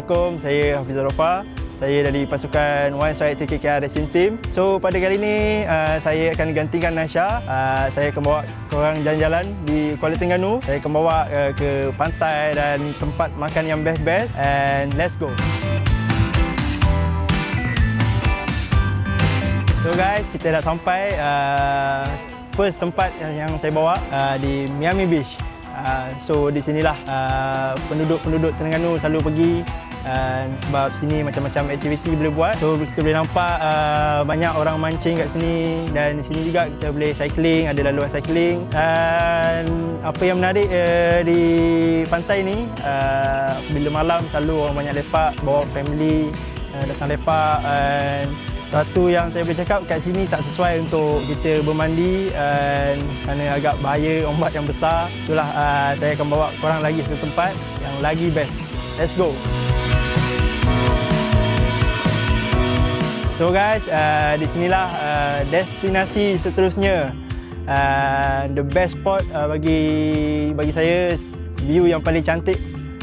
Assalamualaikum, saya Hafizul Rofa. Saya dari pasukan 180KK Racing Team. So pada kali ini saya akan gantikan Nasha. Saya akan bawa korang jalan-jalan di Kuala Terengganu. Saya akan bawa ke pantai dan tempat makan yang best-best. And let's go. So guys, kita dah sampai first tempat yang saya bawa di Miami Beach. So di sinilah penduduk Terengganu selalu pergi. Sebab sini macam-macam aktiviti boleh buat. So kita boleh nampak banyak orang mancing kat sini. Dan di sini juga kita boleh cycling, ada laluan cycling. Dan apa yang menarik di pantai ni, bila malam selalu orang banyak lepak, bawa family datang lepak. Satu yang saya boleh cakap, kat sini tak sesuai untuk kita bermandi kerana agak bahaya ombak yang besar. Itulah saya akan bawa korang lagi satu tempat yang lagi best. Let's go. So guys, di sinilah destinasi seterusnya. The best spot bagi saya, view yang paling cantik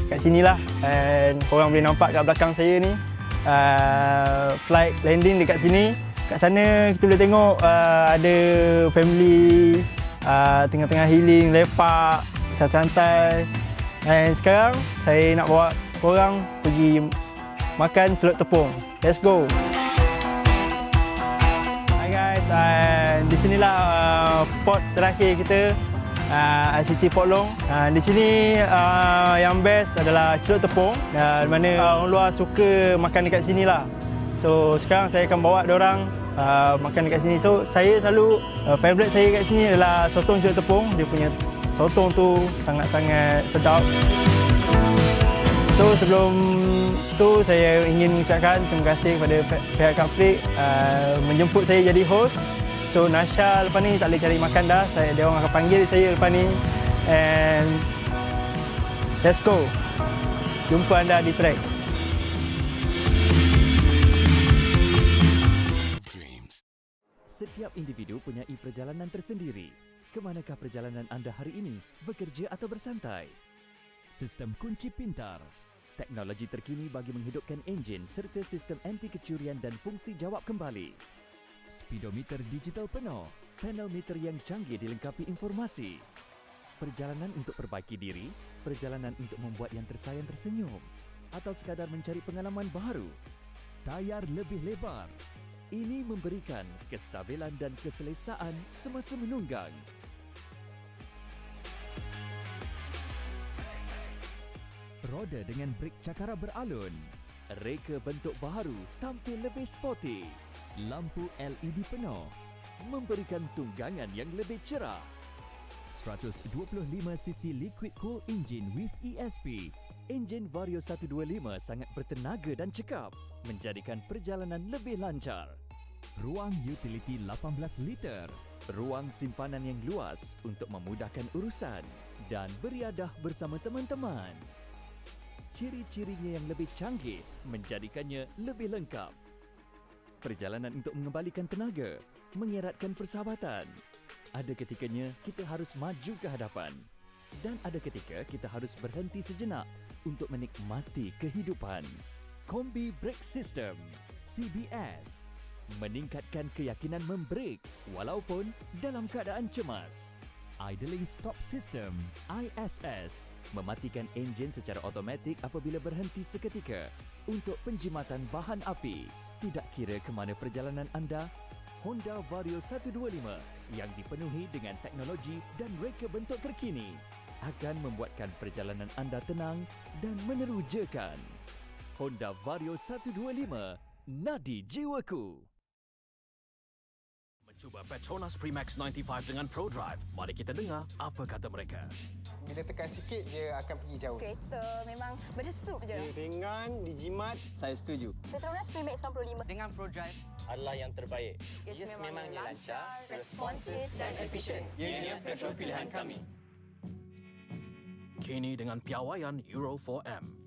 kat sinilah. And korang boleh nampak kat belakang saya ni, flight landing dekat sini. Kat sana kita boleh tengok ada family tengah-tengah healing, lepak, santai. Dan sekarang saya nak bawa korang pergi makan celup tepung. Let's go. Di sinilah port terakhir kita, ICT Port Long. Di sini yang best adalah celup tepung, dan mana orang luar suka makan dekat sini lah. So sekarang saya akan bawa diorang makan dekat sini. So saya selalu favourite saya kat sini adalah sotong celup tepung. Dia punya sotong tu sangat-sangat sedap. So sebelum itu saya ingin mengucapkan terima kasih kepada pihak Cub Prix menjemput saya jadi host. So Nasha lepas ni tak boleh cari makan dah. Dia orang akan panggil saya lepas ni. And let's go. Jumpa anda di track. Setiap individu punya perjalanan tersendiri. Kemanakah perjalanan anda hari ini? Bekerja atau bersantai? Sistem kunci pintar. Teknologi terkini bagi menghidupkan enjin serta sistem anti kecurian dan fungsi jawab kembali. Speedometer digital penuh, panel meter yang canggih dilengkapi informasi. Perjalanan untuk perbaiki diri, perjalanan untuk membuat yang tersayang tersenyum, atau sekadar mencari pengalaman baru. Tayar lebih lebar. Ini memberikan kestabilan dan keselesaan semasa menunggang. Roda dengan brek cakara beralun. Reka bentuk baharu tampil lebih sporty. Lampu LED penuh memberikan tunggangan yang lebih cerah. 125cc liquid cool engine with ESP. Enjin Vario 125 sangat bertenaga dan cekap, menjadikan perjalanan lebih lancar. Ruang utility 18 liter. Ruang simpanan yang luas untuk memudahkan urusan dan beriadah bersama teman-teman. Ciri-cirinya yang lebih canggih menjadikannya lebih lengkap. Perjalanan untuk mengembalikan tenaga, mengeratkan persahabatan. Ada ketikanya kita harus maju ke hadapan. Dan ada ketika kita harus berhenti sejenak untuk menikmati kehidupan. Kombi Brake System, CBS, meningkatkan keyakinan membrake walaupun dalam keadaan cemas. Idling Stop System, ISS, mematikan enjin secara automatik apabila berhenti seketika untuk penjimatan bahan api. Tidak kira ke mana perjalanan anda, Honda Vario 125 yang dipenuhi dengan teknologi dan reka bentuk terkini akan membuatkan perjalanan anda tenang dan menerujakan. Honda Vario 125, nadi jiwaku. Cuba PETRONAS Max 95 dengan Pro Drive. Mari kita dengar apa kata mereka. Bila tekan sikit, dia akan pergi jauh. Kereta memang berdesuk je. Ringan, dijimat. Saya setuju. PETRONAS Max 95 dengan Pro Drive adalah yang terbaik. Yes, memangnya lancar, responsif dan efisien. Ianya petrol pilihan kami. Kini dengan piawaian Euro 4M.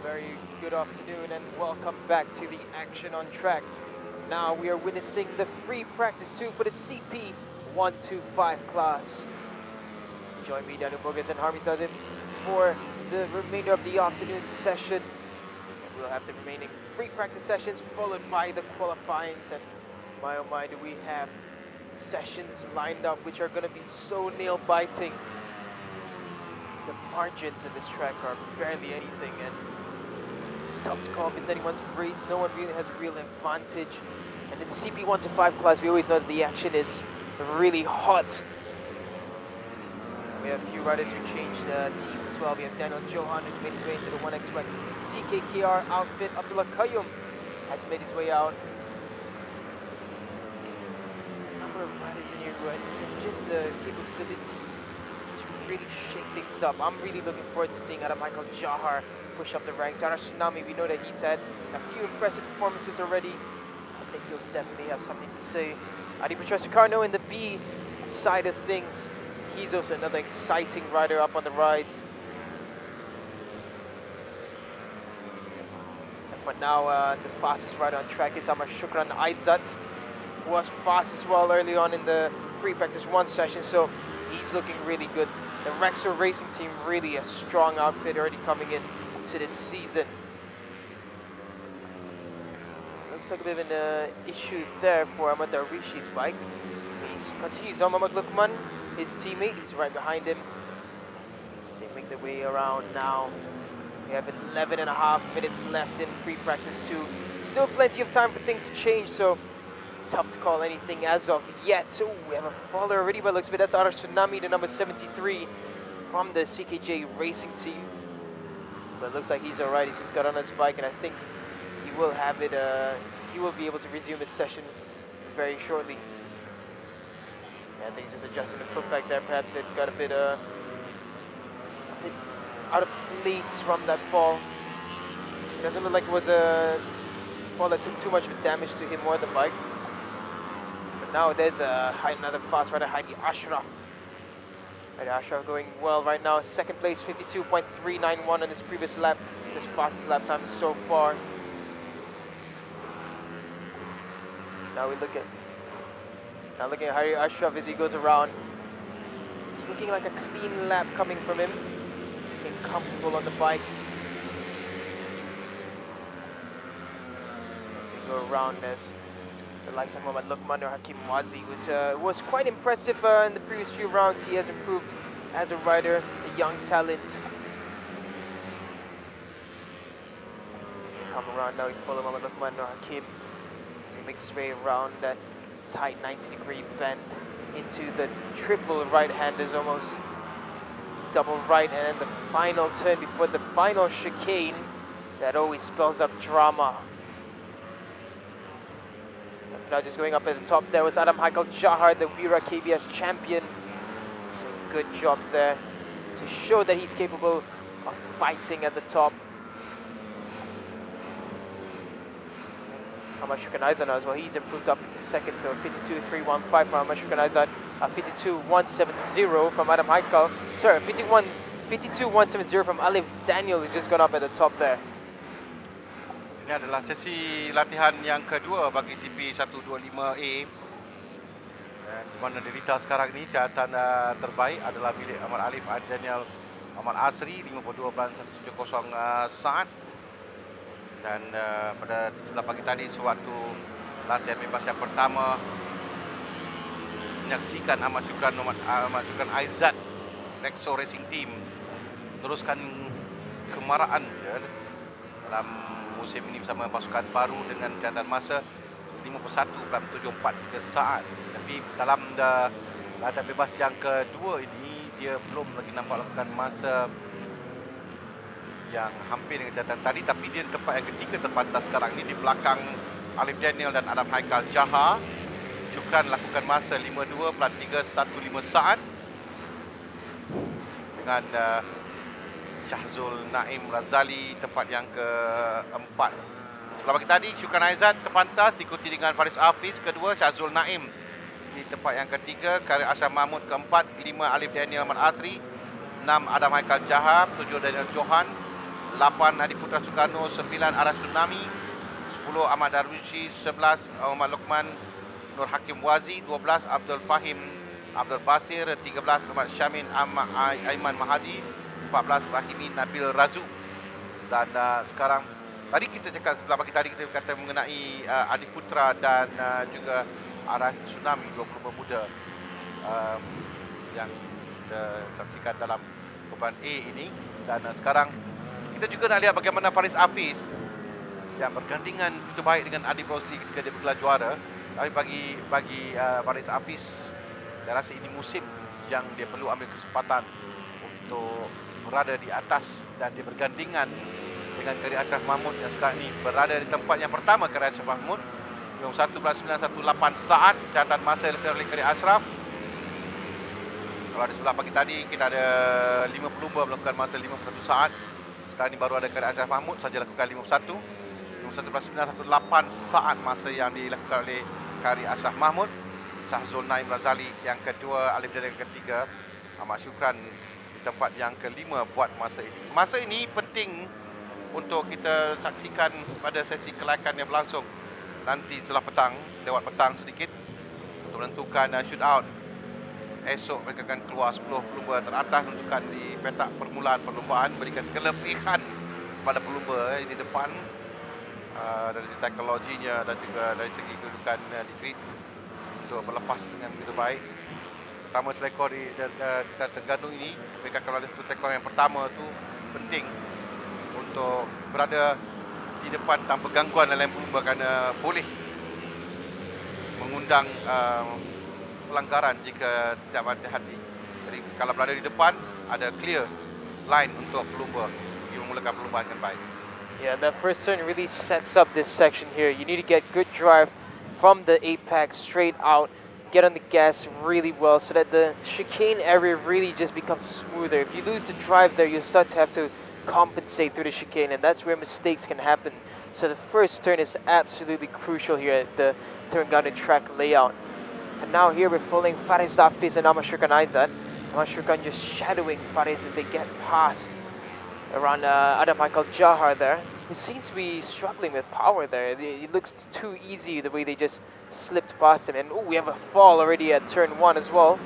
Very good afternoon and welcome back to the action on track. Now we are witnessing the free practice 2 for the CP 125 class. Join me, Danu Bogus and Harmi Tazim, for the remainder of the afternoon session. We'll have the remaining free practice sessions followed by the qualifyings, and my oh my do we have sessions lined up which are going to be so nail-biting. The margins in this track are barely anything, and it's tough to call if it's anyone's race. No one really has a real advantage. And in the CP 125 class, we always know that the action is really hot. We have a few riders who changed teams as well. We have Daniel Johan, who's made his way into the 1XX TKKR outfit. Abdullah Qayyum has made his way out. A number of riders in here who have just the capabilities to really shake things up. I'm really looking forward to seeing Adam Michael Jahar push up the ranks. Ara Tsunami, we know that he's had a few impressive performances already. I think he'll definitely have something to say. Adi Petroscarno in the B side of things. He's also another exciting rider up on the rise. And for now, the fastest rider on track is Amar Shukran Aizat, who was fast as well early on in the free practice 1 session, so he's looking really good. The Rexor Racing Team, really a strong outfit already coming in to this season. Looks like a bit of an issue there for Ahmad Darwishi's bike. He continues on. Mohamed Lukman, his teammate, he's right behind him. They make their way around now. We have 11.5 minutes left in free practice 2. Still plenty of time for things to change, so tough to call anything as of yet. Oh, we have a faller already by the looks of it. That's Ara Tsunami, the number 73 from the CKJ Racing Team. But it looks like he's alright. He's just got on his bike, and I think he will have it. He will be able to resume his session very shortly. Yeah, I think he's just adjusting the foot back there. Perhaps it got a bit out of place from that fall. It doesn't look like it was a fall that took too much damage to him or the bike. But now there's another fast rider, Heidi Ashraf. Heidi Ashraf going well right now. Second place, 52.391 on his previous lap. It's his fastest lap time so far. Now we look at looking at Heidi Ashraf as he goes around. It's looking like a clean lap coming from him. Looking comfortable on the bike. As we go around, there's the likes of Mohamed Lukman or Hakim Wazi, which was quite impressive in the previous few rounds. He has improved as a rider, a young talent. Come around now, we follow Mohamed Lukman or Hakim as he makes his way around that tight 90-degree bend into the triple right-handers, almost double right, and then the final turn before the final chicane that always spells up drama. Now just going up at the top there was Adam Michael Jahar, the Wira KBS champion. So good job there to show that he's capable of fighting at the top. Ahmad Shukran Aizat as well, he's improved up into second, so 52.315 from Ahmad Shukran Aizat, 52.170 from Adam Haikal, sorry, 52.170 from Alif Daniel, who's just gone up at the top there. Ini adalah sesi latihan yang kedua bagi CP 125A, di mana derita sekarang ini catatan terbaik adalah milik Ahmad Alif Daniel Ahmad Asri 52.170 saat. Dan pada sebelah pagi tadi sewaktu latihan bebas yang pertama menyaksikan Ahmad Shukran Aizat Rexor Racing Team teruskan kemarahan dalam musim ini bersama pasukan baru dengan catatan masa 51.743 saat. Tapi dalam latihan bebas yang kedua ini dia belum lagi nampak lakukan masa yang hampir dengan catatan tadi, tapi dia di tempat yang ketiga terpantas sekarang ini di belakang Alif Daniel dan Adam Haikal Jahar. Shukran lakukan masa 52.315 saat dengan Syahzul Naim Razali tempat yang keempat. Sebelah pagi tadi Shukran Aizat terpantas diikuti dengan Faris Hafiz kedua, Syahzul Naim di tempat yang ketiga, Karir Ashraf Mahmud keempat, 5 Alif Daniel Ahmad Asri, 6 Adam Haikal Jahar, 7 Daniel Johan, 8 Adi Putra Soekarno, 9 Arah Tsunami, 10 Ahmad Darwishi, 11 Muhammad Lokman Nur Hakim Wazi, 12 Abdul Fahim Abdul Basir, 13 Muhammad Syamin Aiman Mahadi, 14 Rahimi Nabil Razu. Dan sekarang tadi kita cakap sebelah pagi tadi kita kata mengenai Adi Putra dan juga Arah Tsunami, 2 pelumba muda yang kita saksikan dalam kumpulan A ini. Dan sekarang kita juga nak lihat bagaimana Faris Hafiz yang bergandingan begitu baik dengan Adi Brosli ketika dia bergelar juara. Tapi bagi Faris Hafiz, saya rasa ini musim yang dia perlu ambil kesempatan untuk berada di atas, dan dia bergandingan dengan Kari Ashraf Mahmud yang sekarang ini berada di tempat yang pertama. Kari Ashraf Mahmud 11.918 saat catatan masa yang dilakukan oleh Kari Ashraf. Kalau di sebelah pagi tadi kita ada 5 pelumba melakukan masa 51 saat. Sekarang ini baru ada Kari Ashraf Mahmud saja lakukan 51.918 saat masa yang dilakukan oleh Kari Ashraf Mahmud. Sahzul Naim Razali yang kedua, Alif Dada yang ketiga, Ahmad Syukran di tempat yang kelima buat masa ini. Masa ini penting untuk kita saksikan pada sesi kelayakan yang berlangsung nanti setelah petang, lewat petang sedikit, untuk menentukan shootout. Esok mereka akan keluar 10 pelumba teratas, menentukan di petak permulaan perlumbaan, berikan kelebihan kepada pelumba di depan dari segi teknologinya dan juga dari segi kedudukan di grid untuk berlepas dengan begitu baik. Pertama selekor di Terengganu ini, mereka kalau ada satu selekor yang pertama tu penting untuk berada di depan tanpa gangguan dalam pelumba, kerana boleh mengundang pelanggaran jika tidak berhati-hati. Jadi kalau berada di depan, ada clear line untuk pelumba yang memulakan perlumbaan dengan baik. Yeah, that first turn really sets up this section here. You need to get good drive from the apex straight out, get on the gas really well so that the chicane area really just becomes smoother. If you lose the drive there, you start to have to compensate through the chicane, and that's where mistakes can happen. So the first turn is absolutely crucial here at the Terengganu track layout. For now here we're following Faris Hafiz and Ahmad Syukran Aizat. Ahmad Syukran just shadowing Faris as they get past around Adam Michael Jahar there, who seems to be struggling with power there. It looks too easy the way they just slipped past him. And oh, we have a fall already at turn 1 as well.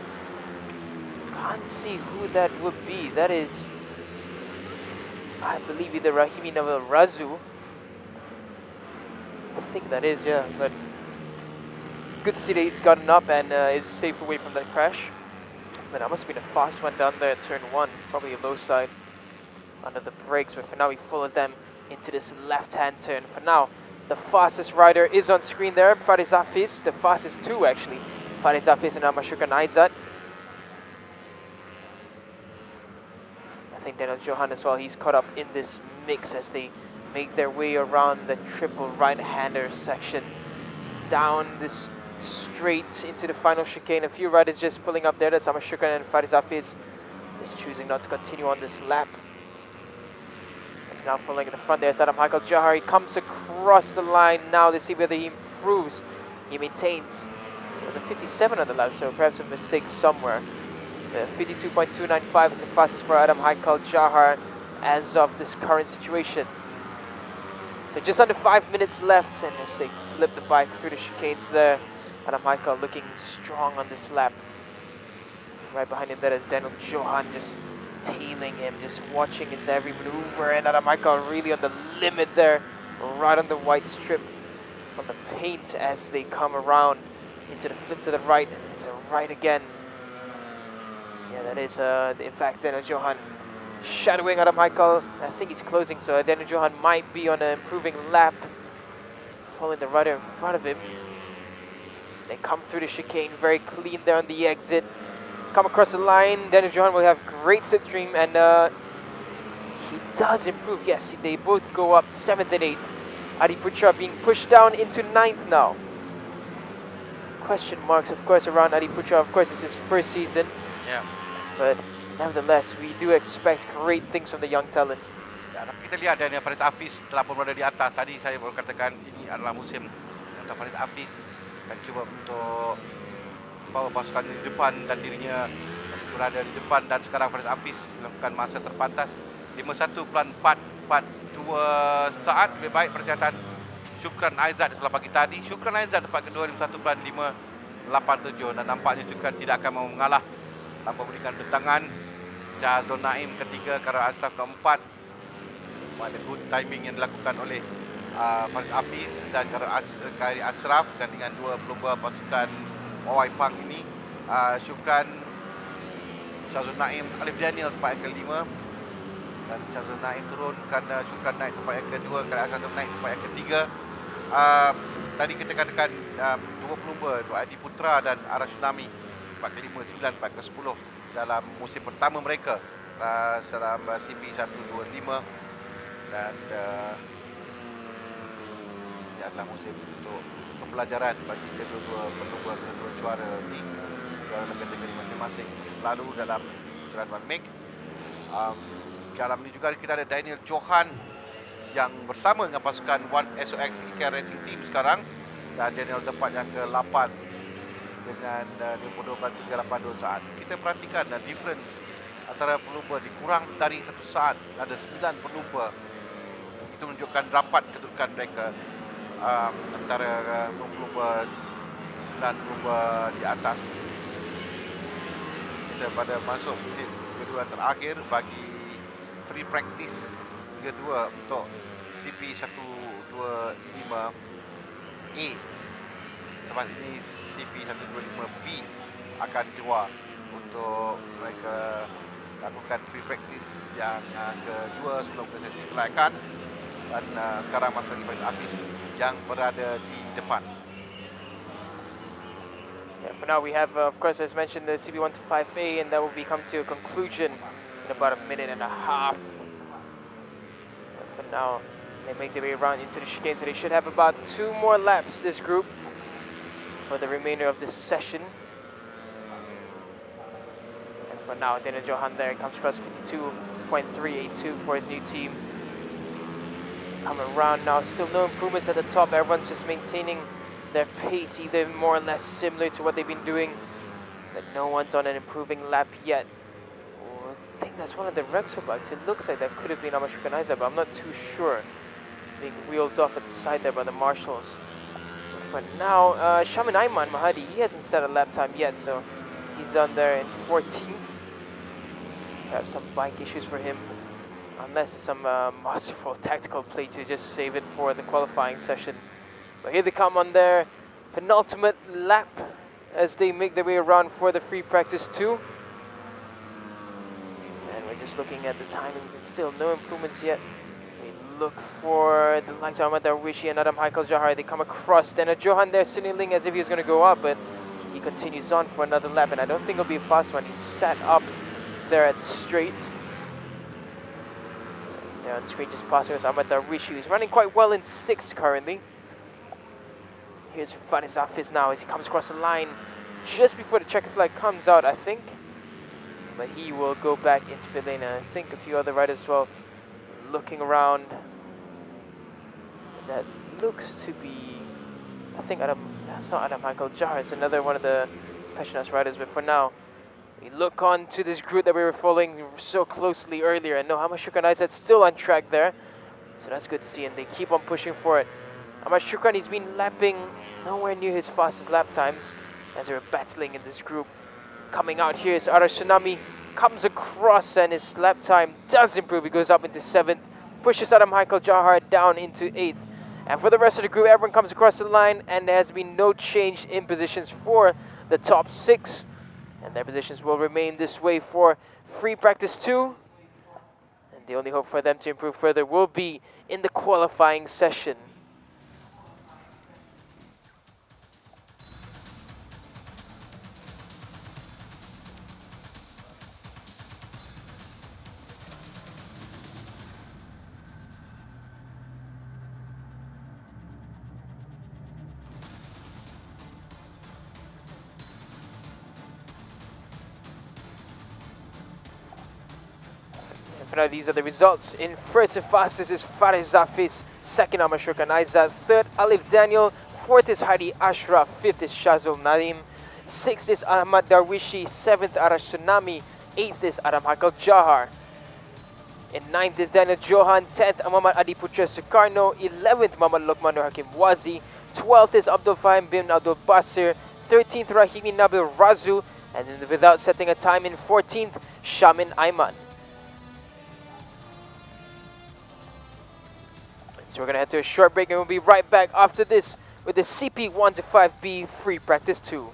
Can't see who that would be. That is, I believe, either Rahimi Nabil Razu. I think that is, yeah. But good to see that he's gotten up and is safe away from that crash. But that must have been a fast one down there at turn 1. Probably a low side under the brakes. But for now, we follow them into this left-hand turn. For now, the fastest rider is on screen there, Faris Hafiz. The fastest two, actually. Faris Hafiz and Ahmad Syukran Aizat. I think Daniel Johan as well, he's caught up in this mix as they make their way around the triple right-hander section. Down this straight into the final chicane. A few riders just pulling up there. That's Ahmad Syukran and Faris Hafiz just choosing not to continue on this lap. Now following in the front there is Adam Michael Jahar. He comes across the line now to see whether he improves. He maintains. It was a 57 on the lap, so perhaps a mistake somewhere. 52.295 is the fastest for Adam Michael Jahar as of this current situation. So just under 5 minutes left, and as they flip the bike through the chicanes there, Adam Michael looking strong on this lap. Right behind him there is Daniel Johan just tailing him, just watching his every maneuver, and Adam Michael really on the limit there, right on the white strip, on the paint as they come around into the flip to the right, and it's a right again. Yeah, that is in fact Daniel Johan shadowing Adam Michael. I think he's closing, so Daniel Johan might be on an improving lap, following the rider in front of him. They come through the chicane very clean there on the exit. Come across the line, Daniel Johan will have great slipstream, and he does improve. Yes, they both go up 7th and 8th. Adi Putra being pushed down into 9th now. Question marks, of course, around Adi Putra. Of course, it's his first season. Yeah. But nevertheless, we do expect great things from the young talent. Ya, kita lihat Daniel Faris Hafiz telah pun berada di atas. Tadi saya baru katakan ini adalah musim untuk Faris Hafiz dan cuba untuk bawa pasukan di depan dan dirinya berada di depan, dan sekarang Faris Hafiz melakukan masa terpantas 51.4 dapat 2 saat lebih baik percatatan Syukran Aizat setelah pagi tadi. Syukran Aizat tempat kedua 51.587 dan nampaknya Syukran tidak akan mau mengalah tanpa memberikan tentangan. Syahzul Naim ketiga, Karo Ashraf keempat. Ada good timing yang dilakukan oleh Faris Hafiz dan Kari Ashraf dan dengan 2 pelumba pasukan Wawai Pang ini. Syukran, Syahzul Naim, Alif Daniel tempat yang kelima dan Syahzul Naim turun kerana Syukran naik tempat yang kedua, Kari Ashraf naik tempat yang ketiga. Tadi kita katakan 2 pelumba, Adi Putra dan Ara Tsunami tempat kelima, 9, tempat ke-10 dalam musim pertama mereka dalam CP 125 dan ini adalah musim untuk pembelajaran bagi kedua-dua pelumba, kedua juara ini dalam kategori masing-masing. Musim lalu dalam kejuaraan One Make. Dalam ini juga kita ada Daniel Johan yang bersama dengan pasukan One SOX Ikan Racing Team sekarang, dan Daniel tempat yang ke-8 dengan 22.382 saat. Kita perhatikan difference antara pelumba dikurang dari 1 saat. Ada 9 pelumba. Itu menunjukkan rapat kedudukan mereka antara pelumba 9 pelumba di atas. Kita pada masuk menit kedua terakhir bagi free practice kedua untuk CP 125A. Selepas ini CP 125B akan keluar untuk mereka lakukan free practice yang kedua sebelum ke sesi kelayakan. Dan sekarang masa lagi Faris Hafiz yang berada di depan. Yeah, for now we have, of course, as mentioned, the CP125A, and that will be come to a conclusion in about a minute and a half. But for now, they make their way around into the chicane, so they should have about 2 more laps, this group, for the remainder of this session. And for now, Daniel Johan there comes across 52.382 for his new team. Coming around now, still no improvements at the top. Everyone's just maintaining their pace, either more or less similar to what they've been doing. But no one's on an improving lap yet. Oh, I think that's one of the Rexo bikes. It looks like that could have been Amashukan Aiza, but I'm not too sure. Being wheeled off at the side there by the marshals. But for now, Shaman Aiman Mahadi, he hasn't set a lap time yet, so he's down there in 14th. Perhaps some bike issues for him, unless it's some masterful tactical play to just save it for the qualifying session. But here they come on their penultimate lap as they make their way around for the free practice 2. And we're just looking at the timings and still no improvements yet. We look for the likes of Ahmad Darwishi and Adam Haikal Jahar. They come across. Then a Johan there signaling as if he was going to go up, but he continues on for another lap, and I don't think it'll be a fast one. He's sat up there at the straight. There on screen just passing us Ahmad Darwishi, who's running quite well in 6th currently. Here's Faris Hafiz now as he comes across the line just before the checker flag comes out, I think. But he will go back into pit lane, and I think a few other riders as well looking around. That looks to be, I think that's not Adam Michael Jahar, it's another one of the PETRONAS riders. But for now, we look on to this group that we were following so closely earlier, and no, Amashukan Aizat's still on track there. So that's good to see, and they keep on pushing for it. Amashukan, he's been lapping nowhere near his fastest lap times as they're battling in this group. Coming out here is Ara Tsunami, comes across, and his lap time does improve. He goes up into 7th, pushes Adam Haikal Jahar down into 8th. And for the rest of the group, everyone comes across the line, and there has been no change in positions for the top 6. And their positions will remain this way for free practice 2. And the only hope for them to improve further will be in the qualifying session. These are the results. In first and fastest is Faris Hafiz, 2nd Amashukan Aizat, 3rd Alif Daniel, 4th is Hadi Ashraf, 5th is Shazul Naim, 6th is Ahmad Darwishi, 7th Ara Tsunami, 8th is Adam Haikal Jahar. In 9th is Daniel Johan, 10th Muhammad Adi Putra Sukarno, 11th Muhammad Lokman Nur Hakim Wazi, 12th is Abdul Fahim bin Abdul Basir, 13th Rahimi Nabil Razu, and then without setting a time in 14th, Shamin Aiman. So we're going to head to a short break and we'll be right back after this with the CP 1 to 5B Free Practice 2.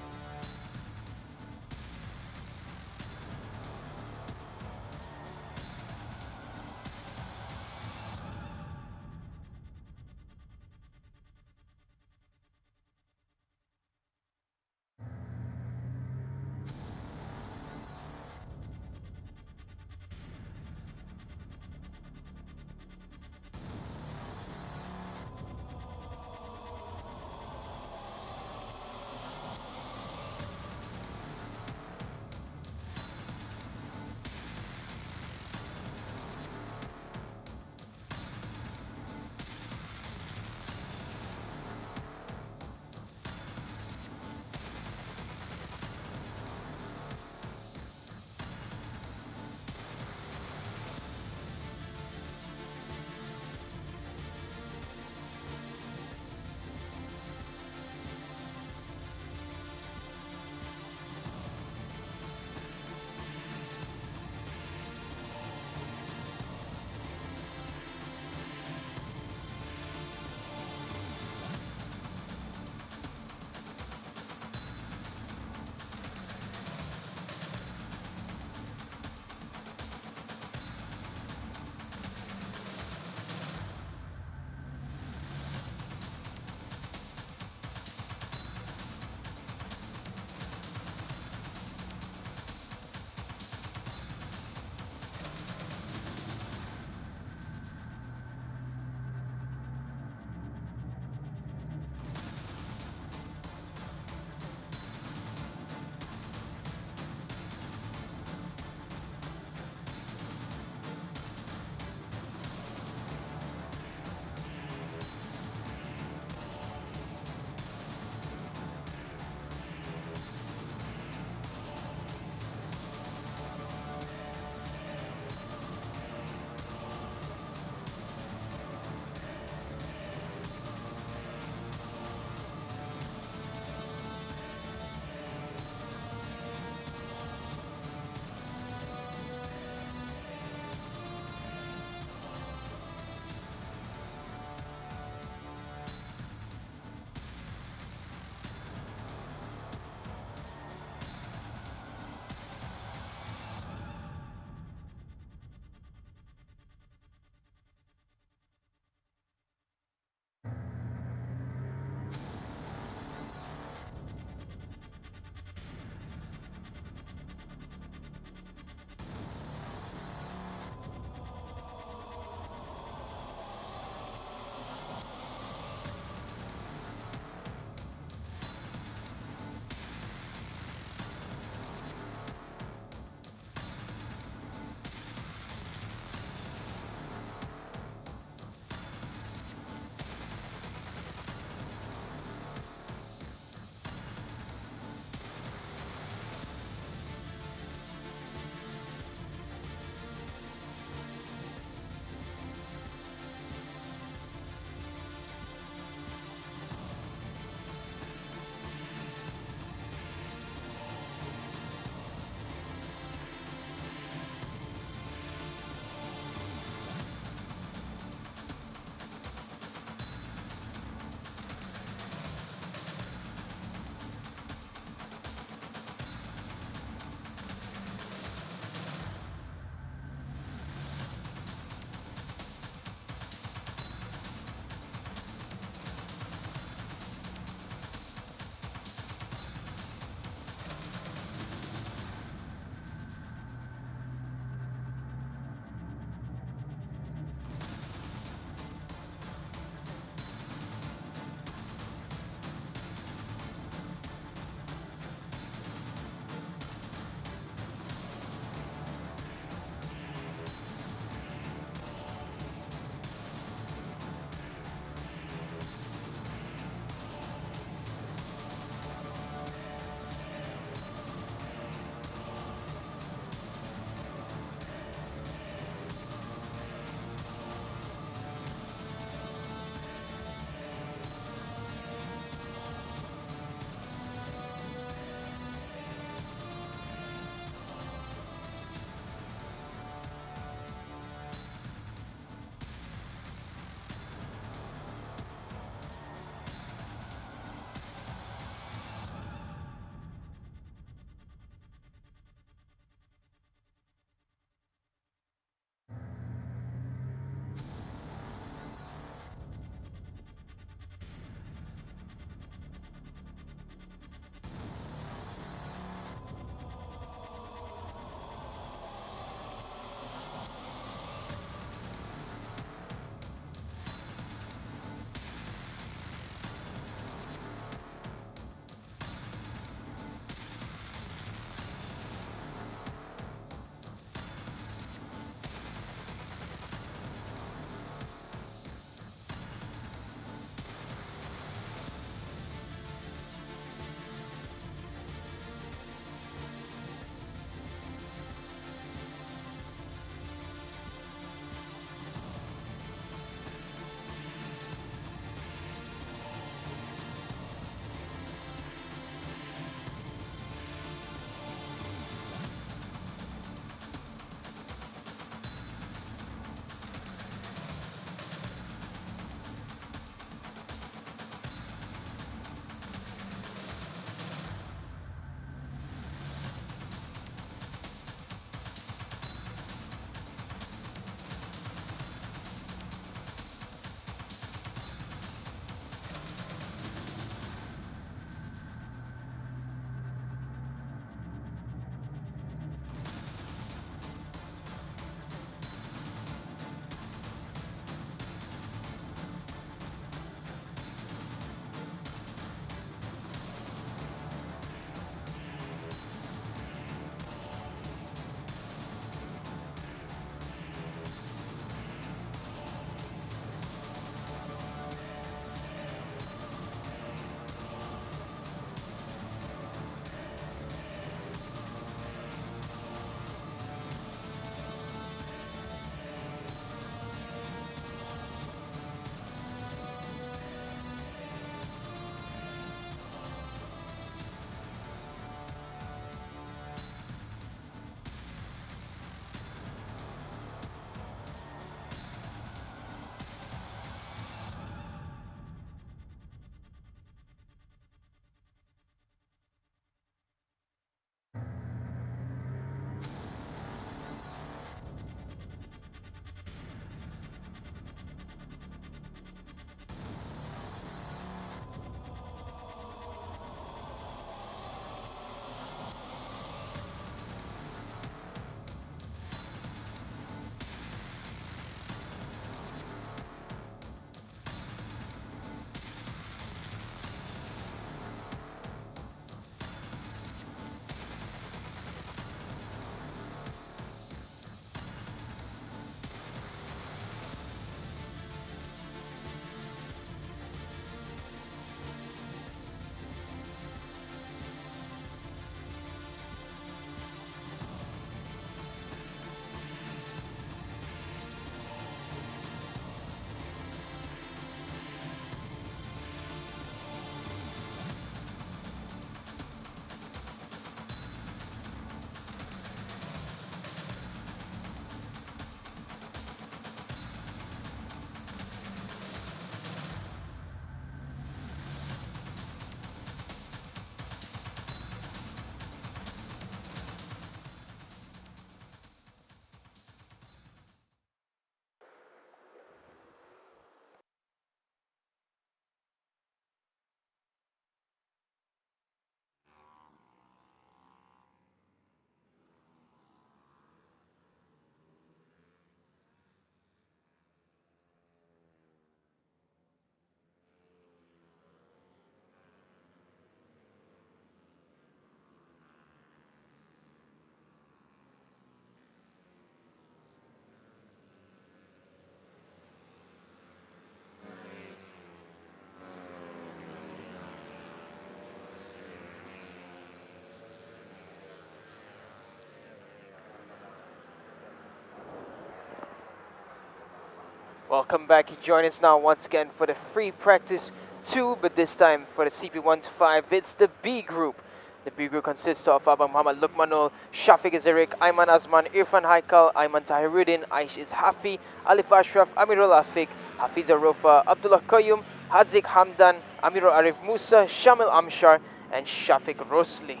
Welcome back. You join us now once again for the free practice 2, but this time for the CP125, it's the B group. The B group consists of Abang Muhammad Lukmanul, Shafiq Azarik, Aiman Azman, Irfan Haikal, Aiman Tahiruddin, Aish Ishafi, Alif Ashraf, Amirul Afiq, Hafiza Rofa, Abdullah Qayyum, Hazik Hamdan, Amirul Arif Musa, Shamil Amshar, and Shafiq Rosli.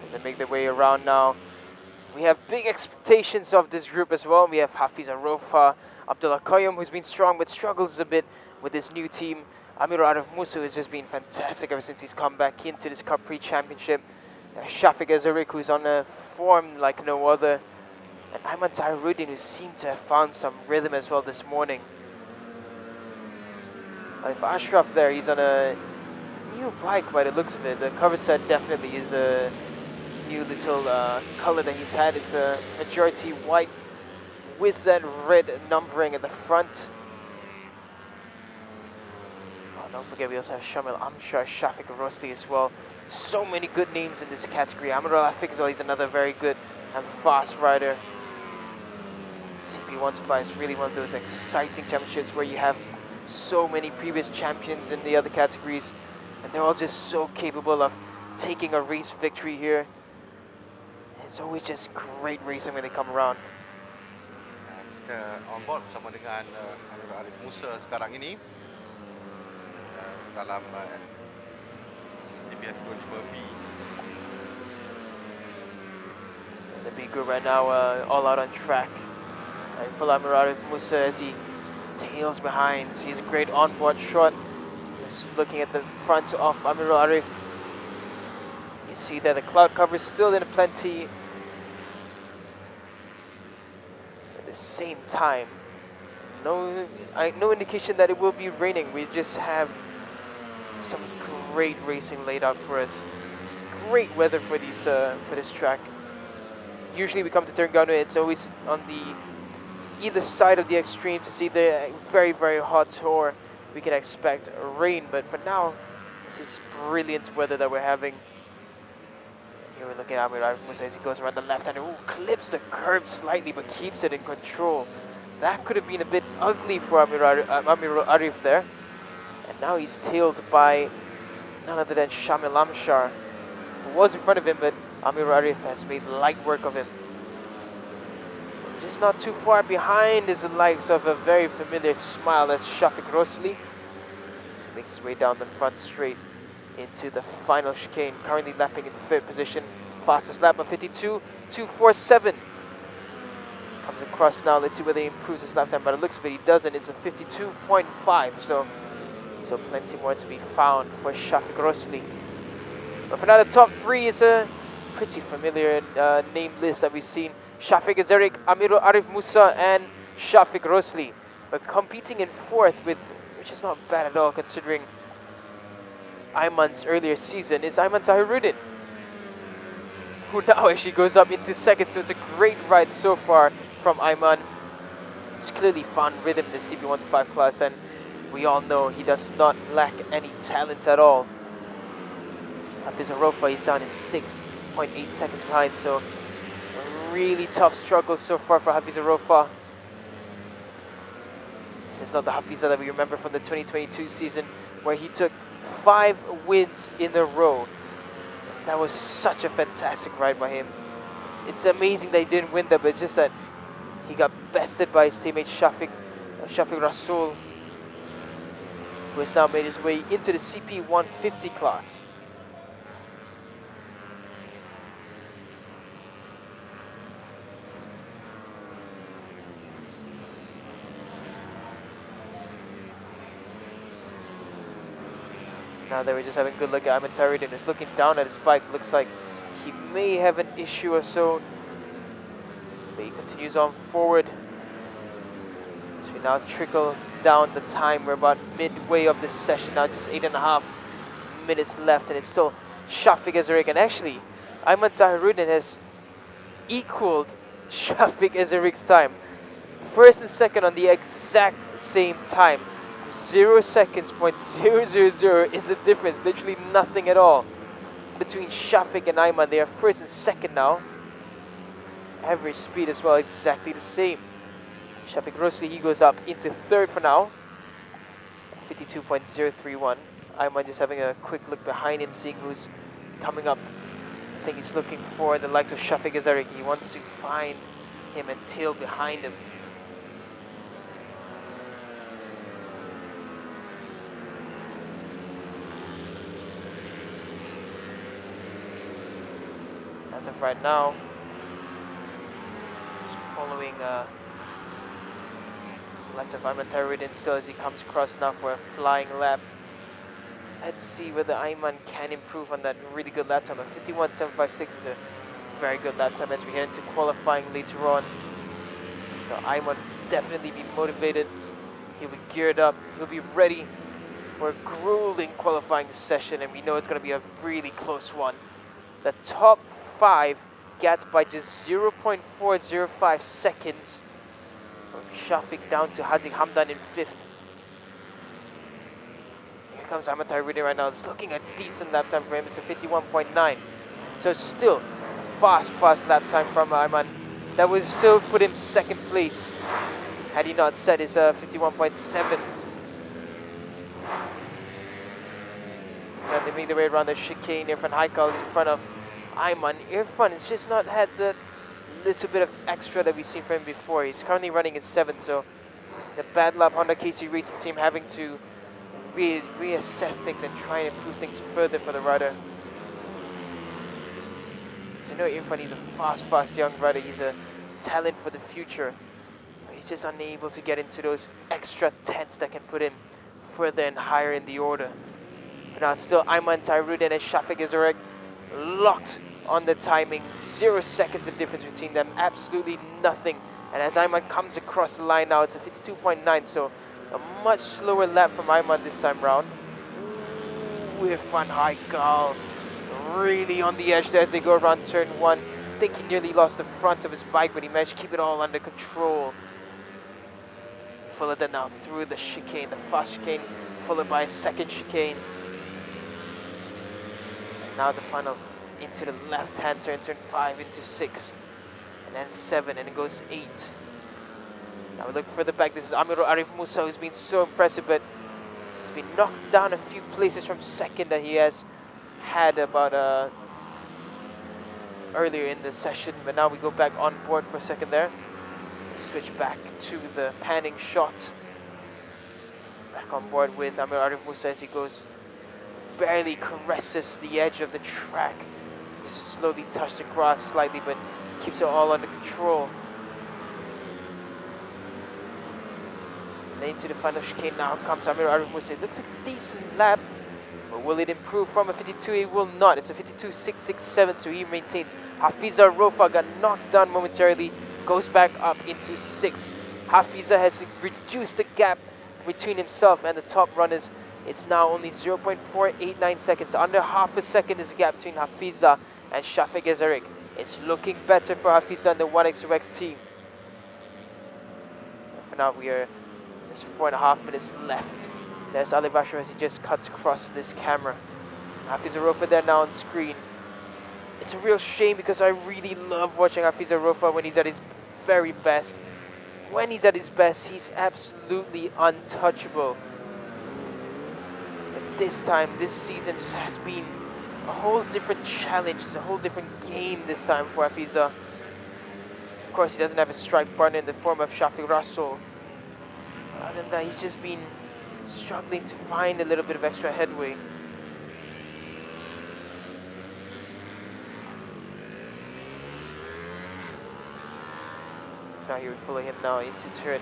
As they make their way around now, we have big expectations of this group as well. We have Hafiza Rofa, Abdullah Qayyum, who's been strong but struggles a bit with this new team. Amirul Arif Musa has just been fantastic ever since he's come back into this Cub Prix Championship. Shafiq Azarik, who's on a form like no other. And Aiman Tahiruddin, who seemed to have found some rhythm as well this morning. If Ashraf there, he's on a new bike by the looks of it. The cover set definitely is a new little color that he's had. It's a majority white with that red numbering at the front. Oh, don't forget we also have Shamil Amshar, Shafiq Rosli as well. So many good names in this category. Amirul Afiq as well, he's another very good and fast rider. CP125 is really one of those exciting championships where you have so many previous champions in the other categories, and they're all just so capable of taking a race victory here. It's always just great racing when they come around. Kita on board bersama dengan Amirul Arif Musa sekarang ini dalam CBF 25B. The B group right now all out on track. Full Amirul Arif Musa as he tails behind. So he has a great onboard shot. Just looking at the front of Amirul Arif. You see that the cloud cover is still in plenty. At the same time, no indication that it will be raining. We just have some great racing laid out for us. Great weather for these for this track. Usually we come to Terengganu, it's always on the either side of the extremes. It's either very, very hot or we can expect rain. But for now, this is brilliant weather that we're having. Here we're looking at Amirul Arif Musa as he goes around the left hand. Ooh, clips the curb slightly but keeps it in control. That could have been a bit ugly for Amirul Arif there. And now he's tailed by none other than Shamil Amshar, who was in front of him, but Amirul Arif has made light work of him. Just not too far behind is the likes of a very familiar smile as Shafiq Rosli. So he makes his way down the front straight into the final chicane, currently lapping in third position. Fastest lap of 52.247. Comes across now, let's see whether he improves his lap time. By the looks of it, he doesn't. It's a 52.5, so plenty more to be found for Shafiq Rosli. But for now, the top three is a pretty familiar name list that we've seen. Shafiq Azarik, Amirul Arif Musa, and Shafiq Rosli. But competing in fourth, which is not bad at all considering Aiman's earlier season, is Aiman Tahiruddin, who now actually goes up into second. So it's a great ride so far from Aiman. He's clearly found rhythm in the CP125 class, and we all know he does not lack any talent at all. Hafiza Rofa, he's down in 6.8 seconds behind, so a really tough struggle so far for Hafiza Rofa. This is not the Hafiza that we remember from the 2022 season, where he took 5 wins in a row. That was such a fantastic ride by him. It's amazing that he didn't win that, but it's just that he got bested by his teammate Shafiq Rasul, who has now made his way into the CP150 class. Now that we're just having a good look at Aiman Tahiruddin, who's looking down at his bike. Looks like he may have an issue or so. But he continues on forward. So we now trickle down the time. We're about midway of this session now, just 8.5 minutes left, and it's still Shafiq Azarik. And actually, Aiman Tahiruddin has equaled Shafiq Azarik's time. First and second on the exact same time. 0 seconds, .000 is the difference, literally nothing at all between Shafiq and Aiman. They are first and second now. average speed as well, exactly the same. Shafiq Rosli, he goes up into third for now. 52.031. Aiman just having a quick look behind him, seeing who's coming up. I think he's looking for the likes of Shafiq Azarik. He wants to find him and tail behind him. As of right now, just following likes of Aiman Tyrudin still as he comes across now for a flying lap. Let's see whether Aiman can improve on that really good lap time. A 51.756 is a very good lap time as we head into qualifying later on. So Aiman definitely be motivated. He'll be geared up. He'll be ready for a grueling qualifying session, and we know it's going to be a really close one. The top 5 gets by just 0.405 seconds. From Shafiq down to Haziq Hamdan in 5th. Here comes Aiman Tyrudin right now. It's looking a decent lap time for him. It's a 51.9. So still fast lap time from Aiman. That would still put him 2nd place had he not set his 51.7. And they make their way around the chicane. Irfan Haikal in front of Aiman. Irfan has just not had the little bit of extra that we've seen from him before. He's currently running in 7th, so the bad lap Honda KC Racing team having to reassess things and try and improve things further for the rider. So you know Irfan, he's a fast young rider. He's a talent for the future. But he's just unable to get into those extra tenths that can put him further and higher in the order. For now, it's still Aiman Tyrudin and Shafiq Azarik locked on the timing. 0 seconds of difference between them, absolutely nothing. And as Aiman comes across the line now, it's a 52.9, so a much slower lap from Aiman this time round. With Van Haikal really on the edge there as they go around turn 1. I think he nearly lost the front of his bike, but he managed to keep it all under control. Followed then now through the chicane, the fast chicane, followed by a 2nd chicane. And now the final into the left-hand turn 5 into 6, and then 7, and it goes 8. Now we look further back. This is Amirul Arif Musa, who's been so impressive, but he's been knocked down a few places from 2nd that he has had about earlier in the session. But now we go back on board for a second there. Switch back to the panning shot. Back on board with Amirul Arif Musa as he goes, barely caresses the edge of the track. Just to slowly touch the grass slightly, but keeps it all under control. And then into the final chicane now comes Amirul Arif Musa. It looks like a decent lap, but will it improve from a 52? It will not. It's a 52.667, so he maintains. Hafiza Rofa got knocked down momentarily, goes back up into 6th. Hafiza has reduced the gap between himself and the top runners. It's now only 0.489 seconds. Under half a second is the gap between Hafiza and Shafiq Azarik. It's looking better for Hafiza and the 1xx team. And for now, we are just 4.5 minutes left. There's Ali Bashir as he just cuts across this camera. Hafiza Rofa there now on screen. It's a real shame because I really love watching Hafiza Rofa when he's at his very best. When he's at his best, he's absolutely untouchable. But this time, this season just has been a whole different challenge. It's a whole different game this time for Hafiza. Of course, he doesn't have a strike partner in the form of Shafiq Rasul. Other than that, he's just been struggling to find a little bit of extra headway. Now here we follow him now into turn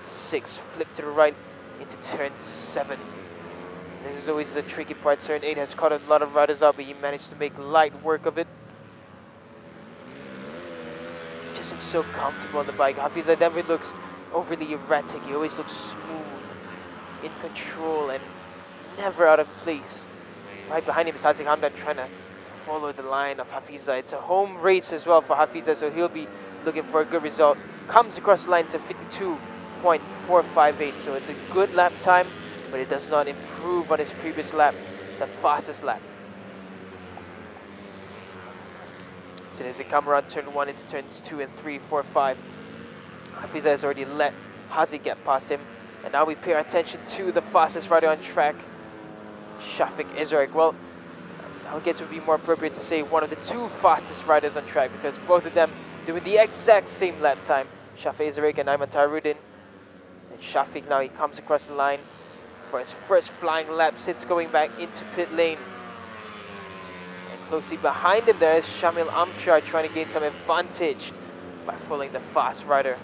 6, flip to the right into turn 7. This is always the tricky part. Turn 8 has caught a lot of riders out, but he managed to make light work of it. Just looks so comfortable on the bike. Hafiza never looks overly erratic. He always looks smooth, in control, and never out of place. Right behind him is Haziq Hamdan trying to follow the line of Hafiza. It's a home race as well for Hafiza, so he'll be looking for a good result. Comes across the line to 52.458, so it's a good lap time, but it does not improve on his previous lap, the fastest lap. So as they come around turn 1 into turns 2 and 3, 4, 5. Hafiza has already let Haziq get past him. And now we pay our attention to the fastest rider on track, Shafiq Izrak. Well, I guess it would be more appropriate to say one of the two fastest riders on track, because both of them doing the exact same lap time. Shafiq Izrak and Ayman Tairudin. And Shafiq now, he comes across the line for his first flying lap since going back into pit lane. And closely behind him there is Shamil Amchar trying to gain some advantage by following the fast rider.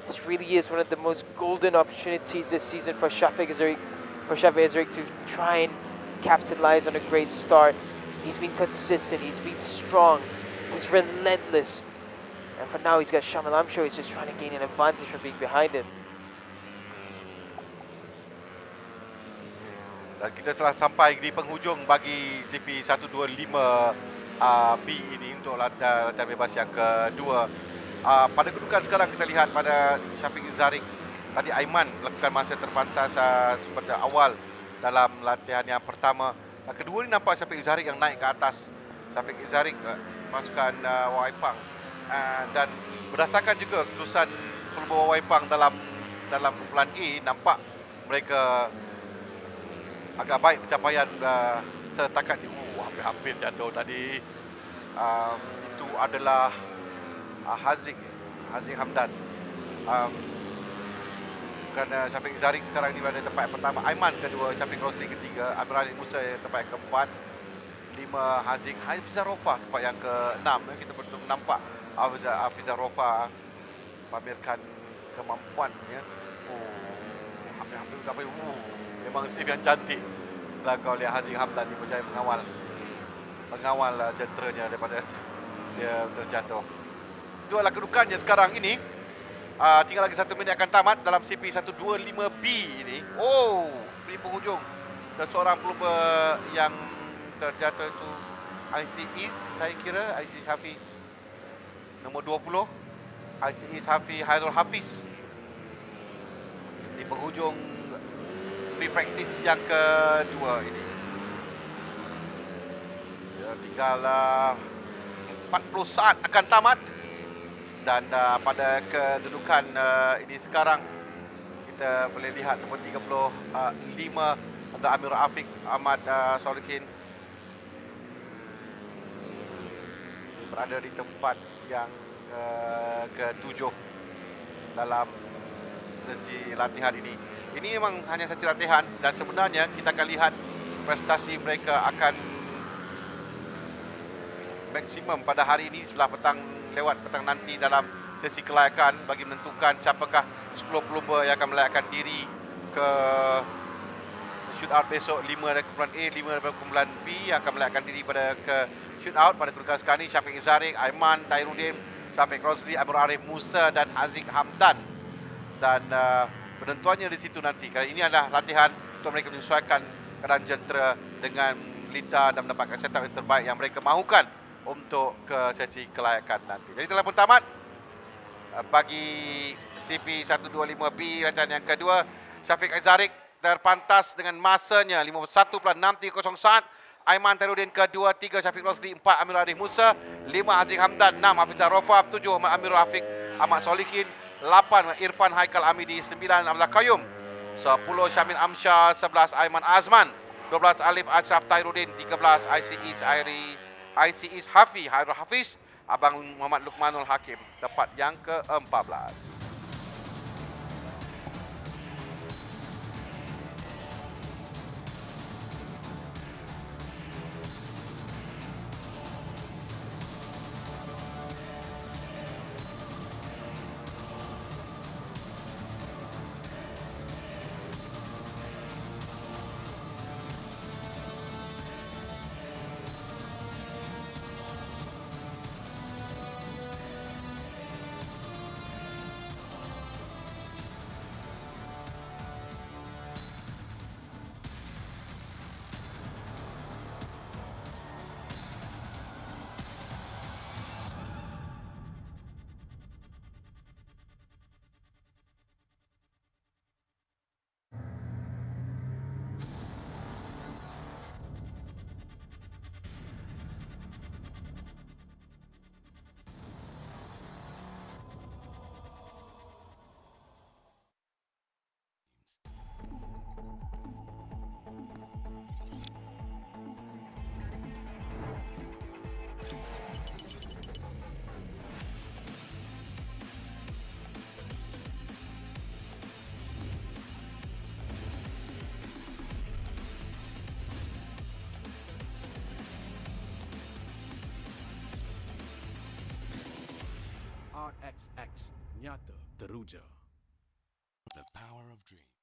This really is one of the most golden opportunities this season for Shafiq Izrak to try and capitalize on a great start. He's been consistent, he's been strong, he's relentless. And for now, he's got Shamil Amchar, he's just trying to gain an advantage from being behind him. Dan kita telah sampai di penghujung bagi CP125B ini untuk latihan bebas yang kedua. Pada kedudukan sekarang kita lihat pada Shafiq Izrak, tadi Aiman melakukan masa terpantas pada awal dalam latihan yang pertama. Kedua ni nampak Shafiq Izrak yang naik ke atas. Shafiq Izrak pasukan Waipang, dan berdasarkan juga keputusan pelumba Waipang dalam kumpulan A, nampak mereka agak baik pencapaian setakat ni. Hampir jatuh tadi. Itu adalah Haziq Hamdan. Kerana Shafiq Izrak sekarang ni berada di tempat pertama, Aiman kedua, Shafiq Rosli ketiga, Amir Ali Musa tempat yang keempat, 5 Hafizah Rofa tempat yang ke-6. Kita betul nampak Hafizah Rofa pamerkan kemampuannya. Hampir sampai. Memang save yang cantik dilakukan oleh Haziq Hamdan di berjaya mengawal jenteranya daripada dia terjatuh. Itu adalah kedudukannya sekarang ini. Tinggal lagi 1 minit akan tamat dalam CP125B ini. Di penghujung. Dan seorang pelumba yang terjatuh itu IC Is, saya kira IC Is Hafiz nombor 20, IC Is Hairul Hafiz di penghujung pre-practice yang kedua ini. Tinggal 40 saat akan tamat. Dan pada kedudukan ini sekarang, kita boleh lihat nombor 35 antara Amir Afiq Ahmad Solihin berada di tempat yang ke-7 dalam sesi latihan ini. Ini memang hanya sesi latihan, dan sebenarnya kita akan lihat prestasi mereka akan maksimum pada hari ini sebelah petang, lewat petang nanti dalam sesi kelayakan, bagi menentukan siapakah 10 pelumba yang akan melayakkan diri ke shootout besok. 5 dari kumpulan A, 5 dari kumpulan B yang akan melayakkan diri pada ke shootout. Pada kedudukan sekarang ini, Shafiq Izrak, Aiman Tairudin, Shafiq Rosli, Amir Arif Musa dan Haziq Hamdan. Dan penentuannya di situ nanti. Kerana ini adalah latihan untuk mereka menyesuaikan keadaan jentera dengan lita dan mendapatkan setup yang terbaik yang mereka mahukan untuk ke sesi kelayakan nanti. Jadi telah pun tamat bagi CP125B latihan yang kedua. Shafiq Izrak terpantas dengan masanya 51.630 saat. Aiman Tairudin kedua, 3 Shafiq Rosli, 4 Amir Arif Musa, 5 Haziq Hamdan, 6 Hafizah Rofa, 7 Amir Afiq Ahmad Solihin, 8 Irfan Haikal Amidi, 9 Abdullah Qayyum, 10 Shamil Amsyar, 11 Aiman Azman, 12 Alif Ashraf Tairudin, 13 IC Is Hairul Hafiz, Abang Muhammad Luqmanul Hakim, tempat yang ke-14. RXX nyata teruja. The power of dream.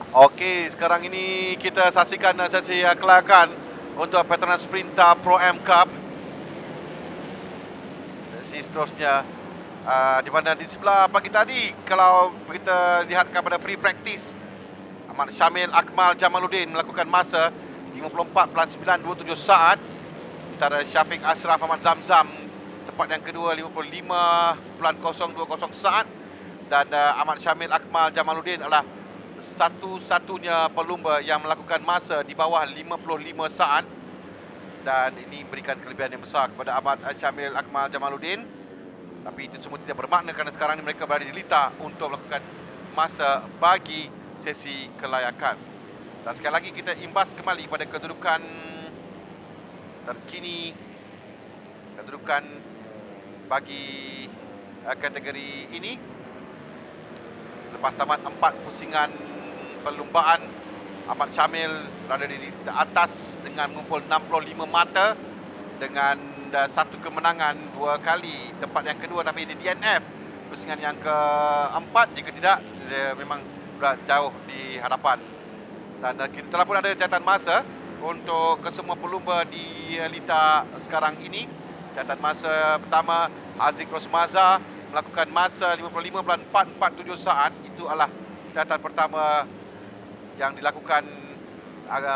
Okey, sekarang ini kita saksikan sesi kelayakan untuk PETRONAS Sprinter Pro M Cup. Sesi seterusnya di mana di sebelah pagi tadi, kalau kita lihat kepada free practice, Ahmad Syamil Akmal Jamaluddin melakukan masa 54.927 saat. Sementara Syafiq Ashraf Ahmad Zamzam tempat yang kedua 55.020 saat. Dan Ahmad Syamil Akmal Jamaluddin adalah satu-satunya pelumba yang melakukan masa di bawah 55 saat. Dan ini berikan kelebihan yang besar kepada Ahmad Syamil Akmal Jamaluddin. Tapi itu semua tidak bermakna kerana sekarang ini mereka berada di lita untuk melakukan masa bagi sesi kelayakan. Dan sekali lagi kita imbas kembali pada kedudukan terkini, kedudukan bagi kategori ini. Selepas tamat 4 pusingan perlumbaan, Ahmad Syamil berada di atas dengan mengumpul 65 mata dengan satu kemenangan 2 kali, tempat yang kedua tapi di DNF pusingan yang keempat. Jika tidak, dia memang berat jauh di hadapan. Dan kita telah pun ada catatan masa untuk kesemua pelumba di lita sekarang ini. Catatan masa pertama, Haziq Rosmaza melakukan masa 55.447 saat. Itu adalah catatan pertama yang dilakukan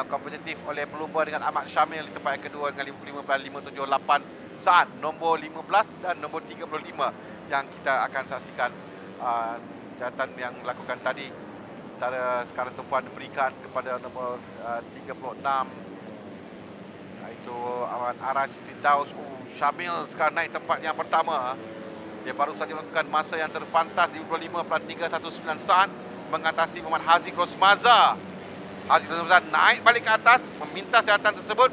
kompetitif oleh pelumba dengan Ahmad Syamil di tempat yang kedua dengan 55.578 saat. Nombor 15 dan nombor 35 yang kita akan saksikan catatan yang dilakukan tadi. Antara sekarang tumpuan diberikan kepada nombor 36, iaitu Ahmad Arash Firdaus. Syamil sekarang naik tempat yang pertama. Dia baru saja melakukan masa yang terpantas 55.319 saat, mengatasi Muhammad Haziq Rosmaza. Haziq Rosmaza naik balik ke atas, meminta catatan tersebut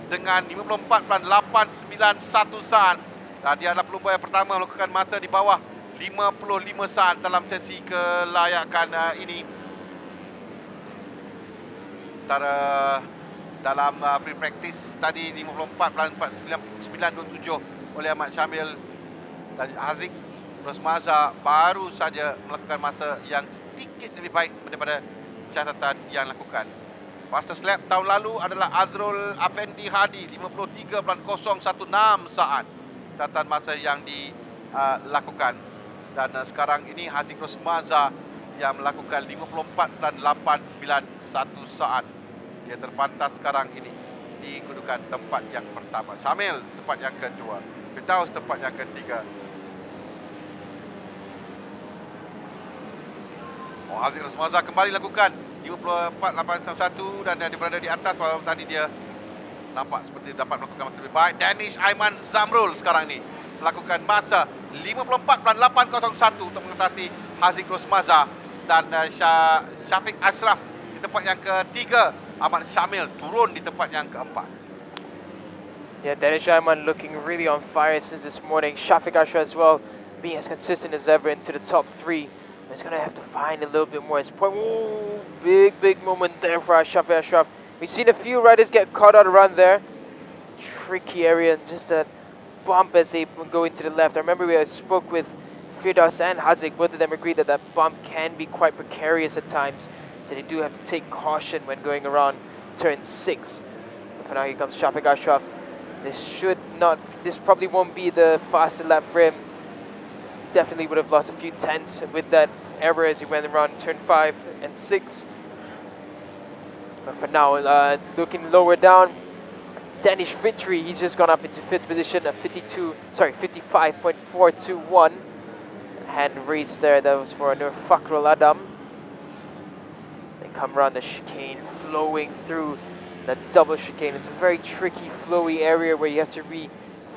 dengan 54.891 saat. Dan dia adalah pelumba yang pertama melakukan masa di bawah 55 saat dalam sesi kelayakan ini. Antara dalam free practice tadi 54.4927 oleh Ahmad Syamil, dan Haziq Rosmaza baru saja melakukan masa yang sedikit lebih baik daripada catatan yang lakukan. Fastest lap tahun lalu adalah Azrul Afendi Hadi 53.016 saat, catatan masa yang dilakukan. Dan sekarang ini Haziq Rosmaza yang melakukan 54.891 saat. Dia terpantas sekarang ini di kedudukan tempat yang pertama. Syamil tempat yang kedua, Firdaus tempat yang ketiga. Haziq Rosmaza kembali lakukan 54.891 dan dia berada di atas, walaupun tadi dia nampak seperti dapat melakukan masa lebih baik. Danish Aiman Zamrul sekarang ini melakukan masa 54.801 untuk mengatasi Haziq Rosmaza. Dan Syafiq Ashraf di tempat yang ketiga. Ahmad Syamil turun di tempat yang keempat. Yeah, Danish Aiman looking really on fire since this morning. Syafiq Ashraf as well, being as consistent as ever into the top 3. He's going to have to find a little bit more. His point. Ooh, big moment there for Syafiq Ashraf. We've seen a few riders get caught out around there. Tricky area, and just that bump as they go into the left. I remember we spoke with Firdaus and Haziq. Both of them agreed that that bump can be quite precarious at times. So they do have to take caution when going around turn 6. But for now, here comes Syafiq Ashraf. This probably won't be the fastest lap for him. Definitely would have lost a few tenths with that error as he went around turn 5 and 6. But for now, looking lower down, Danish Fitri, he's just gone up into 5th position at 55.421. Hand raised there, that was for Nur Fakrul Adam. They come around the chicane, flowing through that double chicane. It's a very tricky, flowy area where you have to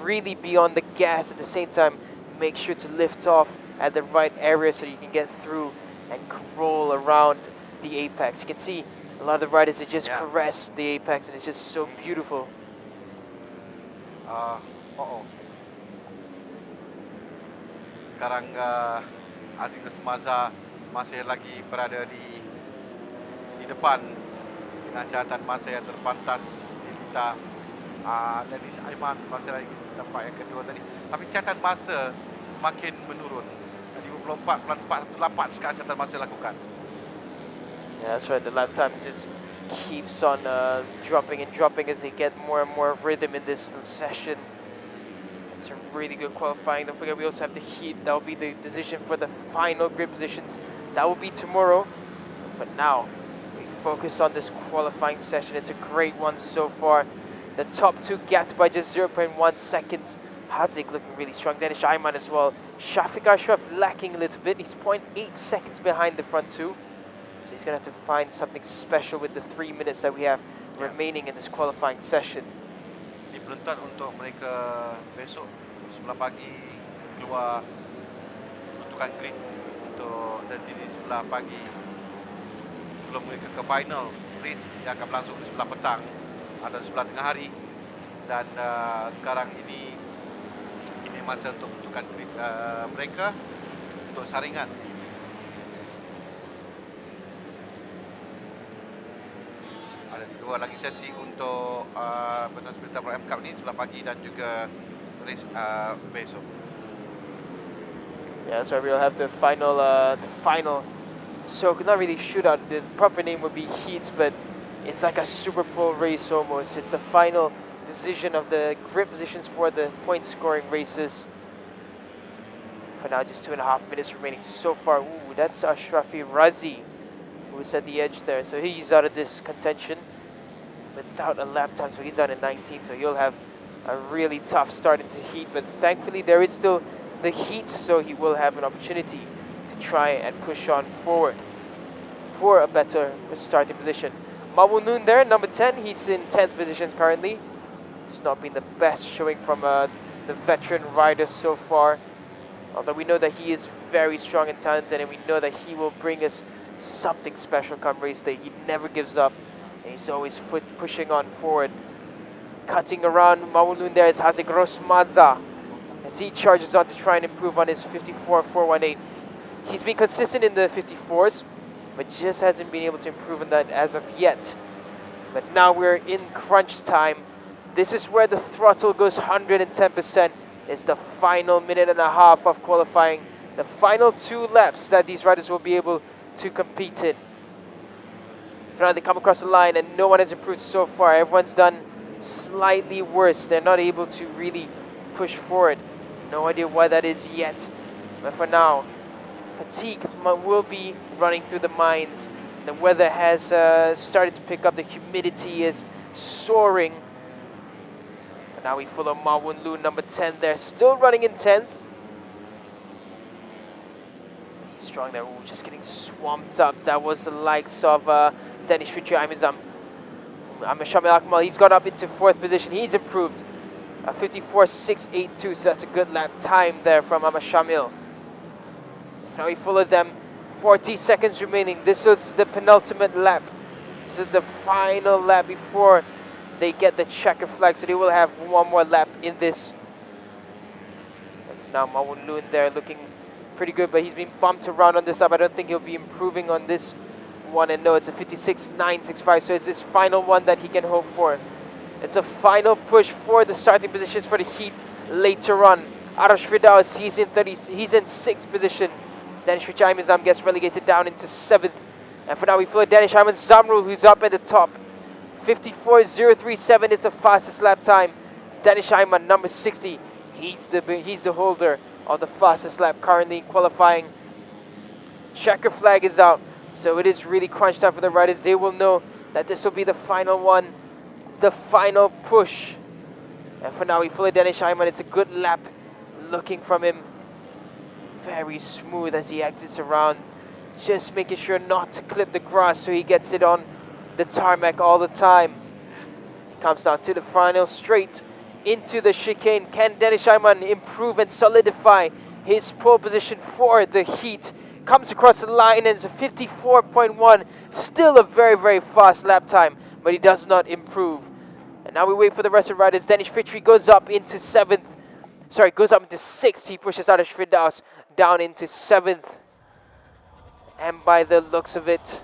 really be on the gas at the same time. Make sure to lift off at the right area so you can get through and roll around the apex. You can see a lot of the riders, they just caress the apex, and it's just so beautiful. Sekarang Haziq Rosmaza masih lagi berada di depan dengan catatan masa yang terpantas di lita. Danish Aiman masih lagi tempat yang kedua tadi, tapi catatan masa semakin menurun. 54.418 sekarang catatan masa lakukan. Yeah, that's right. The lap time just keeps on dropping and dropping as they get more and more rhythm in this session. It's a really good qualifying. Don't forget, we also have the heat. That will be the decision for the final grid positions. That will be tomorrow. But now, we focus on this qualifying session. It's a great one so far. The top two gapped by just 0.1 seconds. Haziq looking really strong. Danish Ayman as well. Shafiq Ashraf lacking a little bit. He's 0.8 seconds behind the front two. So he's going to have to find something special with the 3 minutes that we have remaining in this qualifying session. Diperuntukkan untuk mereka besok 11 pagi keluar peruntukan grid untuk dari sini 11 pagi sebelum mereka ke final race yang akan berlangsung di sebelah petang atau di sebelah tengah hari. Dan sekarang ini masa untuk peruntukan grid mereka untuk saringan. Ada dua lagi sesi untuk PETRONAS Malaysian Cub ni sebelah pagi dan juga race besok. Yeah, so we'll have the final, so not really shootout. The proper name would be heats, but it's like a Super Bowl race almost. It's the final decision of the grid positions for the point scoring races. For now, just 2.5 minutes remaining so far. Ooh, that's Ashrafi Razi, who's at the edge there. So he's out of this contention without a lap time, so he's out at 19. So he'll have a really tough start into heat, but thankfully there is still the heat, so he will have an opportunity to try and push on forward for a better starting position. Mawul Noon there, number 10. He's in 10th position currently. It's not been the best showing from the veteran rider so far. Although we know that he is very strong and talented, and we know that he will bring us something special come race day. He never gives up, and he's always pushing on forward. Cutting around Mawul Noon there is Haziq Rosmaza as he charges on to try and improve on his 54.418. He's been consistent in the 54s, but just hasn't been able to improve on that as of yet. But now we're in crunch time. This is where the throttle goes 110%. It's the final minute and a half of qualifying. The final 2 laps that these riders will be able to compete in. Now they come across the line and no one has improved so far. Everyone's done slightly worse. They're not able to really push forward. No idea why that is yet. But for now, fatigue will be running through the minds. The weather has started to pick up. The humidity is soaring. For now we follow Mawun Lu, number 10 there, still running in 10th. He's strong there. Ooh, just getting swamped up. That was the likes of Danish Fitri Aimizam. Shamil Akmal, he's got up into 4th position. He's improved. 54.682, so that's a good lap time there from Shamil. Now we follow them. 40 seconds remaining. This is the penultimate lap. This is the final lap before they get the checker flag, so they will have one more lap in this. Now Mawun Loon there looking pretty good, but he's been bumped around on this lap. I don't think he'll be improving on this one, and no, it's a 56.965, so it's this final one that he can hope for. It's a final push for the starting positions for the heat later on. Arash Firdaus, he's in 6th position. Danish Aimizam gets relegated down into 7th. And for now we follow Danish Ayman Zamrul, who's up at the top. 54.037 is the fastest lap time. Danish Ayman, number 60, he's the holder of the fastest lap currently qualifying. Checker flag is out, so it is really crunch time for the riders. They will know that this will be the final one. It's the final push. And for now we follow Danish Ayman. It's a good lap looking from him. Very smooth as he exits around, just making sure not to clip the grass so he gets it on the tarmac all the time. He comes down to the final straight into the chicane. Can Danish Ayman improve and solidify his pole position for the heat? Comes across the line and it's a 54.1, still a very, very fast lap time, but he does not improve. And now we wait for the rest of the riders. Danish Fitri goes up into 7th. Sorry, goes up into 6th. He pushes out Firdaus down into 7th. And by the looks of it,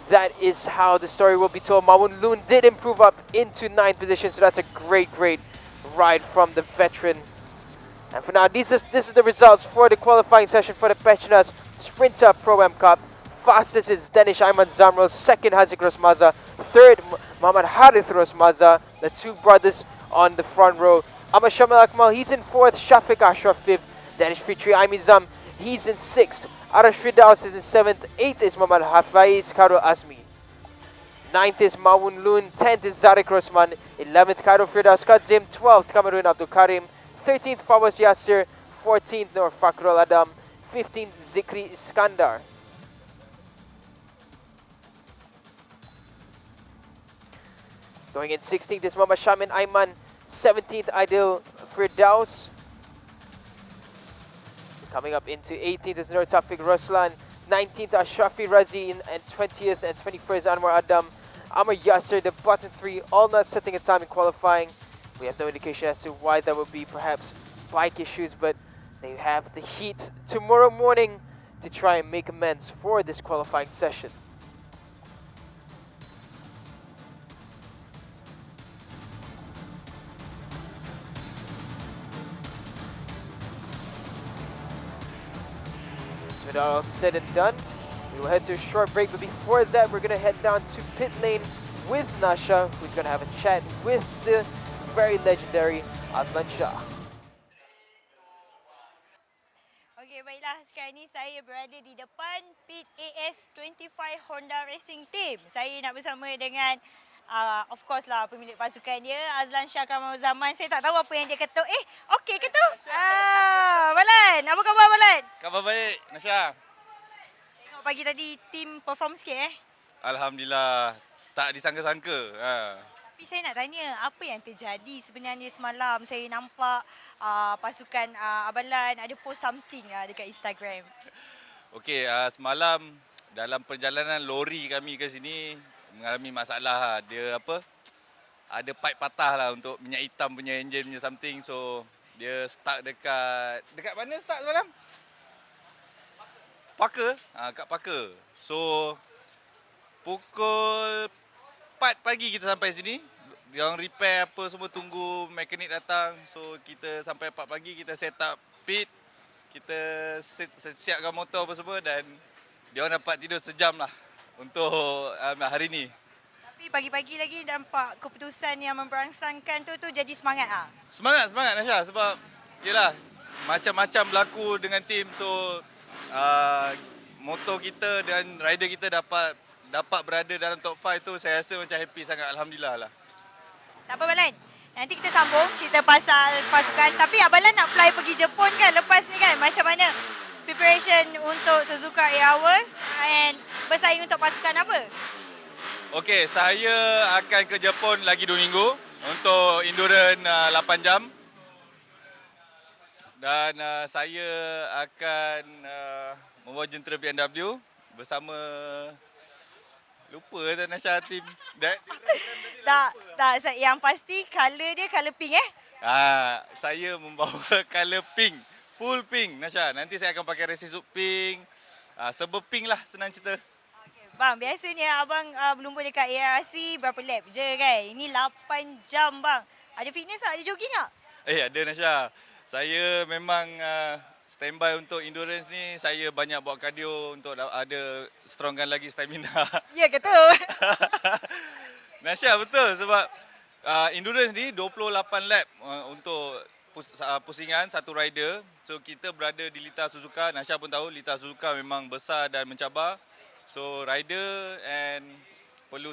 that is how the story will be told. Mawun Loon did improve up into 9th position, so that's a great, great ride from the veteran. And for now, this is the results for the qualifying session for the PETRONAS Sprinter Pro-Am Cup. Fastest is Danish Aiman Zamrul. Second, Haziq Rosmaza. Third, Muhammad Harith Rosmaza. The two brothers on the front row. Ahmad Shamal Akmal, he's in fourth. Shafiq Ashraf fifth. Danish Fitri Aimizam, he's in sixth. Arash Firdaus is in seventh. Eighth is Muhammad Hafaiz Karo Asmi. Ninth is Mawun Loon. 10th is Zarek Rosman. 11th Karo Firdaus Kadzim. 12th Kamarun Abdul Karim. 13th Fawaz Yasir. 14th Nur Fakrul Adam. 15th Zikri Iskandar. Going in 16th is Muhammad Shamin Aiman. 17th Aidil Firdaus. Coming up into 18th is Nur Taufik Roslan. 19th Ashrafi Razi, and 20th and 21st Anwar Adam. Amr Yasser, the bottom three, all not setting a time in qualifying. We have no indication as to why that would be, perhaps bike issues, but they have the heat tomorrow morning to try and make amends for this qualifying session. With all said and done, we will head to a short break, but before that we're going to head down to pit lane with Nasha, who's going to have a chat with the very legendary Azlan Shah. Okey, baiklah, sekarang ni saya berada di depan pit AS25 Honda Racing Team. Saya nak bersama dengan of course lah pemilik pasukan dia, Azlan Shah Kamal Zaman. Saya tak tahu apa yang dia kata. Okey ke tu? Balan, apa khabar Balan? Khabar baik, Nasha. Tengok pagi tadi tim perform sikit Alhamdulillah, tak disangka-sangka. Tapi saya nak tanya, apa yang terjadi sebenarnya semalam? Saya nampak pasukan Abalan ada post something dekat Instagram. Okey, semalam dalam perjalanan lori kami ke sini mengalami masalah. Dia ada pipe patah lah untuk minyak hitam punya enjin punya something. So dia stuck dekat mana stuck semalam? Paka. Kat Paka. So pukul 4 pagi kita sampai sini. Dia orang repair apa semua, tunggu mekanik datang. So kita sampai 4 pagi, kita set up pit, kita siapkan motor apa semua, dan dia orang dapat tidur sejam lah untuk hari ni. Tapi pagi-pagi lagi nampak keputusan yang memberangsangkan tu jadi semangat Semangat Nasha, sebab yelah macam-macam berlaku dengan tim. So motor kita dan rider kita dapat berada dalam top 5 tu, saya rasa macam happy sangat, alhamdulillah lah. Tak apa Balan, nanti kita sambung cerita pasal pasukan. Tapi Abalan nak fly pergi Jepun kan lepas ni kan? Macam mana preparation untuk Suzuka Airways and bersaing untuk pasukan apa? Okey, saya akan ke Jepun lagi 2 minggu untuk endurance 8 jam. Dan saya akan membawa jentera BMW bersama, lupa tak Nasha, tim. Tak, yang pasti color dia color pink Saya membawa color pink, full pink Nasha. Nanti saya akan pakai racing suit pink, serba pink lah, senang cerita. Bang, biasanya abang berlumba dekat ARC berapa lap je kan? Ini 8 jam bang. Ada fitness tak? Ada jogging tak? Ada Nasha. Saya memang standby untuk endurance ni. Saya banyak buat cardio untuk ada strongkan lagi stamina. Ya ke tu? Nasha, betul, sebab endurance ni 28 lap untuk Pusingan, satu rider. So kita berada di litar Suzuka. Nasha pun tahu litar Suzuka memang besar dan mencabar. So rider and perlu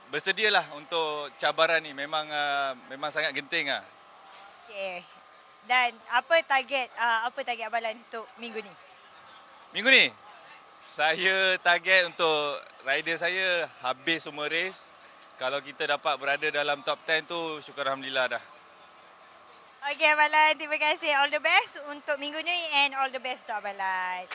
bersedialah untuk cabaran ni. Memang sangat genting Okey. Dan apa target Abalan untuk minggu ni? Minggu ni saya target untuk rider saya habis semua race. Kalau kita dapat berada dalam top 10 tu, syukur alhamdulillah dah. Okey Abalan, terima kasih. All the best untuk minggu ni and all the best untuk Abalan.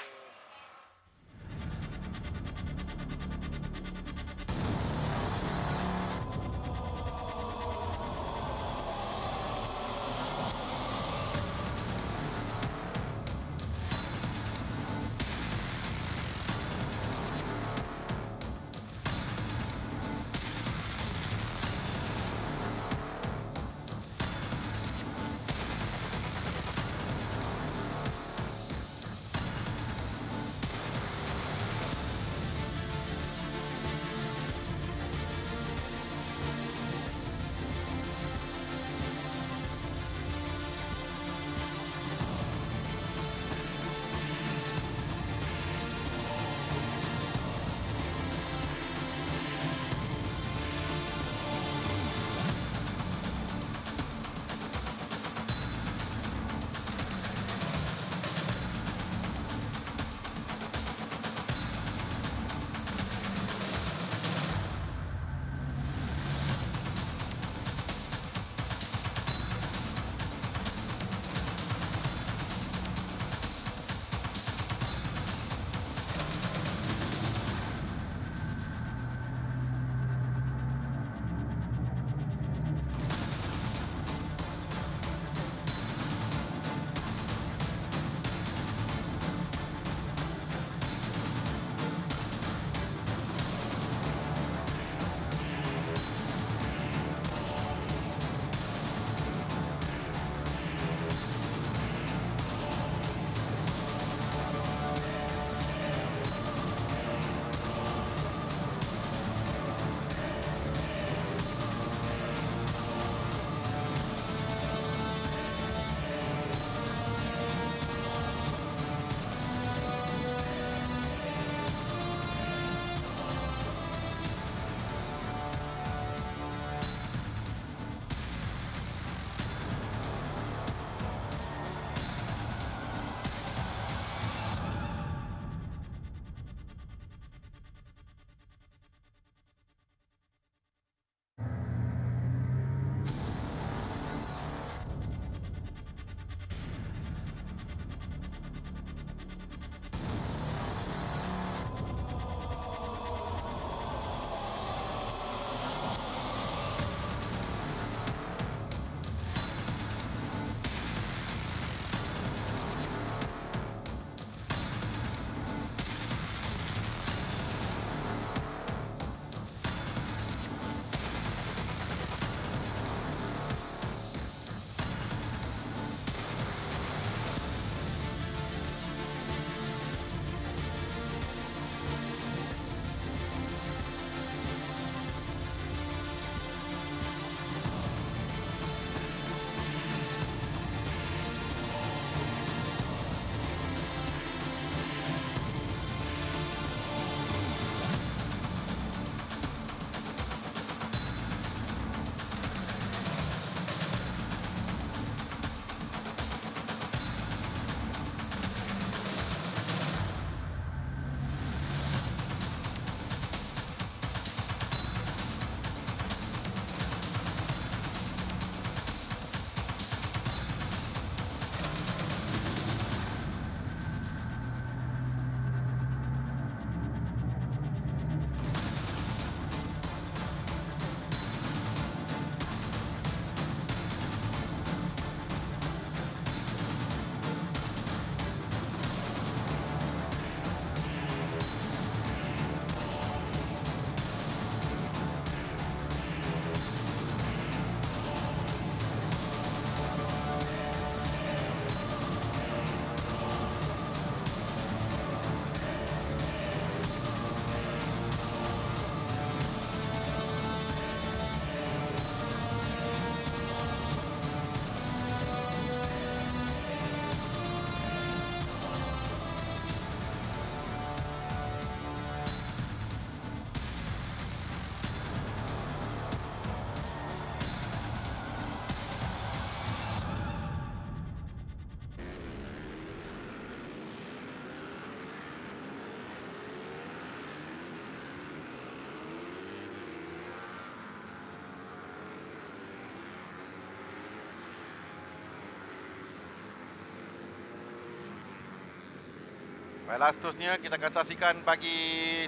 Baiklah, seterusnya kita akan saksikan bagi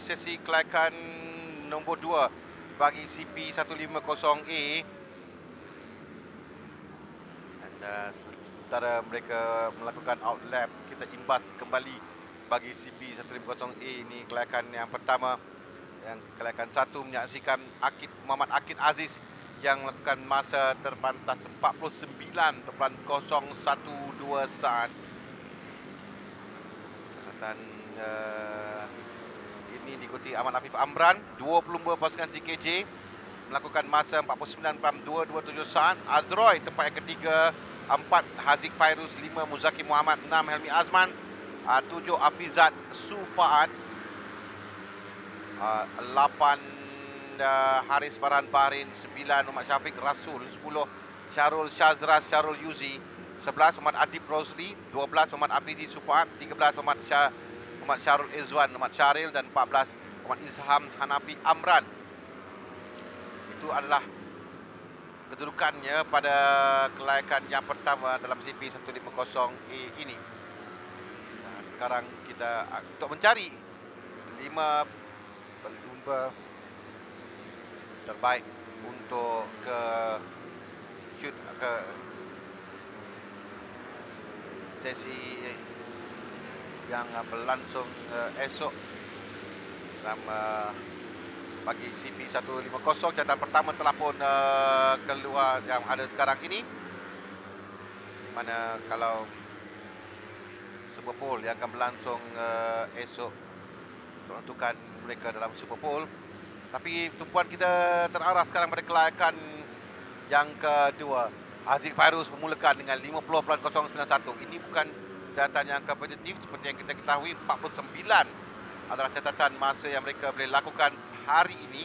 sesi kelayakan nombor 2 bagi CP150A. Dan sementara mereka melakukan outlap, kita imbas kembali bagi CP150A. Ini kelayakan yang pertama. Yang kelayakan 1 menyaksikan Muhammad Akid Aziz yang melakukan masa terpantas 49.012 saat. Dan ini diikuti Ahmad Afif Amran, 2 pelumba pasukan CKJ melakukan masa 49.227 saat. Azroy tempat yang ketiga, 4 Haziq Fairuz, 5 Muzaki Muhammad, 6 Helmi Azman, 7 Afizat Supaat, 8 Haris Farhan Bahrin, 9 Muhammad Syafiq Rasul, 10 Syarul Syazras Syarul Yuzi, 11 Muhammad Adib Rosli, 12 Muhammad Afizi Supaat, 13 Muhammad Syarul Izwan Muhammad Syaril, dan 14 Muhammad Izham Hanafi Amran. Itu adalah kedudukannya pada kelayakan yang pertama dalam CP150A ini. Nah, sekarang kita untuk mencari 5 pelumba terbaik untuk ke sesi yang berlangsung esok dalam bagi CP150. Catatan pertama telah pun keluar yang ada sekarang ini, di mana kalau Super Bowl yang akan berlangsung esok menentukan mereka dalam Super Bowl. Tapi tumpuan kita terarah sekarang pada kelayakan yang kedua. Haziq Fairuz memulakan dengan 50.091. Ini bukan catatan yang kompetitif seperti yang kita ketahui. 49 adalah catatan masa yang mereka boleh lakukan hari ini.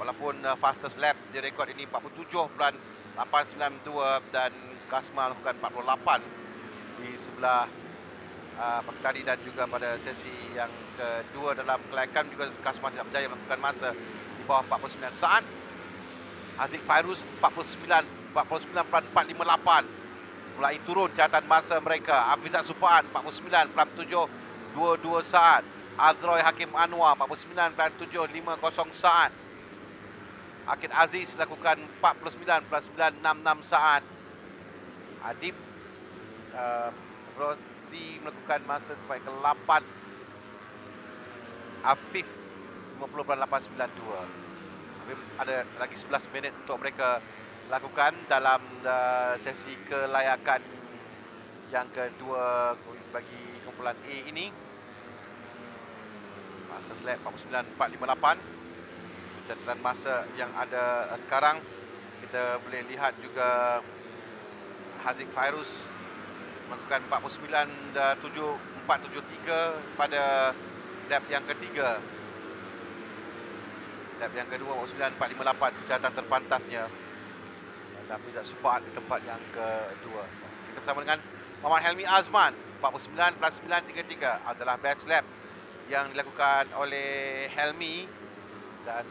Walaupun fastest lap di rekod ini 47.892 dan Kasma lakukan 48 di sebelah tadi, dan juga pada sesi yang kedua dalam kelayakan juga Kasma tidak berjaya melakukan masa di bawah 49 saat. Haziq Fairuz 49.458 mulai turun catatan masa mereka. Afizat Supaan 49.722 saat. Azroy Hakim Anwar 49.750 saat. Akid Aziz lakukan 49.966 saat. Adib Rosli melakukan masa sampai ke-8. Afif 50.892. Ada lagi 11 minit untuk mereka lakukan dalam sesi kelayakan yang kedua bagi kumpulan A ini. Masa slap 49.458. Catatan masa yang ada sekarang, kita boleh lihat juga Haziq Fairuz melakukan 49.473 pada lap yang ketiga. Lap yang kedua 49.458 catatan terpantasnya. Dan Afizat Supaat di tempat yang kedua. Kita bersama dengan Muhammad Helmi Azman 49.933 adalah best lap yang dilakukan oleh Helmi, dan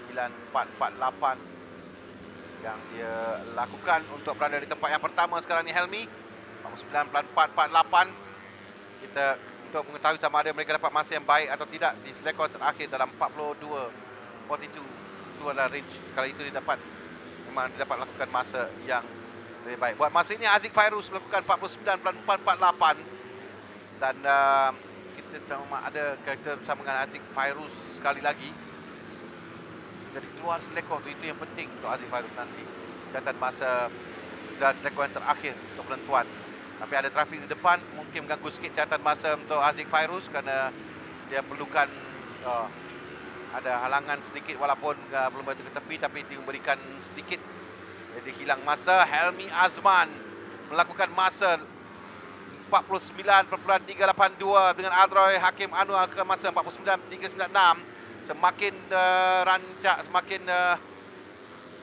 9448 yang dia lakukan untuk berada di tempat yang pertama sekarang ni. Helmi 49.448. Kita untuk mengetahui sama ada mereka dapat masa yang baik atau tidak di selekor terakhir dalam 42.42. Itu adalah range. Kalau itu dia dapat, memang dia dapat lakukan masa yang lebih baik. Buat masa ini Haziq Fairuz melakukan 49.448, dan kita sama ada kita bersama dengan Haziq Fairuz sekali lagi. Jadi keluar selekor itu yang penting untuk Haziq Fairuz nanti. Catatan masa dan selekor yang terakhir untuk penentuan. Tapi ada trafik di depan, mungkin mengganggu sikit catatan masa untuk Haziq Fairuz kerana dia perlukan ada halangan sedikit, walaupun belum berada ke tepi, tapi itu memberikan sedikit jadi hilang masa. Helmi Azman melakukan masa 49.382 dengan Azroy Hakim Anwar ke masa 49.396. Semakin rancak, semakin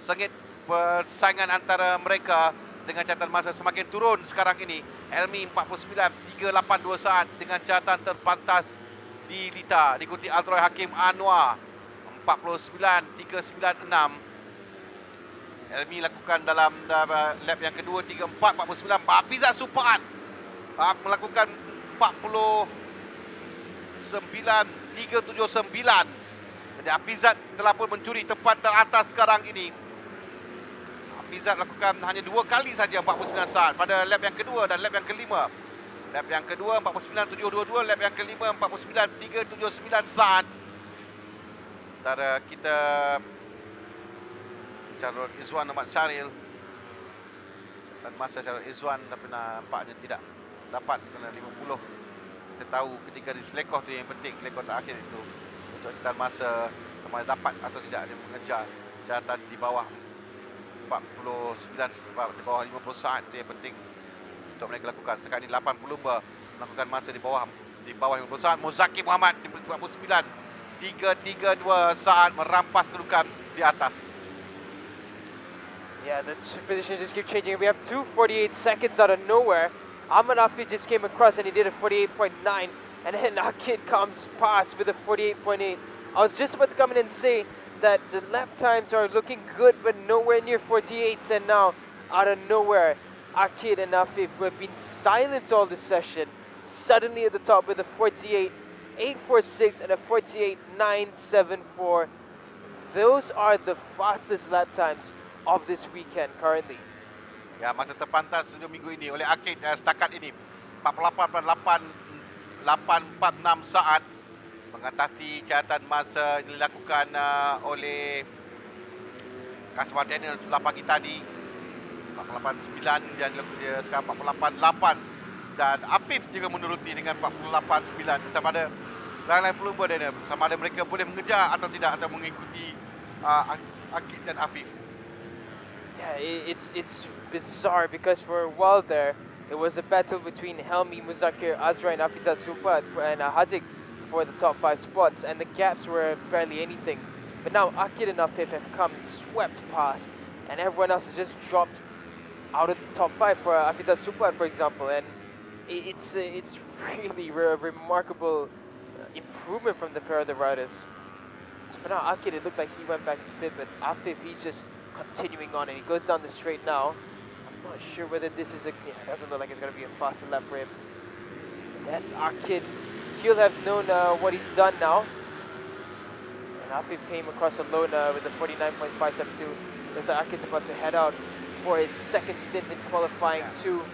sengit persaingan antara mereka dengan catatan masa semakin turun sekarang ini. Helmi 49.382 saat dengan catatan terpantas di Lita, diikuti Azroy Hakim Anwar 49.396. Helmi lakukan dalam lap yang kedua 34.49. Afizat Supaat melakukan 379. Jadi Hafizat telah pun mencuri tempat teratas sekarang ini. Hafizat lakukan hanya 2 kali saja 49 saat pada lap yang kedua dan lap yang kelima. Lap yang kedua 49.722, lap yang kelima 49.379 saat. Antara kita Syarul Izwan Ahmad Syaril dan masa Syarul Izwan, tapi nampaknya tidak dapat kena 50. Kita tahu ketika di selekoh tu yang penting, selekoh terakhir itu untuk catatan masa sama ada dapat atau tidak dia mengejar catatan di bawah 49, di bawah 50 saat itu yang penting untuk mereka lakukan. Setakat ini 80 melakukan masa di bawah 50 saat. Muzaki Muhammad di 49 332 saat merampas kedudukan di atas. Yeah, the positions just keep changing. We have 2:48 seconds out of nowhere. Ahmad Afif just came across and he did a 48.9, and then Akid comes past with a 48.8. I was just about to come in and say that the lap times are looking good, but nowhere near 48s, and now out of nowhere, Akid and Afif, who have been silent all this session, suddenly at the top with a 48.846 and a 48.974. Those are the fastest lap times of this weekend currently. Ya, masa terpantas sejauh minggu ini oleh Akid setakat ini 48.846 saat mengatasi catatan masa yang dilakukan oleh Kasmar Daniel sebelah pagi tadi 48.9 dan dia sekarang 48.8, dan Afif juga menuruti dengan 48.9. Sama ada lain-lain pelumba Daniel, sama ada mereka boleh mengejar atau tidak, atau mengikuti Akid dan Afif. Yeah, it's bizarre because for a while there, it was a battle between Helmi, Muzakir, Azra and Hafizat Supat and Haziq for the top 5 spots, and the gaps were barely anything. But now Akid and Afif have come and swept past, and everyone else has just dropped out of the top 5 for Hafizat Supat, for example, and it's really a remarkable improvement from the pair of the riders. So for now, Akid, it looked like he went back to pit, but Afif, he's just continuing on, and he goes down the straight now. I'm not sure whether this is it doesn't look like it's going to be a faster lap for him. That's Akid. He'll have known what he's done now. And Afif came across alone with a 49.572. Looks like Akid's about to head out for his second stint in qualifying too.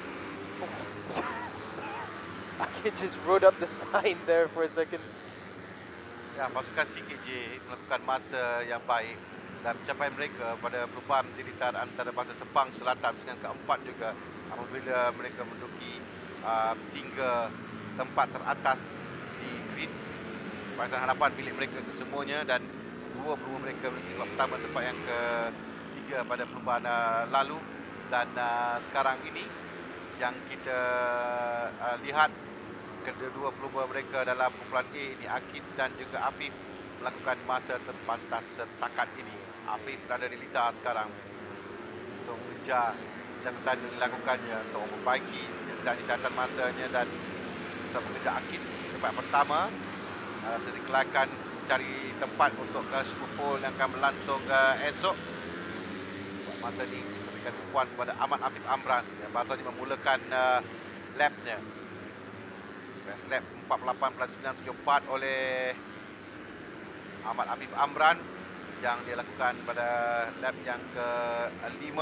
Akid just rode up the sign there for a second. Ya, pasukan CKJ melakukan masa yang baik dan pencapaian mereka pada perubahan militar antara bangsa Sepang Selatan dengan keempat juga apabila mereka menduduki 3 tempat teratas di grid Barisan Hadapan milik mereka kesemuanya, dan 2 perubahan mereka menduduki tempat pertama, tempat yang ketiga pada perlumbaan lalu, dan sekarang ini yang kita lihat kedua pelumba mereka dalam kumpulan A ini, Akid dan juga Afif, melakukan masa terpantas setakat ini. Afif berada di litar sekarang untuk mengejar catatan yang dilakukannya, untuk memperbaiki setidaknya catatan masanya dan untuk mengejar Akid tempat pertama. Sesi Kelayakan cari tempat untuk ke Super Pole yang akan berlangsung esok. Masa ini memberikan tumpuan kepada Ahmad Afif Amran yang baru saja memulakan lapnya. Best lap 48.974 oleh Ahmad Afif Amran yang dia lakukan pada lap yang ke-5.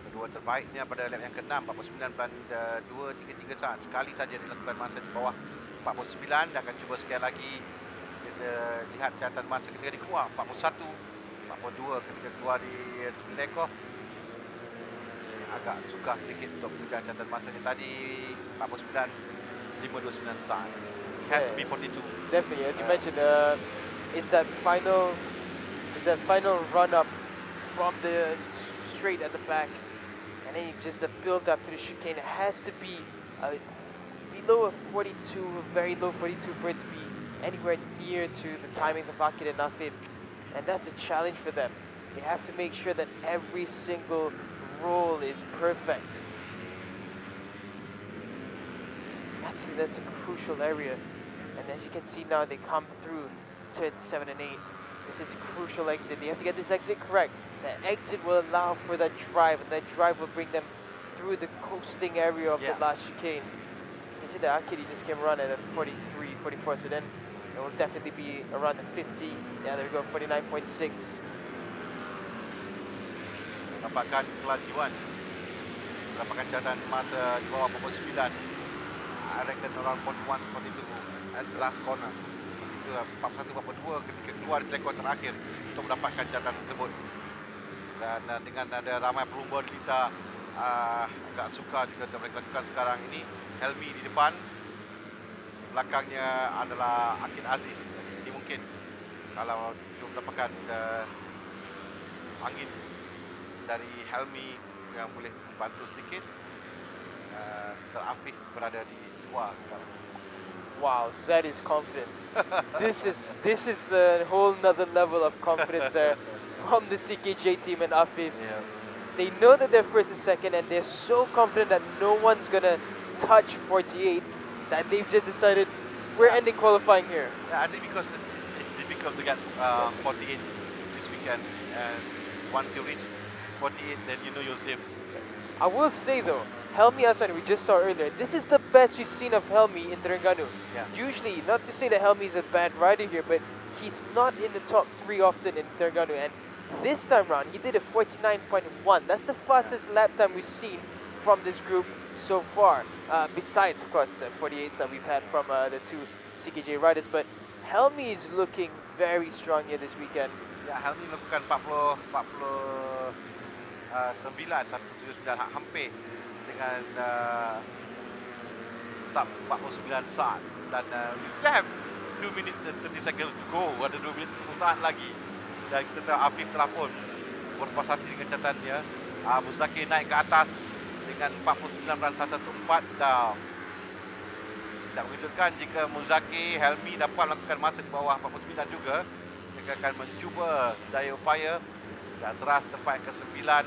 Kedua terbaiknya pada lap yang ke-6, 49.233 saat. Sekali saja dilakukan masa di bawah 49, dan akan cuba sekali lagi. Kita lihat catatan masa ketika dia keluar 41, 42 ketika keluar di selekoh. Agak sukar sedikit untuk mengejar catatan masanya tadi, 49.529 saat. It has to be 42. Definitely, as you mentioned, it's that final run up from the straight at the back, and then just the build up to the chicane. It has to be below a 42, a very low 42, for it to be anywhere near to the timings of Akid and Afif, and that's a challenge for them. They have to make sure that every single roll is perfect. That's a crucial area, and as you can see now, they come through turn 7 and 8. This is a crucial exit. They have to get this exit correct. The exit will allow for that drive, and that drive will bring them through the coasting area of the last chicane. You see the Akiri just came around at a 43, 44, so then it will definitely be around the 50. Yeah, there we go, 49.6. Dapatkan kelajuan, dapatkan catatan masa di bawah 49. I reckon around 41, 42 at the last corner. Itu 41, 42 ketika keluar di rekod terakhir untuk mendapatkan catatan tersebut. Dan dengan ada ramai pelumba di Lita, agak suka jika mereka lakukan sekarang ini. Helmi di depan, di belakangnya adalah Akid Aziz. Jadi mungkin kalau cuma mendapatkan angin dari Helmi yang boleh membantu sedikit, Afif berada di luar sekarang. Wow, that is confident. This is a whole nother level of confidence there from the CKJ team and Afif. Yeah. They know that they're first and second, and they're so confident that no one's gonna touch 48 that they've just decided we're ending qualifying here. Yeah, I think because it's difficult to get 48 this weekend, and once you reach 48, then you know you're safe. I will say though, Helmi Hassan, we just saw earlier, this is the best you've seen of Helmi in Terengganu. Yeah. Usually, not to say that Helmi is a bad rider here, but he's not in the top 3 often in Terengganu, and this time round, he did a 49.1. That's the fastest lap time we've seen from this group so far, besides, of course, the 48s that we've had from the 2 CKJ riders, but Helmi is looking very strong here this weekend. Ya, Helmi melakukan 179 hampir dengan sub 49 saat, dan we still have 2 minutes and 30 seconds to go. Ada 2 minit 30 saat lagi, dan kita Afif telah pun berpuas hati dengan catatannya. Muzaki naik ke atas dengan 49.114 dah. Tak mengejutkan jika Muzaki Helmi dapat melakukan masa di bawah 49 juga. Mereka akan mencuba daya upaya dan teras tempat yang ke-9,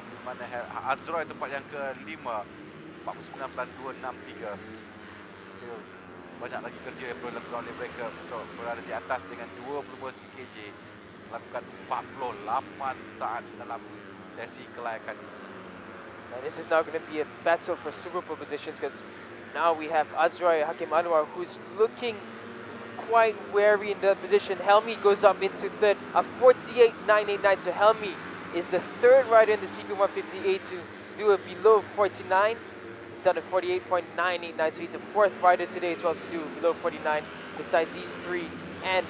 di mana Azroy tempat yang ke-5, 49.263. Still banyak lagi kerja yang perlu dilakukan oleh mereka untuk berada di atas dengan 2 pelumba CKJ melakukan 48 saat dalam sesi kelayakan. And this is now going to be a battle for Super Bowl positions, because now we have Azroy Hakim Anwar, who's looking quite wary in the position. Helmi goes up into third, a 48.989. So Helmi is the third rider in the CP150A to do a below 49. He's done a 48.989, so he's the fourth rider today as well to do below 49, besides these 3 and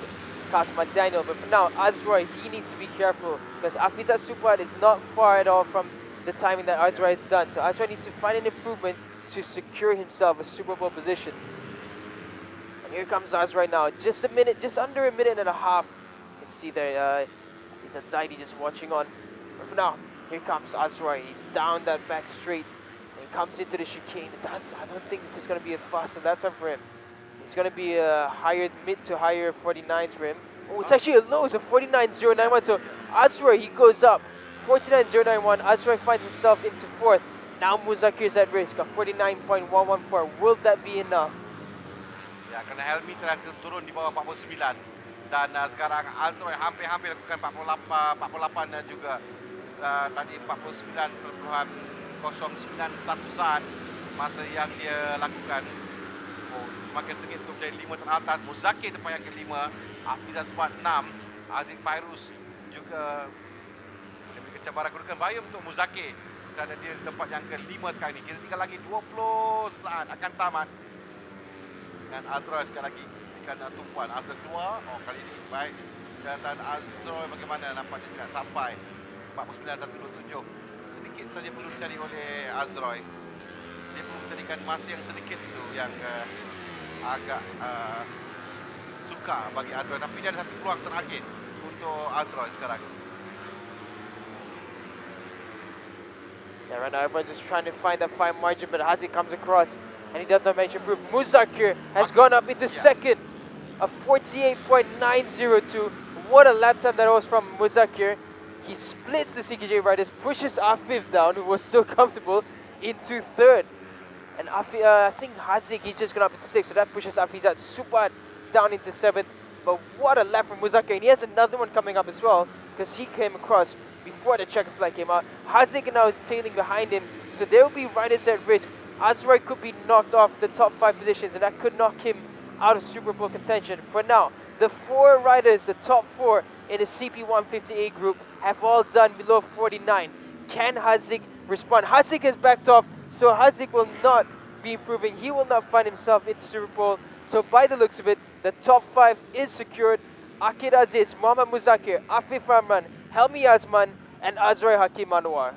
Kasmat Daniel. But for now, Azroy, he needs to be careful, because Afizat Supat is not far at all from the timing that Azroy has done. So Azroy needs to find an improvement to secure himself a Super Bowl position. And here comes Azroy now, just under a minute and a half. You can see there, is Zaidi just watching on. But for now, here comes Azroy. He's down that back straight. And he comes into the chicane. I don't think this is going to be a faster lap time for him. It's going to be a mid to higher 49s for him. Oh, it's actually a low, it's a 49.091. So Azroy, he goes up. 49.091. Azroy finds himself into 4th. Now Muzakir is at risk, a 49.114. Will that be enough? Ya, kerana Helmi telah turun di bawah 49, dan sekarang Azroy hampir-hampir lakukan 48 dan juga tadi 49.091 saat masa yang dia lakukan. Oh, semakin sengit untuk jadi 5 teratas. Muzakir tempat yang ke-5, Afizat Sebat 6, Aziz Fairuz juga memberikan cabaran gunakan bahaya untuk Muzakir. Kerana dia di tempat yang ke-5 sekarang ini. Kita tinggal lagi 20 saat akan tamat. Dan Azroy sekali lagi berikan tumpuan. Azroy keluar. Oh, kali ini baik. Dan Azroy bagaimana nampaknya tidak sampai 49.127. Sedikit saja perlu dicari oleh Azroy. Dia perlu mencarikan masa yang sedikit itu yang agak suka bagi Azroy. Tapi dia ada satu peluang terakhir untuk Azroy sekarang. Yeah, right now everyone's just trying to find that fine margin, but Haziq comes across and he does not make improve. Muzakir has gone up into second, a 48.902. What a lap time that was from Muzakir. He splits the CKJ riders, pushes Afif down, who was so comfortable, into third. And Afif, I think Haziq, he's just gone up into 6th, so that pushes Afizat Supat down into 7th. But what a lap from Muzakir, and he has another one coming up as well, because he came across before the checker flag came out. Haziq now is tailing behind him, so there will be riders at risk. Azrai could be knocked off the top 5 positions, and that could knock him out of Super Bowl contention. For now, the 4 riders, the top 4 in the CP150A group, have all done below 49. Can Haziq respond? Haziq has backed off, so Haziq will not be improving. He will not find himself in Super Bowl. So by the looks of it, the top 5 is secured. Akid Aziz, Muhammad Muzakir, Afif Ramran, Helmi Azman, and Azrai Hakim Anwar.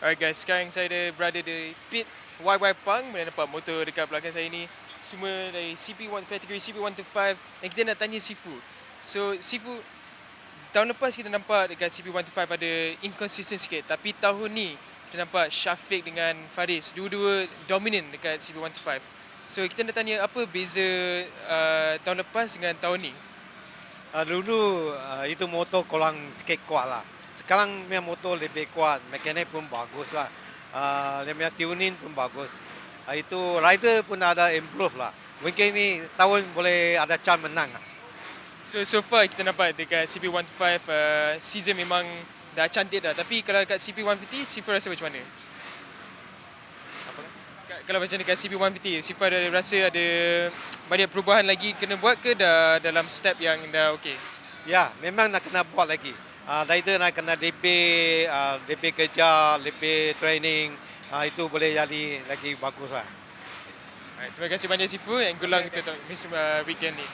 Alright guys, sekarang saya berada di pit YY Pang. Boleh nampak motor dekat belakang saya ni semua dari CP1 kategori CP1 to 5, dan kita nak tanya Sifu. So Sifu, tahun lepas kita nampak dekat CP125 ada inconsistent sikit. Tapi tahun ni kita nampak Syafiq dengan Faris. Dua-dua dominant dekat CP125. So kita nak tanya apa beza tahun lepas dengan tahun ni? Dulu itu motor kurang sikit kuat lah. Sekarang punya motor lebih kuat, mekanik pun bagus lah. Dia punya tuning pun bagus. Itu rider pun ada improve lah. Mungkin ni tahun boleh ada chance menang lah. So far kita nampak dekat CP125 season memang dah cantik dah. Tapi kalau dekat CP150, Sifa rasa macam mana? Kalau macam dekat CP150, Sifa ada rasa ada banyak perubahan lagi kena buat ke dah dalam step yang dah okey? Ya, memang nak kena buat lagi. Rider nak kena DP kerja, DP training. Itu boleh jadi lagi bagus lah. Terima kasih banyak Sifu and good luck untuk weekend ni.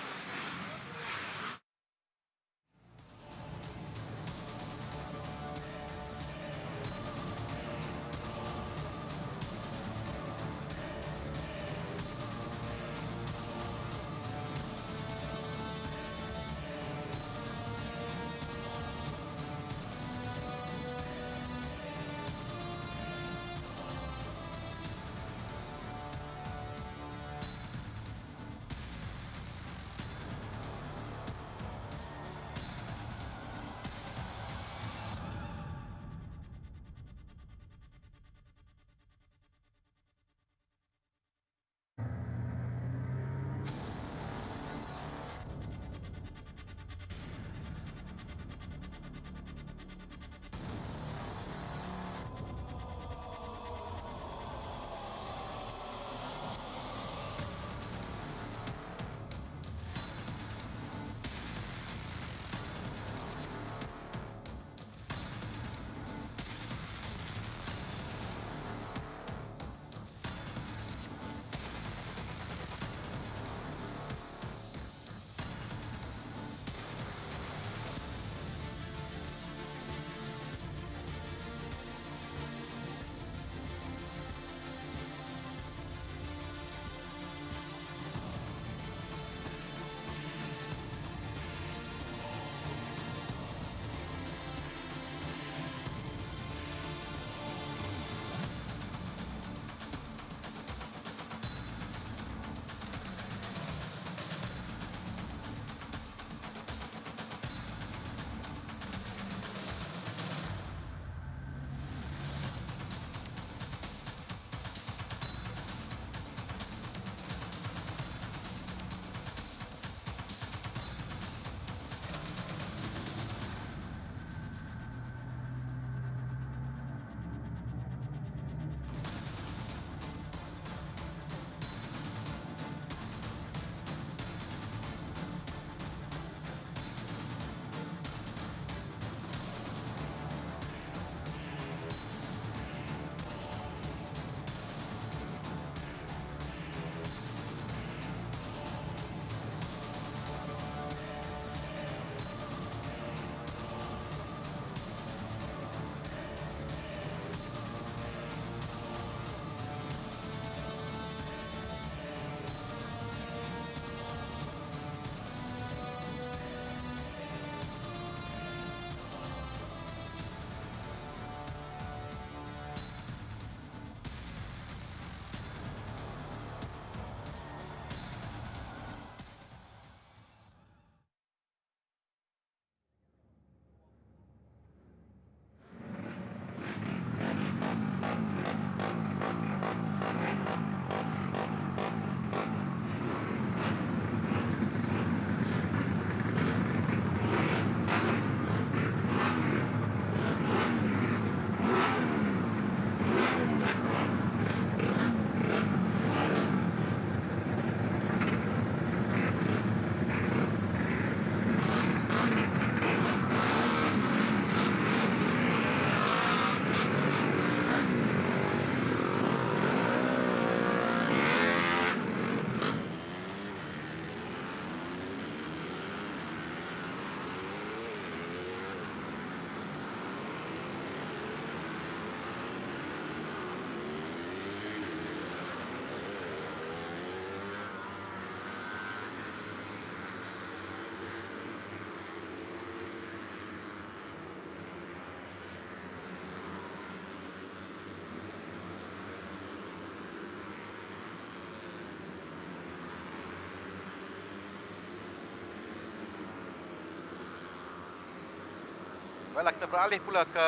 Baiklah, kita beralih pula ke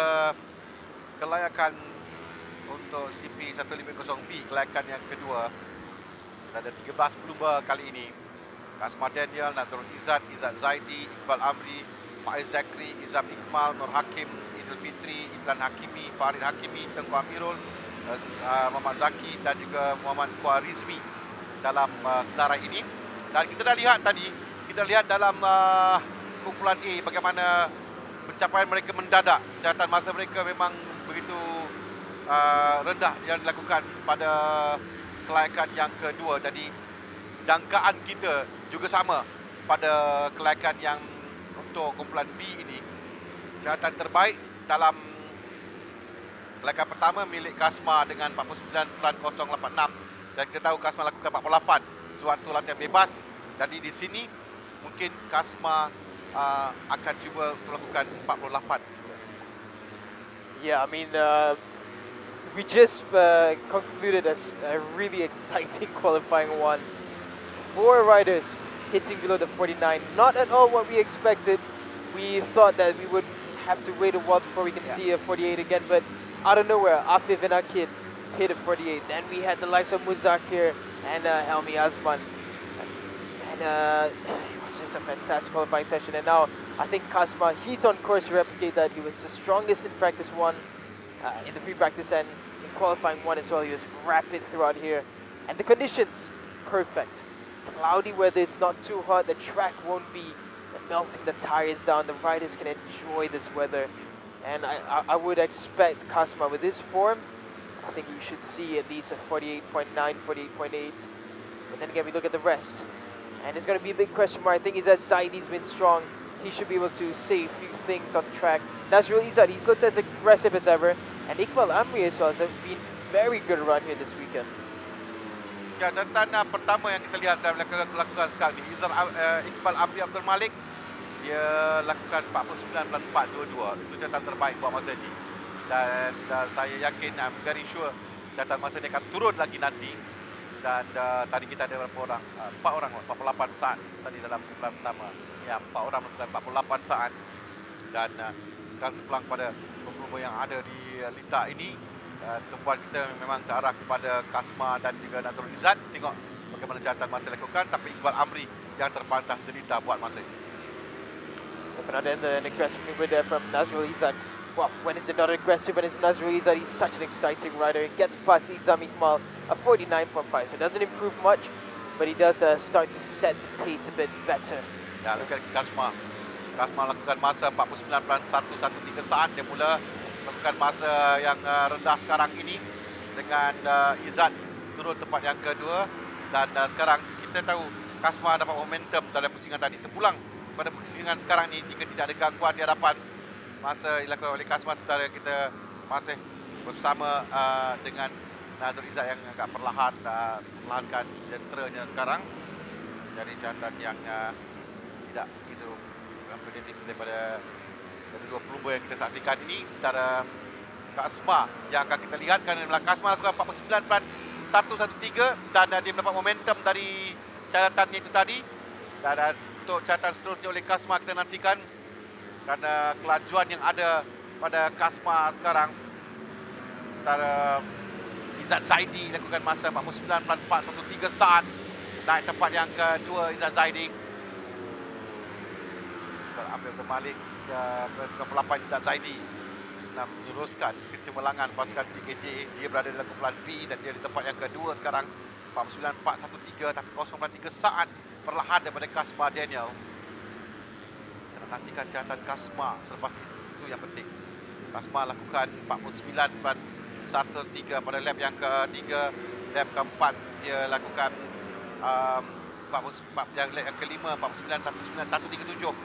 kelayakan untuk CP 150B, kelayakan yang kedua. Kita ada 13 pelumba kali ini. Kasma Daniel, Nazrul Izzat, Izzat Zaidi, Iqbal Amri, Faiz Zakri, Izam Ikmal, Nur Hakim, Idul Fitri, Idlan Hakimi, Farid Hakimi, Tengku Amirul, Muhammad Zaki dan juga Muhammad Khwarizmi dalam kendaraan ini. Dan kita dah lihat tadi, kita lihat dalam kumpulan A bagaimana pencapaian mereka mendadak. Catatan masa mereka memang begitu rendah yang dilakukan pada kelayakan yang kedua. Jadi jangkaan kita juga sama pada kelayakan yang untuk kumpulan B ini. Catatan terbaik dalam kelayakan pertama milik Kasma dengan 49.086 dan kita tahu Kasma lakukan 48 sewaktu latihan bebas. Jadi di sini mungkin Kasma akan cuba melakukan 48. Yeah, I mean, we just concluded a really exciting qualifying one. 4 riders hitting below the 49. Not at all what we expected. We thought that we would have to wait a while before we can see a 48 again, but out of nowhere, Afif and Akid hit a 48. Then we had the likes of Muzakir and Helmi Azman. And it was just a fantastic qualifying session. And now I think Kasma, he's on course to replicate that. He was the strongest in practice 1, in the free practice, and in qualifying 1 as well. He was rapid throughout here. And the conditions, perfect. Cloudy weather, it's not too hot. The track won't be melting the tires down. The riders can enjoy this weather. And I would expect Kasma with this form, I think we should see at least a 48.9, 48.8. But then again, we look at the rest. And it's going to be a big question mark. I think Izzat Zaidi's been strong. He should be able to say a few things on the track. Nazrul Izzat, he's looked as aggressive as ever. And Iqbal Amri as well has been very good around here this weekend. Ya, catatan pertama yang kita lihat dalam lakukan sekarang ni, Iqbal Amri Abdul Malik, dia lakukan 49.422. Itu catatan terbaik buat masa ini. Dan saya yakin, I'm very sure catatan masa ini akan turun lagi nanti. Dan tadi kita ada berapa orang? 4 orang, 48 saat tadi dalam kumpulan pertama. Ya, 4 orang melakukan 48 saat. Dan sekarang terpulang pada pelumba yang ada di Lita ini. Tumpuan kita memang terarah kepada Kasma dan juga Nazrul Izzat. Tengok bagaimana catatan masa dilakukan. Tapi Iqbal Amri yang terpantas derita buat masa ini. Fernandez, an aggressive move there from Nazrul Izzat. Well, when it's not aggressive, when it's Nazrul Izzat, he's such an exciting rider. He gets past Izam Ikmal, a 49.5. So it doesn't improve much, but he does start to set the pace a bit better. Ya, lihat Kasma. Kasma lakukan masa 49.113 saat. Dia mula lakukan masa yang rendah sekarang ini dengan Izzat turun tempat yang kedua. Dan sekarang kita tahu Kasma dapat momentum dalam pusingan tadi. Terpulang pada pusingan sekarang ni, jika tidak ada gangguan di hadapan masa dilakukan oleh Kasma, sementara kita masih bersama dengan Nazrul Izzat yang agak perlahankan jenteranya sekarang. Jadi catatan yang tidak begitu kompetitif daripada dua pelumba yang kita saksikan ini. Sementara Kasma yang akan kita lihatkan adalah Kasma lakukan 49.113 dan dia mendapat momentum dari catatannya itu tadi. Dan untuk catatan seterusnya oleh Kasma kita nantikan, kerana kelajuan yang ada pada Kasma sekarang. Antara Izzat Zaidi lakukan masa 49.413 saat, naik tempat yang kedua Izzat Zaidi. Ambil terbalik ke 98 Izzat Zaidi nak meneruskan kecemerlangan pasukan CKJ. Dia berada dalam kumpulan B dan dia di tempat yang kedua sekarang, 49.413, tapi 0.3 saat perlahan daripada Kasma Daniel. Kita nantikan catatan Kasma selepas itu yang penting. Kasma lakukan 49.113 pada lap yang ketiga. Lap keempat dia lakukan yang kelima 49.137.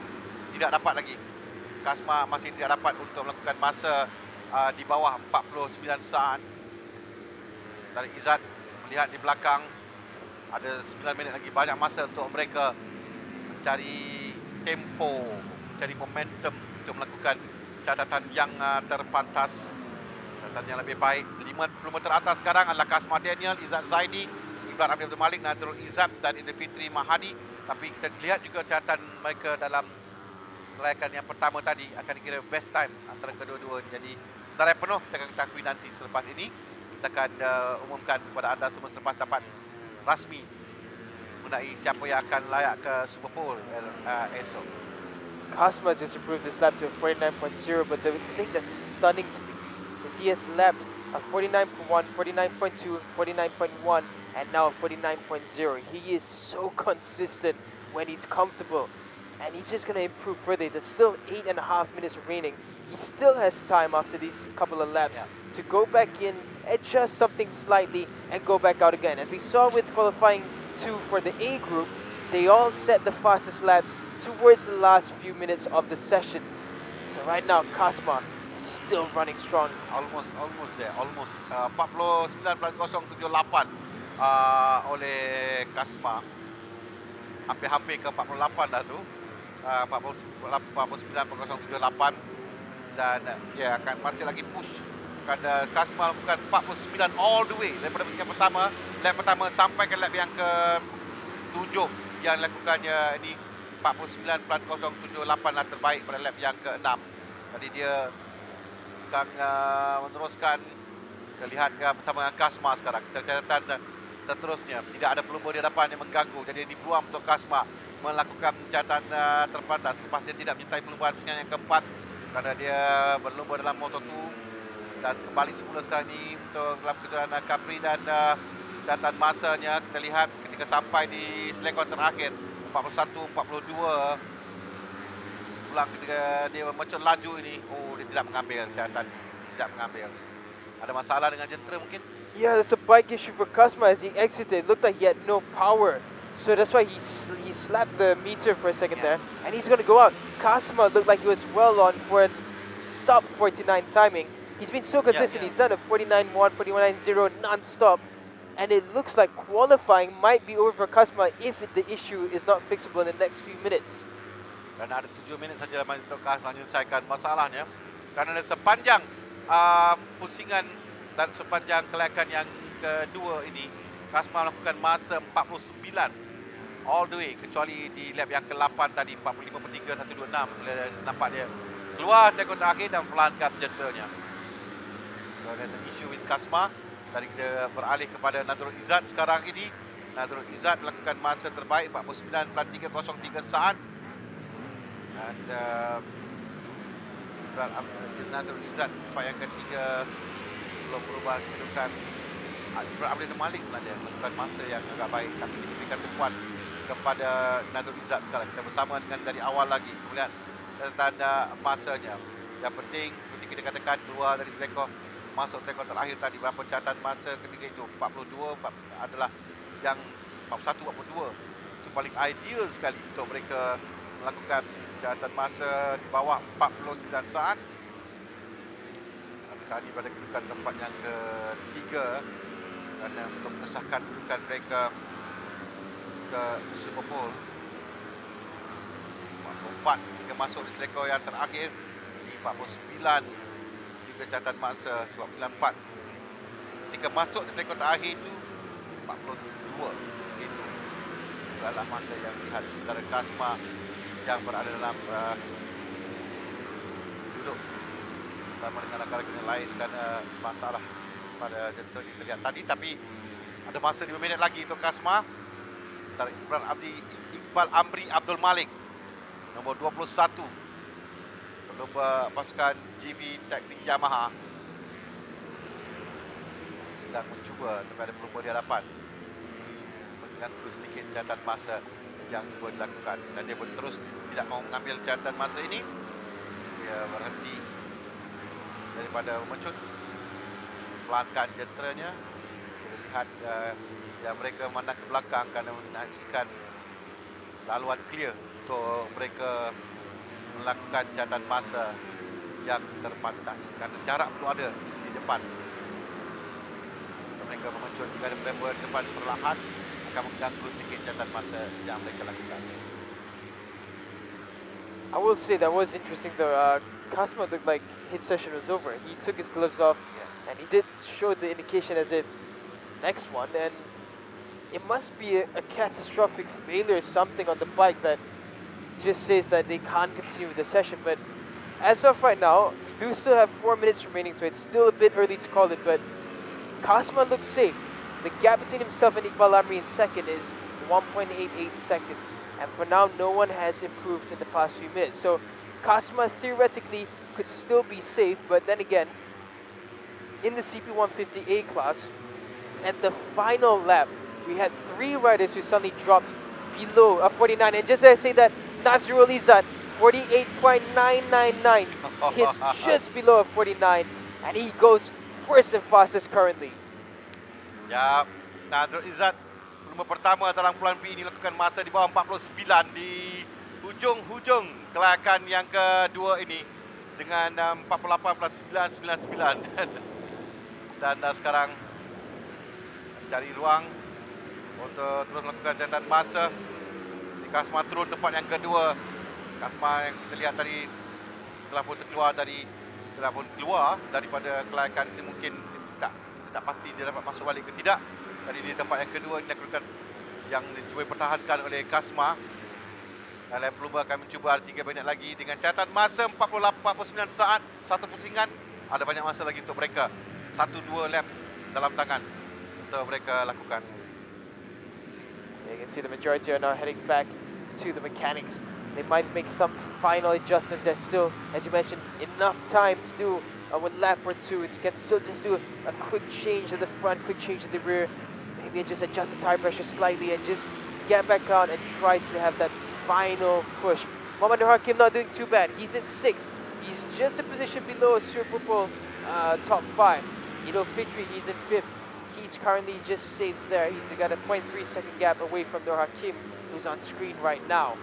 Tidak dapat lagi. Kasma masih tidak dapat untuk melakukan masa di bawah 49 saat. Dari Izzat melihat di belakang, ada 9 minit lagi, banyak masa untuk mereka mencari tempo, mencari momentum untuk melakukan catatan yang terpantas, catatan yang lebih baik. 50 teratas sekarang adalah Kasma Daniel, Izzat Zaidi, Iqbal Abdul Malik, Nazrul Izzat dan Idul Fitri Mahadi. Tapi kita lihat juga catatan mereka dalam Kelayakan yang pertama tadi akan dikira best time antara kedua-dua. Jadi senarai penuh kita akan ketahui nanti selepas ini. Kita akan umumkan kepada anda semua selepas dapat rasmi mengenai siapa yang akan layak ke Super Pole esok. Kasma just improved this lap to a 49.0, but the thing that's stunning to me is he has lapped a 49.1, 49.2, 49.1, and now a 49.0. He is so consistent when he's comfortable, and he's just going to improve further. There's still 8.5 minutes remaining. He still has time after these couple of laps to go back in, adjust something slightly, and go back out again. As we saw with qualifying 2 for the A group, they all set the fastest laps towards the last few minutes of the session. So right now, Kasma still running strong. Almost there, almost 49.078 oleh Kasma. Hampir-hampir ke 48 dah tu. 49.078 dan dia akan masih lagi push. Kerana Kasma bukan 49 all the way daripada lap pertama sampai ke lap yang ke-7 yang lakukannya ini 49.078 lah terbaik pada lap yang ke-6. Jadi dia sekarang meneruskan kita lihat bersama dengan Kasma sekarang. Catatan seterusnya tidak ada pelumba di hadapan yang mengganggu. Jadi ini peluang untuk Kasma melakukan catatan terpantas selepas dia tidak menyertai pelumba Pusingan yang keempat kerana dia berlumba dalam Moto2 dan kembali semula sekarang ini untuk dalam kejuaraan Cub Prix dan catatan masanya kita lihat ketika sampai di selekor terakhir 41.42 pulang ketika dia mencun laju ini, dia tidak mengambil catatan, tidak mengambil. Ada masalah dengan jentera mungkin? Yeah, that's a bike issue for Kasma as he exited. It looked like he had no power. So that's why he slapped the meter for a second there. And he's going to go out. Kasma looked like he was well on for a sub 49 timing. He's been so consistent. He's done a 49.1, 49.0 non-stop. And it looks like qualifying might be over for Kasma if the issue is not fixable in the next few minutes. Dan ada 7 minit saja untuk Kasma menyelesaikan masalahnya. Kerana sepanjang Pusingan dan sepanjang kelayakan yang kedua ini, Kasma melakukan masa 49 all the way kecuali di lap yang ke-8 tadi 45.3, 126 bila nampak dia keluar sekon terakhir dan perlahankan jenteranya. So there's an issue with Kasma. Tadi kita beralih kepada Nazrul Izzat sekarang ini. Nazrul Izzat melakukan masa terbaik 49.303 saat. Dan Nazrul Izzat tempat yang ketiga belum berubah kedudukan. Abdul Malik sebenarnya melakukan masa yang agak baik tapi diberikan tumpuan kepada Nazrul Izzat sekarang. Kita bersama dengan dari awal lagi kita melihat tanda masanya. Yang penting seperti kita katakan keluar dari selekor masuk rekod terakhir tadi berapa catatan masa ketiga itu 42 adalah yang 41-42 itu paling ideal sekali untuk mereka melakukan catatan masa di bawah 49 saat. Dan sekali pada kedudukan tempat yang ketiga kerana untuk mengesahkan kedudukan mereka ke Super Pole 44 ketika masuk di selekor yang terakhir di 49 catatan masa 94 ketika masuk di sektor terakhir itu 42 itu adalah masa yang dilihat antara Kasma yang berada dalam duduk bersama dengan rakan-rakan lain dan masalah pada jentera kita lihat tadi tapi ada masa 5 minit lagi untuk Kasma antara Iqbal Amri Abdul Malik nombor 21 lomba pasukan GB Teknik Yamaha sedang mencuba tapi ada pelumba di hadapan mengganggu sedikit catatan masa yang cuba dilakukan dan dia pun terus tidak mahu mengambil catatan masa ini. Dia berhenti daripada memencut pelankan jenteranya. Kita lihat yang mereka memandang ke belakang kerana menyaksikan laluan clear untuk mereka melakukan catatan masa yang terpantas kerana jarak perlu ada di depan. Mereka memencut jika ada member di depan perlahan akan mengganggu sedikit catatan masa yang mereka lakukan. I will say that was interesting though. Kasma looked like his session was over. He took his gloves off and he did show the indication as if next one, and it must be a catastrophic failure or something on the bike that just says that they can't continue with the session. But as of right now, we do still have 4 minutes remaining, so it's still a bit early to call it. But Kasma looks safe. The gap between himself and Iqbal Amri in second is 1.88 seconds. And for now, no one has improved in the past few minutes. So Kasma theoretically could still be safe, but then again, in the CP150A class, at the final lap, we had 3 riders who suddenly dropped below a 49. And just as I say that, Nazrul Izzat, 48.999, hits just below a 49, and he goes first and fastest currently. Ya, Nazrul Izzat pelumba pertama dalam Pulan P ini lakukan masa di bawah 49 di hujung-hujung kelayakan yang kedua ini dengan 48.999 dan sekarang cari ruang untuk terus melakukan catatan masa. Di Kasma turun tempat yang kedua. Kasma yang kita lihat tadi telah pun keluar daripada kelayakan ini, mungkin tak pasti dia dapat masuk balik ke tidak. Tadi di tempat yang kedua ini yang dicuba pertahankan oleh Kasma. Dalam pelumba akan mencuba 3 minit lagi dengan catatan masa 48.9 saat, 1 pusingan. Ada banyak masa lagi untuk mereka. 1-2 lap dalam tangan untuk mereka lakukan. You can see the majority are now heading back to the mechanics. They might make some final adjustments. There's still, as you mentioned, enough time to do a lap or two. You can still just do a quick change to the front, quick change to the rear. Maybe just adjust the tire pressure slightly and just get back out and try to have that final push. Muhammad Nur Hakim not doing too bad. He's in 6th. He's just a position below Surpupul top 5. Fitri, he's in 5th. He's currently just safe there. He's got a 0.3 second gap away from Nur Hakim, who's on screen right now.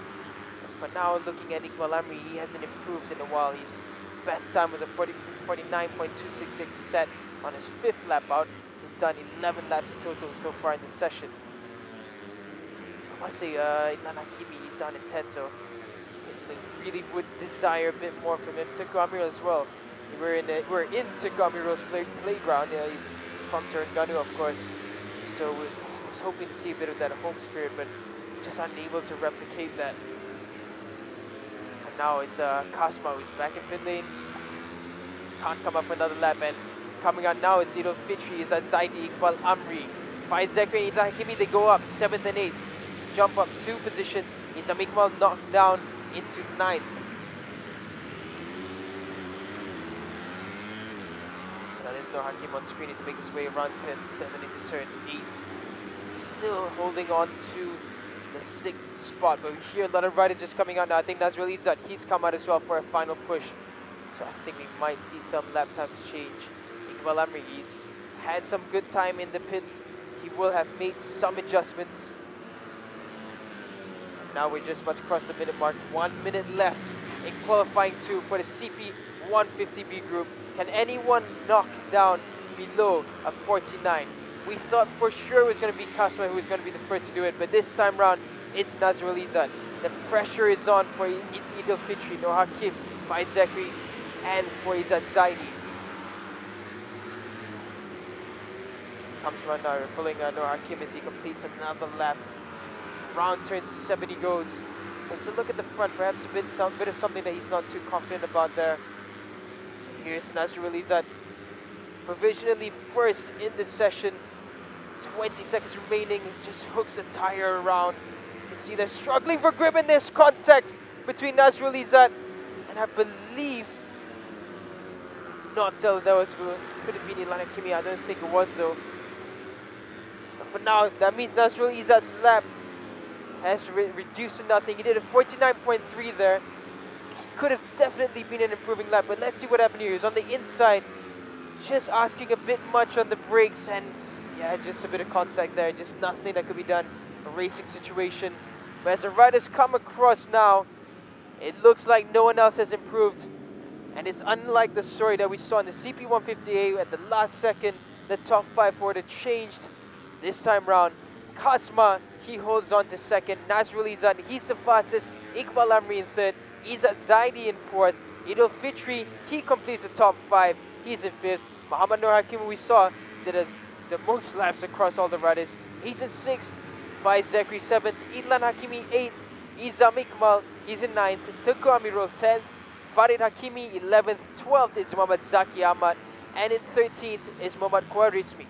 For now, looking at Iqbal Amri, he hasn't improved in a while. His best time was a 49.266 set on his 5th lap out. He's done 11 laps in total so far in this session. I must say, Idlan Hakimi, he's down in 10, so really would desire a bit more from him. Tengku Amirul as well. We're in Tengku Amirul's playground. He's from TERENGGANU, of course. So we was hoping to see a bit of that home spirit, but just unable to replicate that. Now it's Kasma who's back in pit lane. Can't come up for another lap, and coming on now is Idul Fitri, is Zaidi, Iqbal Amri. Faiz Zakri and Idul Hakimi, they go up 7th and 8th. Jump up 2 positions. Izam Iqbal knocked down into 9th. Now there's no Hakim on screen. He's making his way around turn 7 into turn 8. Still holding on to the 6th spot, but we hear a lot of riders just coming out now. I think Nazrul Izzat, he's come out as well for a final push. So I think we might see some lap times change. Iqbal Amri, he's had some good time in the pit. He will have made some adjustments. Now we're just about to cross the minute mark. 1 minute left in qualifying 2 for the CP150B group. Can anyone knock down below a 49? We thought for sure it was going to be Kasma who was going to be the first to do it, but this time round, it's Nazrul Izzat. The pressure is on for Idul Fitri, Nur Hakim, Faiz Zakri, and for Izzat Zaidi. Comes around now, following Nur Hakim as he completes another lap. Round turn 7 he goes. Takes a look at the front, perhaps a bit of something that he's not too confident about there. Here's Nazrul Izzat, provisionally first in this session. 20 seconds remaining, just hooks the tire around. You can see they're struggling for grip in this contact between Nazrul Izzat and I believe not till that was could have been Idlan Hakimi. I don't think it was though. But for now, that means Nazrul Izzat's lap has reduced to nothing. He did a 49.3 there. He could have definitely been an improving lap, but let's see what happened here. He's on the inside, just asking a bit much on the brakes, and yeah, just a bit of contact there, just nothing that could be done. A racing situation. But as the riders come across now, it looks like no one else has improved. And it's unlike the story that we saw in the CP150A at the last second. The top 5 forward had changed. This time round, Kasma, he holds on to 2nd. Nazrul Izzat, he's the fastest. Iqbal Amri in 3rd. Izzat Zaidi in 4th. Idul Fitri, he completes the top 5. He's in 5th. Muhammad Nur Hakim, we saw, did the most laps across all the riders. He's in 6th. Faiz Zakri 7th. Idlan Hakimi 8th. Izam Iqbal He's in 9th. Tengku Amirul 10th. Farid Hakimi 11th. 12th is Muhammad Zaki Ahmad. And in 13th is Muhammad Khwarizmi.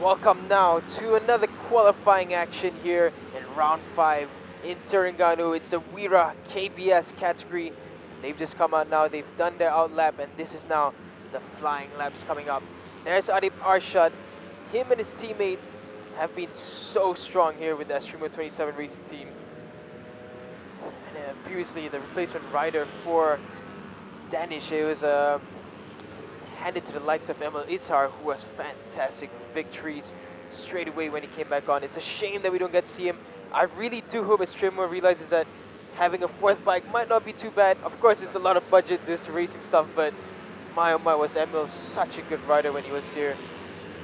Welcome now to another qualifying action here in round 5 in Terengganu. It's the Wira KBS category. They've just come out now, they've done their out lap, and this is now the flying laps coming up. There's Adib Arshad. Him and his teammate have been so strong here with the Estremo 27 racing team. And previously the replacement rider for Danish, it was handed to the likes of Emil Itzhar, who has fantastic victories straight away when he came back on. It's a shame that we don't get to see him. I really do hope Estremo realizes that having a 4th bike might not be too bad. Of course, it's a lot of budget, this racing stuff, but my oh my, was Emil such a good rider when he was here.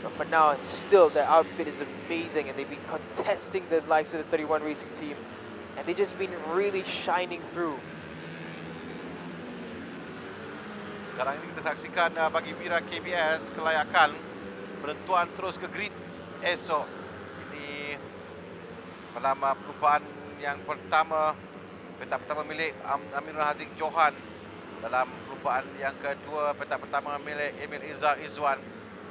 But for now, still, their outfit is amazing, and they've been contesting the likes of the 31 racing team, and they've just been really shining through. Sekarang ini kita saksikan bagi Wira KBS Kelayakan penentuan terus ke grid esok. Ini dalam perlumbaan yang pertama, petak pertama milik Amirul Haziq Johan. Dalam perlumbaan yang kedua, petak pertama milik Emil Izwan.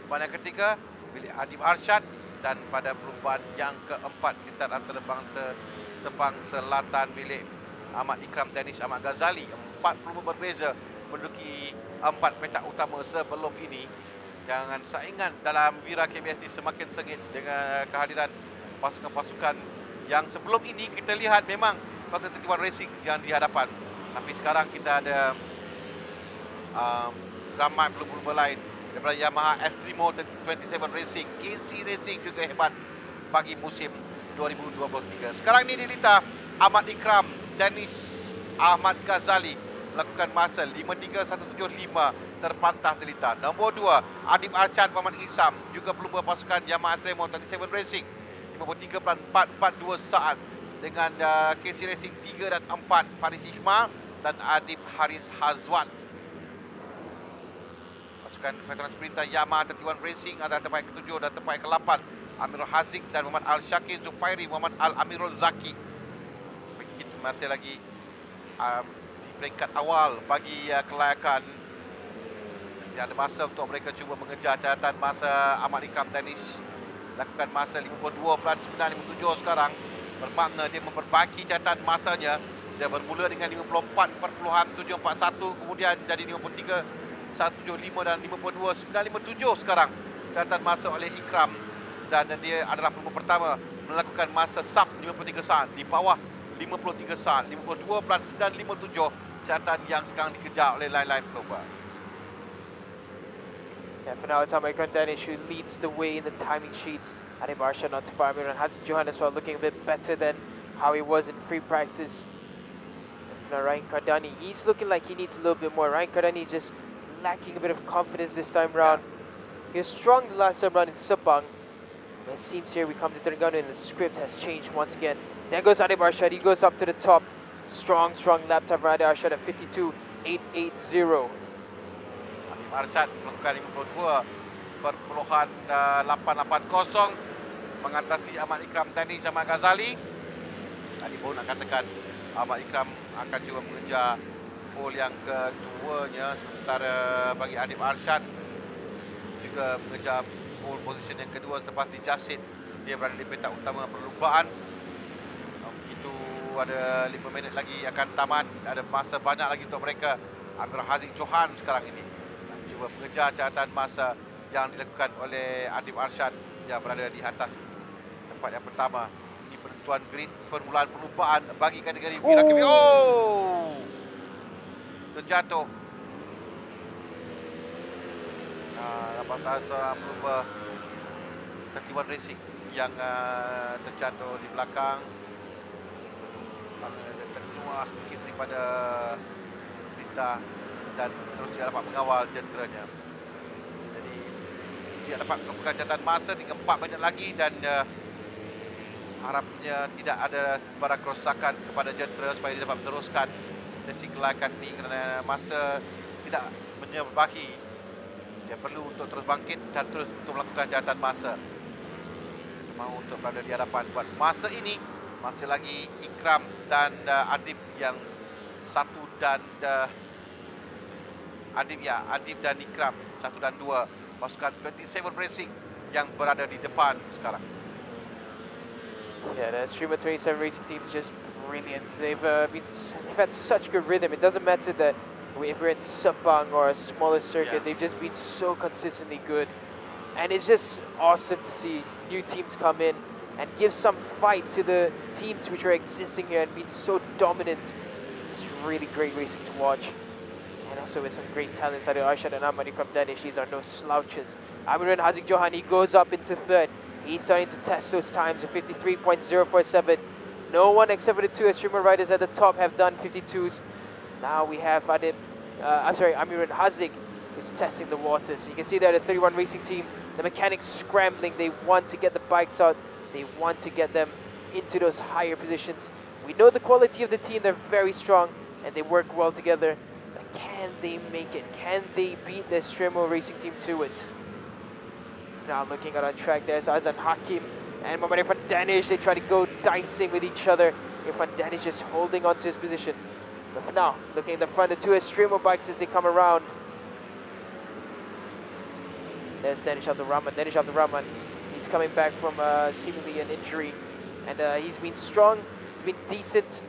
Perlumbaan yang ketiga milik Adib Arshad, dan pada perlumbaan yang keempat lintas antarabangsa Sepang Selatan milik Ahmad Ikram Danish Ahmad Ghazali. 4 pelumba berbeza menduduki 4 petak utama sebelum ini. Jangan saingan dalam Wira KBS ini semakin sengit dengan kehadiran pasukan-pasukan yang sebelum ini kita lihat memang pasukan 31 Racing yang di hadapan. Tapi sekarang kita ada ramai pelumba lain daripada Yamaha Estremo 27 Racing, KC Racing juga hebat bagi musim 2023. Sekarang ini dilita Ahmad Ikram Danish Ahmad Ghazali melakukan masa 53175 terpantas dilita. Nombor 2 Adib Arshad Muhammad Isam, juga pelumba pasukan Yamaha Estremo 27 Racing, 53.442 saat, dengan KC Racing 3 dan 4 Faris Hikmah dan Adib Haris Hazwan. Pasukan PETRONAS Perintah Yamaha 31 Racing antara tempat ke-7 dan tempat ke-8 Amirul Haziq dan Muhammad Al-Syakir Zufairi, Muhammad Al-Amirul Zaki. Kita masih lagi di peringkat awal bagi kelayakan. Ada masa untuk mereka cuba mengejar catatan masa Ahmad Ikram Danish. Lakukan masa 52.957 sekarang. Bermakna dia memperbaiki catatan masanya. Dia bermula dengan 54.741, kemudian jadi 53.175 dan 52.957 sekarang. Catatan masa oleh Ikram, dan dia adalah pelumba pertama melakukan masa sub 53 saat, di bawah 53 saat, 52.957, catatan yang sekarang dikejar oleh lain-lain pelumba. Yeah, for now it's Ahmad Ikram Danish who leads the way in the timing sheets. Adib Arshad not too far, and Haziq Johan as well, looking a bit better than how he was in free practice. And for now, Ryan Kardani, he's looking like he needs a little bit more. Ryan Kardani is just lacking a bit of confidence this time round. He was strong the last time round in Sepang. It seems here we come to Terengganu and the script has changed once again. There goes Adib Arshad, he goes up to the top. Strong lap time for Adib Arshad at 52.880. Adib Arshad melakukan 52.880 mengatasi Ahmad Ikram Danish Ahmad Ghazali. Tadi baru nak katakan Ahmad Ikram akan cuba mengejar pole yang keduanya, sementara bagi Adib Arshad juga mengejar pole position yang kedua selepas dijasit. Dia berada di petak utama perlumbaan. Begitu ada 5 minit lagi akan tamat, ada masa banyak lagi untuk mereka. Amirul Haziq Johan sekarang ini cuba mengejar catatan masa yang dilakukan oleh Adib Arshad yang berada di atas tempat yang pertama di penentuan grid permulaan perlumbaan bagi kategori Wira KBS. Oh! Terjatuh. Nampak seorang pelumba 31 Racing yang terjatuh di belakang. Terkeluar sedikit daripada berita dan terus dia dapat mengawal jenteranya. Jadi dia dapat melakukan catatan masa, tinggal 4 minit lagi, dan harapnya tidak ada sebarang kerosakan kepada jentera supaya dia dapat meneruskan sesi kelayakan ini, kerana masa tidak menyebabkan dia perlu untuk terus bangkit dan terus untuk melakukan catatan masa. Dia mahu untuk berada di hadapan buat masa ini. Masih lagi Ikram dan Adib yang satu, dan Adib dan Ikram 1 dan 2 pasukan 27 Racing yang berada di depan sekarang. Yeah, the Streamer 27 racing team is just brilliant. They've had such good rhythm. It doesn't matter that if we're in Sepang or a smaller circuit, they've just been so consistently good. And it's just awesome to see new teams come in and give some fight to the teams which are existing here and being so dominant. It's really great racing to watch. And also with some great talents like Arshad and Ahmad Ikram Danish, these are no slouches. Amirin Haziq Johan, he goes up into third. He's starting to test those times of 53.047. No one except for the two streamer riders at the top have done 52s. Now we have Amirin Haziq is testing the waters. You can see there the 31 racing team, the mechanics scrambling. They want to get the bikes out. They want to get them into those higher positions. We know the quality of the team. They're very strong and they work well together. But can they make it? Can they beat the Stremo racing team to it? Now looking out on track, there's Azan Hakim and Mohamed Irfan Danish. They try to go dicing with each other. Irfan Danish just holding on to his position. But for now, looking at the front, the two Estremo bikes as they come around. There's Danish Abdurrahman. Danish Abdurrahman, he's coming back from seemingly an injury. And he's been strong, he's been decent.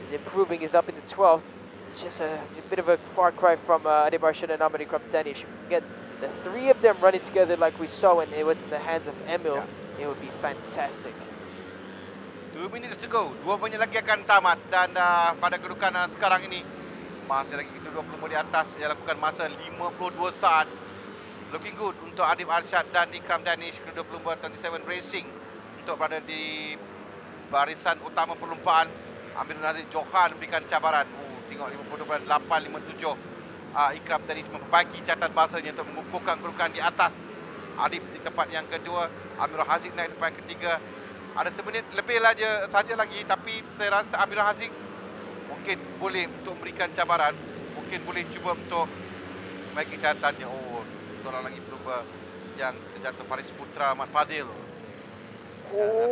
He's improving, he's up in the 12th. It's just a bit of a far cry from Adib Arshad and Ahmad Ikram Danish. If we can get the three of them running together like we saw when it was in the hands of Emil, it would be fantastic. 2 minutes to go. 2 minit lagi akan tamat dan pada kedudukan sekarang ini masih lagi kita 20 di atas yang lakukan masa 52 saat. Looking good untuk Adib Arshad dan Ikram Danish kedua-dua 27 Racing untuk berada di barisan utama perlumbaan. Amir Nazir Johan memberikan cabaran. Tengok 52.857. Ikram Danish memperbaiki catatan bahasanya untuk mengukuhkan kedudukan di atas. Adib di tempat yang kedua, Amirul Haziq naik tempat yang ketiga. Ada seminit lebih saja lagi, tapi saya rasa Amirul Haziq mungkin boleh untuk memberikan cabaran, mungkin boleh cuba untuk membaiki catatannya. Oh, seorang lagi pelumba yang terjatuh, Faris Putra Ahmad Fadil.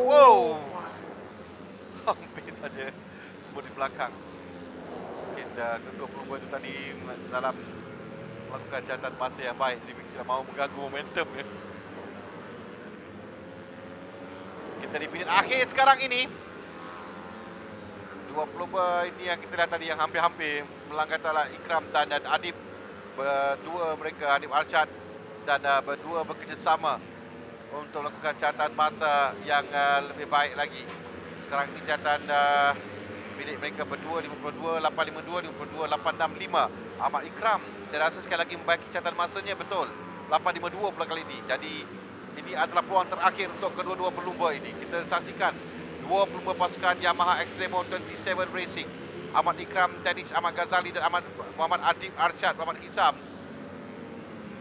Wow, hampir saja di belakang. Mungkin kedua pelumba itu tadi dalam melakukan catatan masa yang baik, dia tidak mahu mengganggu momentum ya. Kita di minit akhir sekarang ini. Dua pelumba ini yang kita lihat tadi yang hampir-hampir melanggar adalah Ikram dan Adib. Berdua mereka, Adib Arshad dan berdua bekerjasama untuk melakukan catatan masa yang lebih baik lagi. Sekarang ini catatan milik mereka berdua 52.852, 52.865. Ahmad Ikram saya rasa sekali lagi membaiki catatan masanya betul 852 pula kali ini. Jadi ini adalah peluang terakhir untuk kedua-dua pelumba ini. Kita saksikan dua pelumba pasukan Yamaha Extremo 27 Racing, Ahmad Ikram Danish, Ahmad Ghazali dan Muhammad Adib Arshad, Muhammad Hisam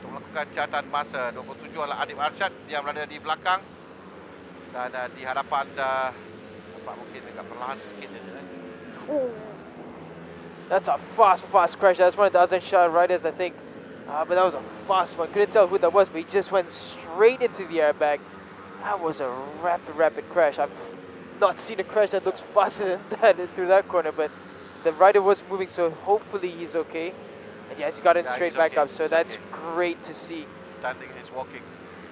untuk melakukan catatan masa. 27 adalah Adib Arshad yang berada di belakang dan di hadapan nampak mungkin agak perlahan sedikit saja. That's a fast crash. That's one of the Azan Shah riders, I think. But that was a fast one. Couldn't tell who that was, but he just went straight into the airbag. That was a rapid crash. I've not seen a crash that looks faster than that through that corner, but the rider was moving, so hopefully he's okay. And yeah, he's gotten straight back up, so that's great to see. Standing is walking.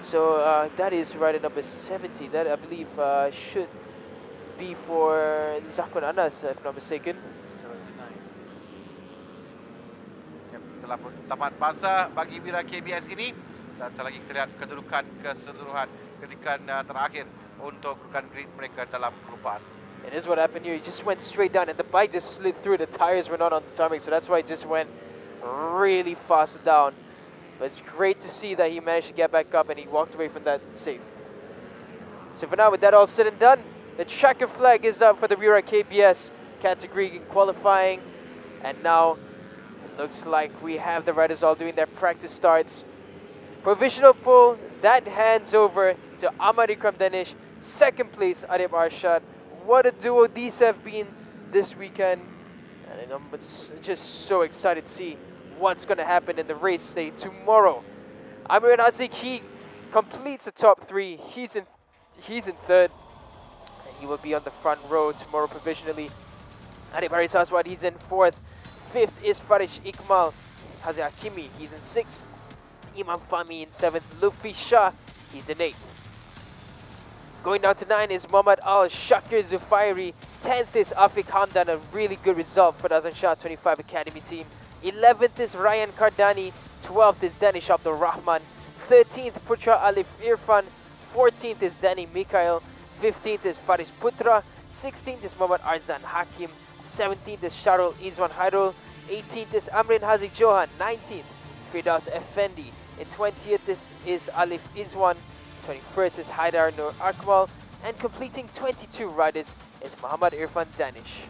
So that is rider number 70. That I believe should be for Zakwan Anas, if I'm not mistaken. Telah tamat masa bagi Wira KBS ini dan selagi kita lihat kedudukan keseluruhan ketika terakhir untuk kedudukan grid mereka dalam perlumbaan. And this is what happened here. He just went straight down and the bike just slid through. The tires were not on the tarmac, so that's why it just went really fast down. But it's great to see that he managed to get back up and he walked away from that safe. So for now, with that all said and done, the checker flag is up for the Wira KBS category in qualifying, and now looks like we have the riders all doing their practice starts. Provisional poll, that hands over to Ahmad Ikram Danish. Second place, Adib Arshad. What a duo these have been this weekend. And I'm just so excited to see what's going to happen in the race day tomorrow. Amir Haziq, he completes the top three. He's in third. And he will be on the front row tomorrow provisionally. Adib Haris Aswad, he's in fourth. Fifth is Farish Ikmal Hazir Hakimi, he's in sixth. Imam Fahmi in seventh. Lufi Shah, He's in 8th. Going down to 9 is Muhammad Al-Shakir Zufairi. 10th is Afiq Hamdan, a really good result for the Azlan Shah 25 Academy team. 11th is Ryan Kardani. 12th is Danish Abdul Rahman. 13th Putra Alif Irfan. 14th is Danny Mikhail. 15th is Faris Putra. 16th is Muhammad Arzan Hakim. 17th is Sharul Izwan Hairul. 18th is Amrin Haziq Johan. 19th, Firdaus Effendi. And 20th is Alif Izwan. 21st is Haidar Nur Akmal. And completing 22 riders is Muhammad Irfan Danish.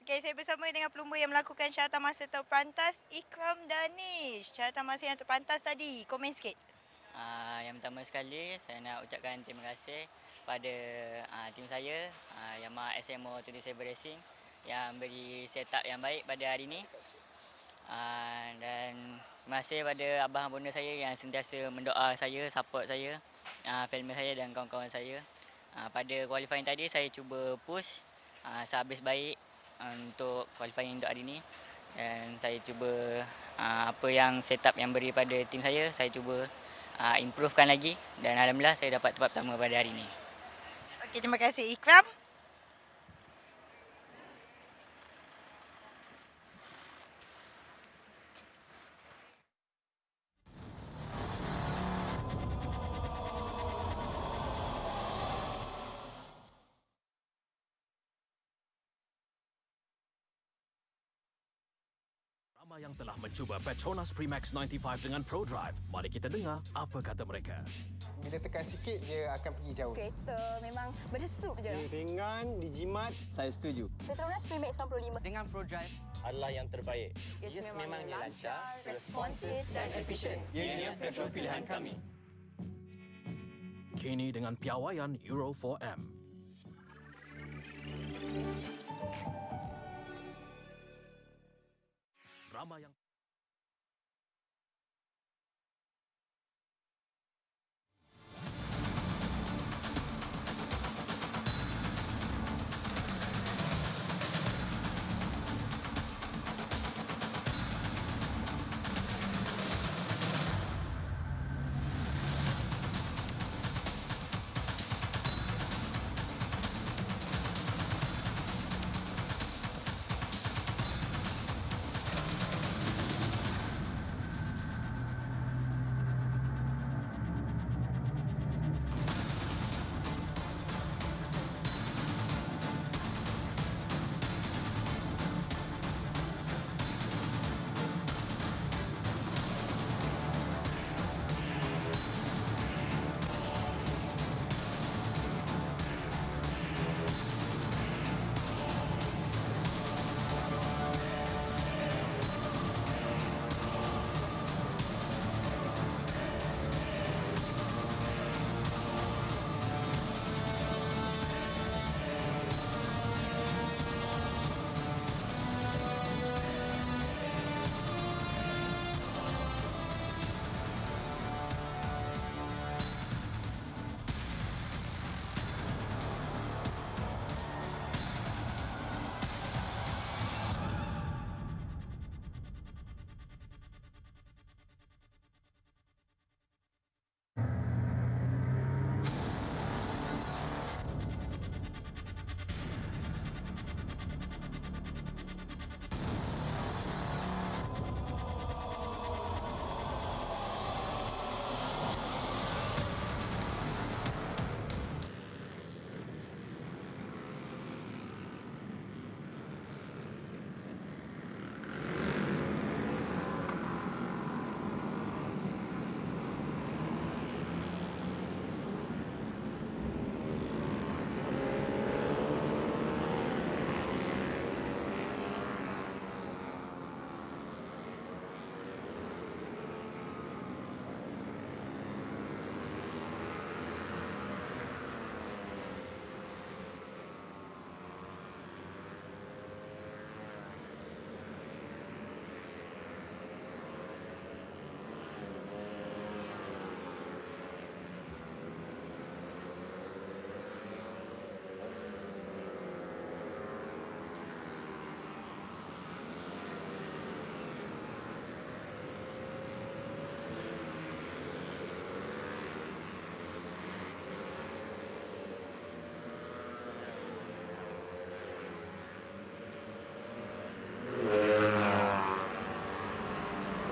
Okay, saya bersama dengan pelumba yang melakukan syaratan masa terpantas, Ikram Danish. Syaratan masa yang terpantas tadi, komen sikit. Yang pertama sekali, saya nak ucapkan terima kasih pada tim saya, Yamaha SMO 27 Racing yang beri setup yang baik pada hari ini. Dan terima kasih pada abang bonda saya yang sentiasa mendoa saya, support saya, family saya dan kawan-kawan saya. Pada qualifying tadi, saya cuba push sehabis baik untuk qualifying untuk hari ini, dan saya cuba apa yang setup yang beri pada tim saya cuba improvekan lagi, dan alhamdulillah saya dapat tempat pertama pada hari ini. Okey, terima kasih Ikram. Ramai yang telah mencuba PETRONAS Max 95 dengan ProDrive. Mari kita dengar apa kata mereka. Bila tekan sikit, dia akan pergi jauh. Kereta memang berdesuk je. Dia ringan, dijimat. Saya setuju. PETRONAS Max 95 dengan ProDrive adalah yang terbaik. Yes, Memangnya lancar, responsif dan efisien. Ianya petrol pilihan kami. Kini dengan piawaian Euro 4M. Ramai yang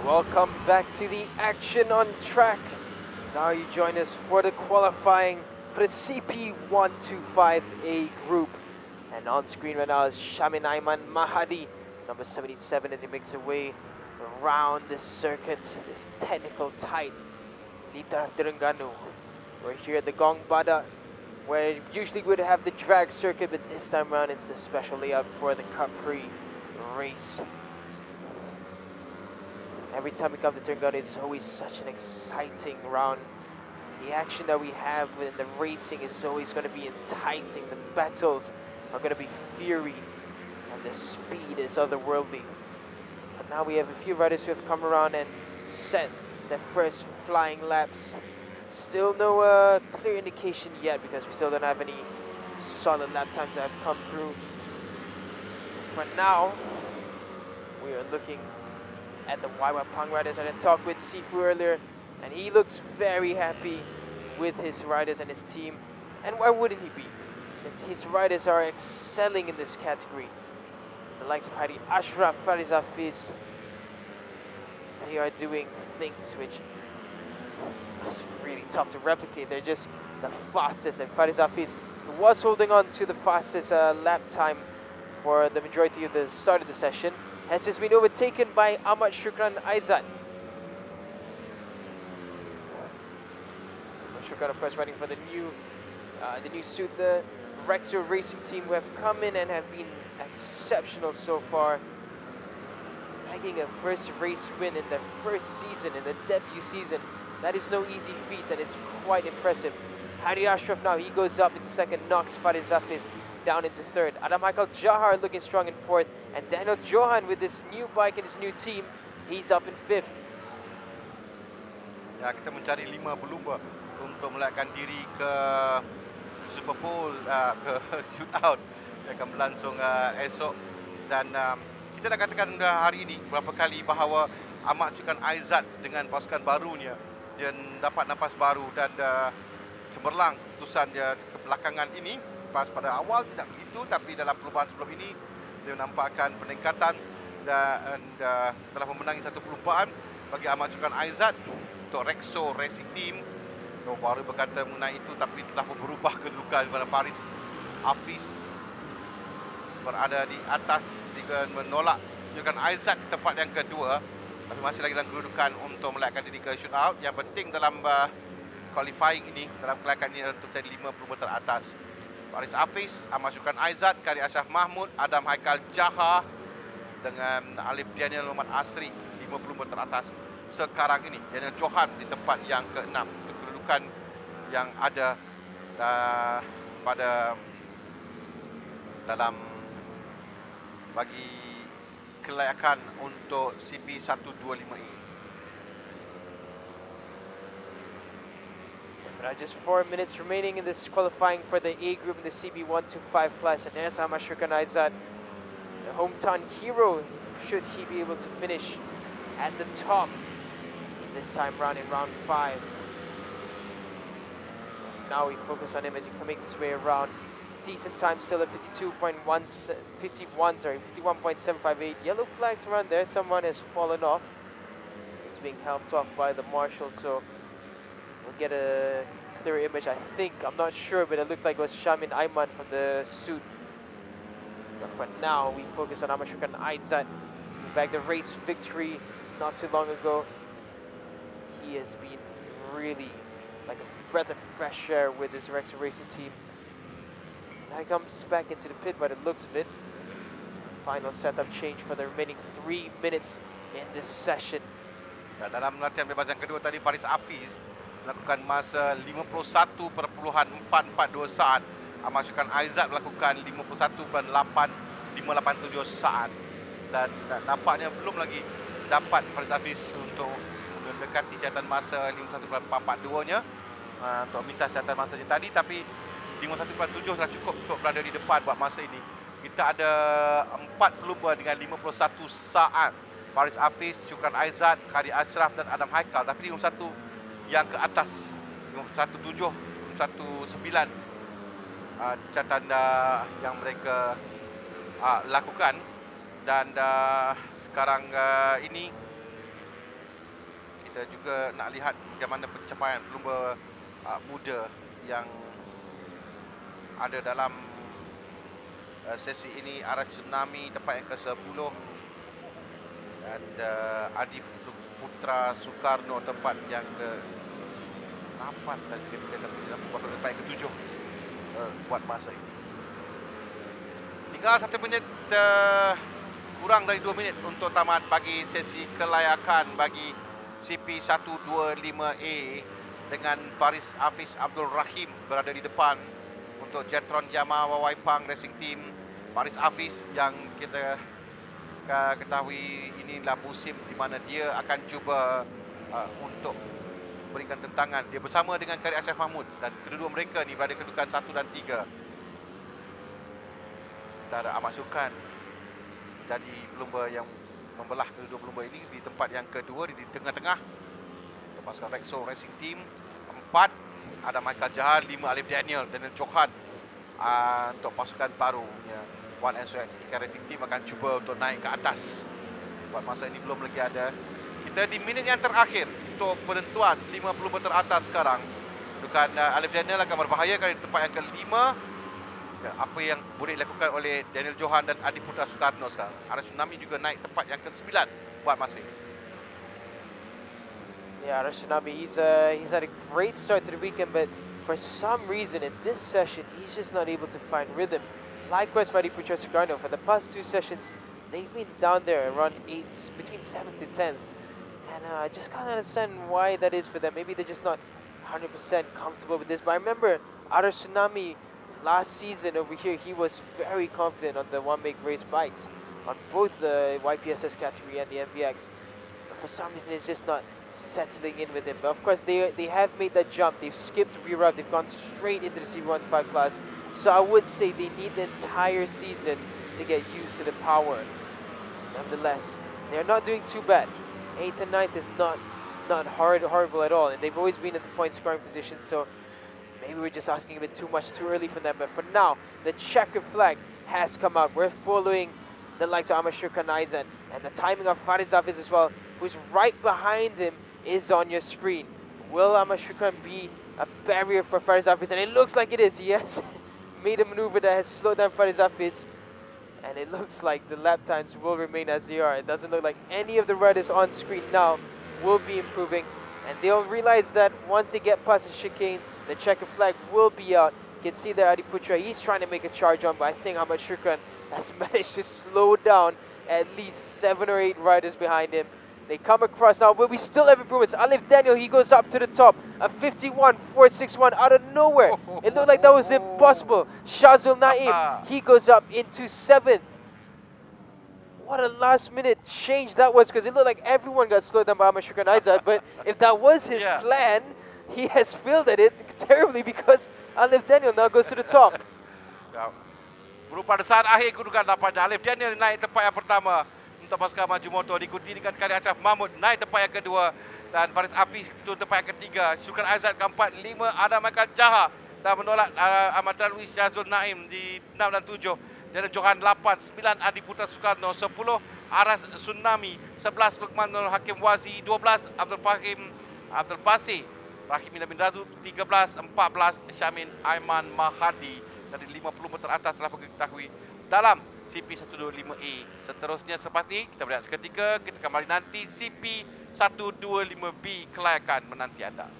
Welcome back to the action on track. Now you join us for the qualifying for the CP125A group. And on screen right now is Shamin Aiman Mahadi, number 77, as he makes his way around this circuit, this technical tight Litar Terengganu. We're here at the Gong Bada, where usually we would have the drag circuit, but this time around it's the special layout for the Cub Prix race. Every time we come to Terengganu, it's always such an exciting round. The action that we have in the racing is always going to be enticing. The battles are going to be fiery, and the speed is otherworldly. But now we have a few riders who have come around and set their first flying laps. Still no clear indication yet, because we still don't have any solid lap times that have come through. For now, we are looking at the YY Pang riders. I talked with Sifu earlier, and he looks very happy with his riders and his team. And why wouldn't he be? His riders are excelling in this category. The likes of Hadi Ashraf, Faris Hafiz, they are doing things which is really tough to replicate. They're just the fastest, and Faris Hafiz was holding on to the fastest lap time for the majority of the start of the session. has just been overtaken by Ahmad Shukran Aizat. Ahmad Shukran, of course, riding for the new suit, the Rexo Racing team, who have come in and have been exceptional so far. Bagging a first race win in their first season, in the debut season. That is no easy feat, and it's quite impressive. Hadi Ashraf now, he goes up into second, knocks Farid Zafiz down into third. Adam Michael Jahar looking strong in fourth, and Daniel Johan with this new bike and his new team, he's up in fifth. Ya, kita mencari 5 pelumba untuk melakukan diri ke Super Bowl, ke shootout yang akan berlangsung esok. Dan kita dah katakan hari ini beberapa kali bahawa Ahmad Shukran Aizat dengan pasukan barunya, dia dapat nafas baru dan cemerlang keputusan dia kebelakangan ini. Pas pada awal tidak begitu, tapi dalam perlumbaan sebelum ini dia menampakkan peningkatan dan telah memenangi satu perlumbaan bagi Ahmad Shukran Aizat untuk Rexo Racing Team. Dia baru berkata mengenai itu, tapi telah berubah kedudukan di mana Faris Hafiz berada di atas dengan menolak Shukran Aizat di tempat yang kedua, tapi masih lagi dalam kedudukan untuk melakukan diri ke shootout. Yang penting dalam qualifying ini, dalam kelayakan ini adalah untuk jadi 50 meter atas. Faris Hafiz, Ahmad Shukran Aizat, Kari Ashraf Mahmud, Adam Haikal Jahar dengan Alif Daniel Muhammad Asri 50 meter atas. Sekarang ini Daniel Johan di tempat yang ke-6 untuk kedudukan yang ada pada dalam bagi kelayakan untuk CP125E. Just 4 minutes remaining in this qualifying for the A group in the CB125 class, and there's Ahmad Shukran Aizat, the hometown hero. Should he be able to finish at the top this time round in round 5? Now we focus on him as he makes his way around. Decent time still at 51.758. Yellow flags around there. Someone has fallen off. He's being helped off by the marshal, so we'll get a clear image, I think. I'm not sure, but it looked like it was Shamin Ayman from the suit. But for now, we focus on Ahmad Shukran Aizat, who bagged the race victory not too long ago. He has been really like a breath of fresh air with this Rexo Racing team. Now he comes back into the pit by the looks of it. Final setup change for the remaining 3 minutes in this session. Ya, dalam latihan bebas yang kedua tadi, Faris Hafiz melakukan masa 51.4421 saat. Ahmad Shukran Aizat melakukan 51.8587 saat. Dan nampaknya belum lagi dapat Faris Hafiz untuk mendekati catatan masa 51.442-nya untuk minta catatan masa tadi, tapi 51.7 telah cukup untuk berada di depan buat masa ini. Kita ada 4 pelumba dengan 51 saat. Faris Hafiz, Shukran Aizat, Kari Ashraf dan Adam Haikal. Tapi 51 yang ke atas, 51.7, 51.9 catatan yang mereka lakukan. Dan sekarang ini kita juga nak lihat bagaimana pencapaian pelumba muda yang ada dalam sesi ini. Aras Tsunami tempat yang ke-10 dan Adi Putra Soekarno tempat yang ke-8 dan ketika terpilih tempat yang ke-7 buat masa ini. Tinggal 1 minit, kurang dari 2 minit untuk tamat bagi sesi kelayakan bagi CP125A dengan Faris Hafiz Abdul Rahim berada di depan. Untuk Jetron Yamaha Wawai Pang Racing Team, Faris Hafiz yang kita ketahui inilah musim di mana dia akan cuba untuk berikan tentangan. Dia bersama dengan Kari Ashraf Mahmud dan kedua mereka ni berada kedudukan 1 dan 3. Kita ada Ahmad Shukran jadi pelumba yang membelah kedua pelumba ini di tempat yang kedua, di tengah-tengah. Pasukan Rexo Racing Team 4 ada Michael Jahar, 5 Alif Daniel Johan. Untuk pasukan barunya One SOX Racing Team akan cuba untuk naik ke atas. Buat masa ini belum lagi ada. Kita di minit yang terakhir untuk penentuan 50 meter atas sekarang. Kedudukan Alif Daniel akan berbahaya kerana di tempat yang ke-5 apa yang boleh dilakukan oleh Daniel Johan dan Adi Putra Soekarno sekarang. Ada Tsunami juga naik tempat yang ke-9 buat masa ini. Yeah, Tsunami, he's had a great start to the weekend, but for some reason in this session, he's just not able to find rhythm. Likewise for Adi Putra Soekarno, for the past 2 sessions, they've been down there around 8th, between 7th to 10th. And I just can't understand why that is for them. Maybe they're just not 100% comfortable with this. But I remember Ada Tsunami last season over here, he was very confident on the one-make race bikes, on both the YPSS category and the MVX. But for some reason, it's just not settling in with him. But of course, they have made that jump. They've skipped reroute. They've gone straight into the CB15 class. So I would say they need the entire season to get used to the power. Nonetheless, they're not doing too bad. 8th and 9th is not horrible at all, and they've always been at the point scoring position. So maybe we're just asking a bit too much too early from them. But for now, the checker flag has come out. We're following the likes of Ahmad Shukran Aizan, and the timing of Farid Hafiz as well, who's right behind him, is on your screen. Will Ahmad Shukran be a barrier for Farid Hafiz? And it looks like it is. He has made a maneuver that has slowed down Farid Hafiz, and it looks like the lap times will remain as they are. It doesn't look like any of the riders on screen now will be improving, and they'll realize that once they get past the chicane, the checker flag will be out. You can see there Adi Putra, he's trying to make a charge on, but I think Ahmad Shukran has managed to slow down at least 7 or 8 riders behind him. They come across now, but we still have improvements. Alif Daniel, he goes up to the top. A 51.461 out of nowhere. It looked like that was impossible. Shazul Naim, he goes up into 7th. What a last minute change that was, because it looked like everyone got slowed down by Ahmad Shukran Aizad. But if that was his plan, he has failed at it terribly, because Alif Daniel now goes to the top. Guru pada saat akhir kedudukan dapatnya Alif Daniel naik tempat yang pertama untuk pasukan maju motor, diikuti dengan Khalid Ashraf Mahmud naik tempat yang kedua, dan Faris Hafiz itu tempat yang ketiga, Syukran Aizad keempat, 5 Adam Michael Jaha dan menolak Ahmad Darwish, Syazul Naim di 6 dan 7, dan Johan 8, 9 Adi Putra Soekarno, 10 Aras Tsunami, 11 Lukman Nur Hakim Wazi, 12 Abdul Fahim Abdul Basir, Rahim bin Razu, 13, 14 Syamin Aiman Mahadi. Dari 50 meter atas telah diketahui dalam CP125A. Seterusnya selepas ini kita berehat seketika, kita kembali nanti CP125B Kelayakan menanti anda.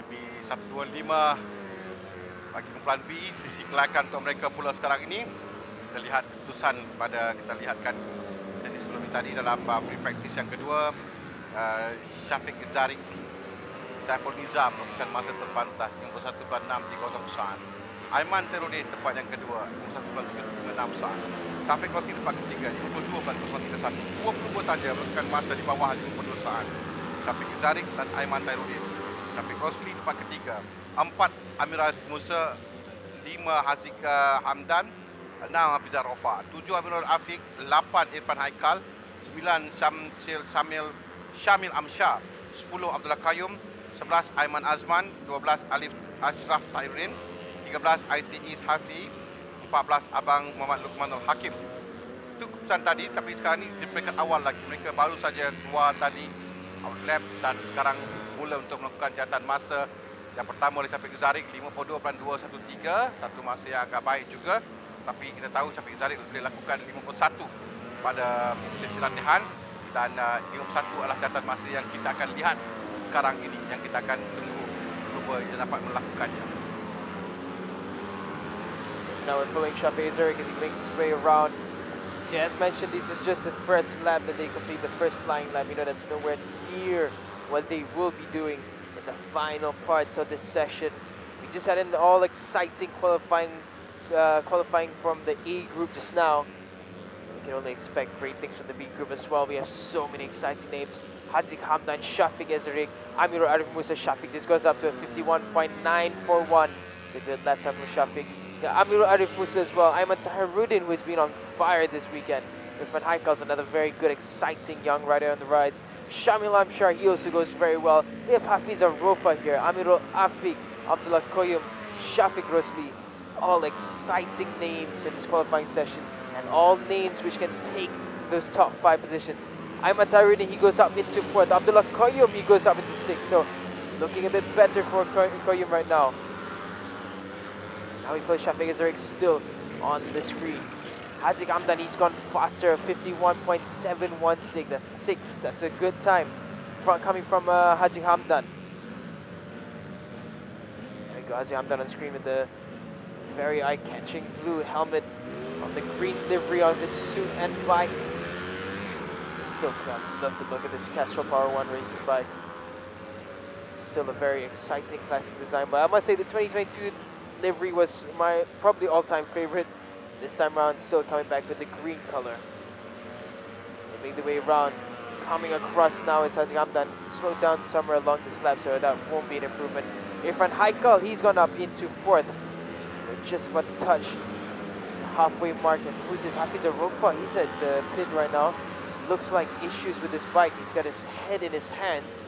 CP 125 bagi kumpulan B, Sesi Kelayakan untuk mereka pula sekarang ini. Kita lihat keputusan kita lihatkan sesi sebelum ini tadi dalam free practice yang kedua. Syafiq Zarik Saiful Nizam melakukan masa terpantas 51.630 saat. Aiman Terudin tempat yang kedua 51.36 saat. Syafiq Rosli tempat ketiga 52.031. 22 saja melakukan masa di bawah 52 saat. Syafiq Zarik dan Aiman Terudin. Syafiq Rosli tempat ketiga. 4 Amiraz Musa, 5 Hazika Hamdan, 6 Hafizah Rofa, 7 Amirul Afiq, 8 Irfan Haikal, 9 Syamil Amsyar, 10 Abdullah Qayyum, 11 Aiman Azman, 12 Alif Ashraf Tairin, 13 ICE Hafi, 14 Abang Muhammad Luqmanul Hakim. Itu keputusan tadi, tapi sekarang ni di peringkat awal lagi. Mereka baru saja keluar tadi outlap dan sekarang mula untuk melakukan catatan masa. Yang pertama oleh Syafiq Zarik 52.213, satu masa yang agak baik juga. Tapi kita tahu Syafiq Zarik boleh lakukan 51 pada sesi latihan dan 51 adalah catatan masa yang kita akan lihat sekarang ini, yang kita akan tunggu cuba dia dapat melakukannya. Now we're following Syafiq Zarik as he makes his way around. So as mentioned, this is just the first lap that they complete, the first flying lap. You know, that's nowhere near what they will be doing in the final parts of this session. We just had an all exciting qualifying from the A group just now. We can only expect great things from the B group as well. We have so many exciting names. Hazik Hamdan, Syafiq Zarik, Amirul Arif Musa. Syafiq just goes up to a 51.941. It's a good lap time for Syafiq. Yeah, Amirul Arif Musa as well. Ayman Tahiruddin, who has been on fire this weekend. Irfan Haikal's another very good, exciting young rider on the rise. Shamil Amshar, he also goes very well. We have Hafiza Rofa here, Amirul Afiq, Abdullah Koyum, Syafiq Rosli. All exciting names in this qualifying session, and all names which can take those top 5 positions. Ayman Tahiruddin, he goes up into 4th. Abdullah Koyum, he goes up into 6th. So looking a bit better for Koyum right now. Now we feel Syafiq Zarik still on the screen. Hazik Hamdan, he's gone faster, 51.716. That's 6. That's a good time coming from Hazik Hamdan. There we go, Hazik Hamdan on screen with the very eye-catching blue helmet on the green livery on his suit and bike. Still to come. Love to look at this Castrol Power 1 racing bike. Still a very exciting classic design, but I must say the 2022 livery was my probably all-time favorite. This time around, still coming back with the green color. They make the way around. Coming across now is Hazik Hamdan. Slowed down somewhere along this lap, so that won't be an improvement. Irfan Haikal, he's gone up into 4th. We're just about to touch the halfway mark. And who's this? Hafiza Rofa, he's at the pit right now. Looks like issues with his bike. He's got his head in his hands.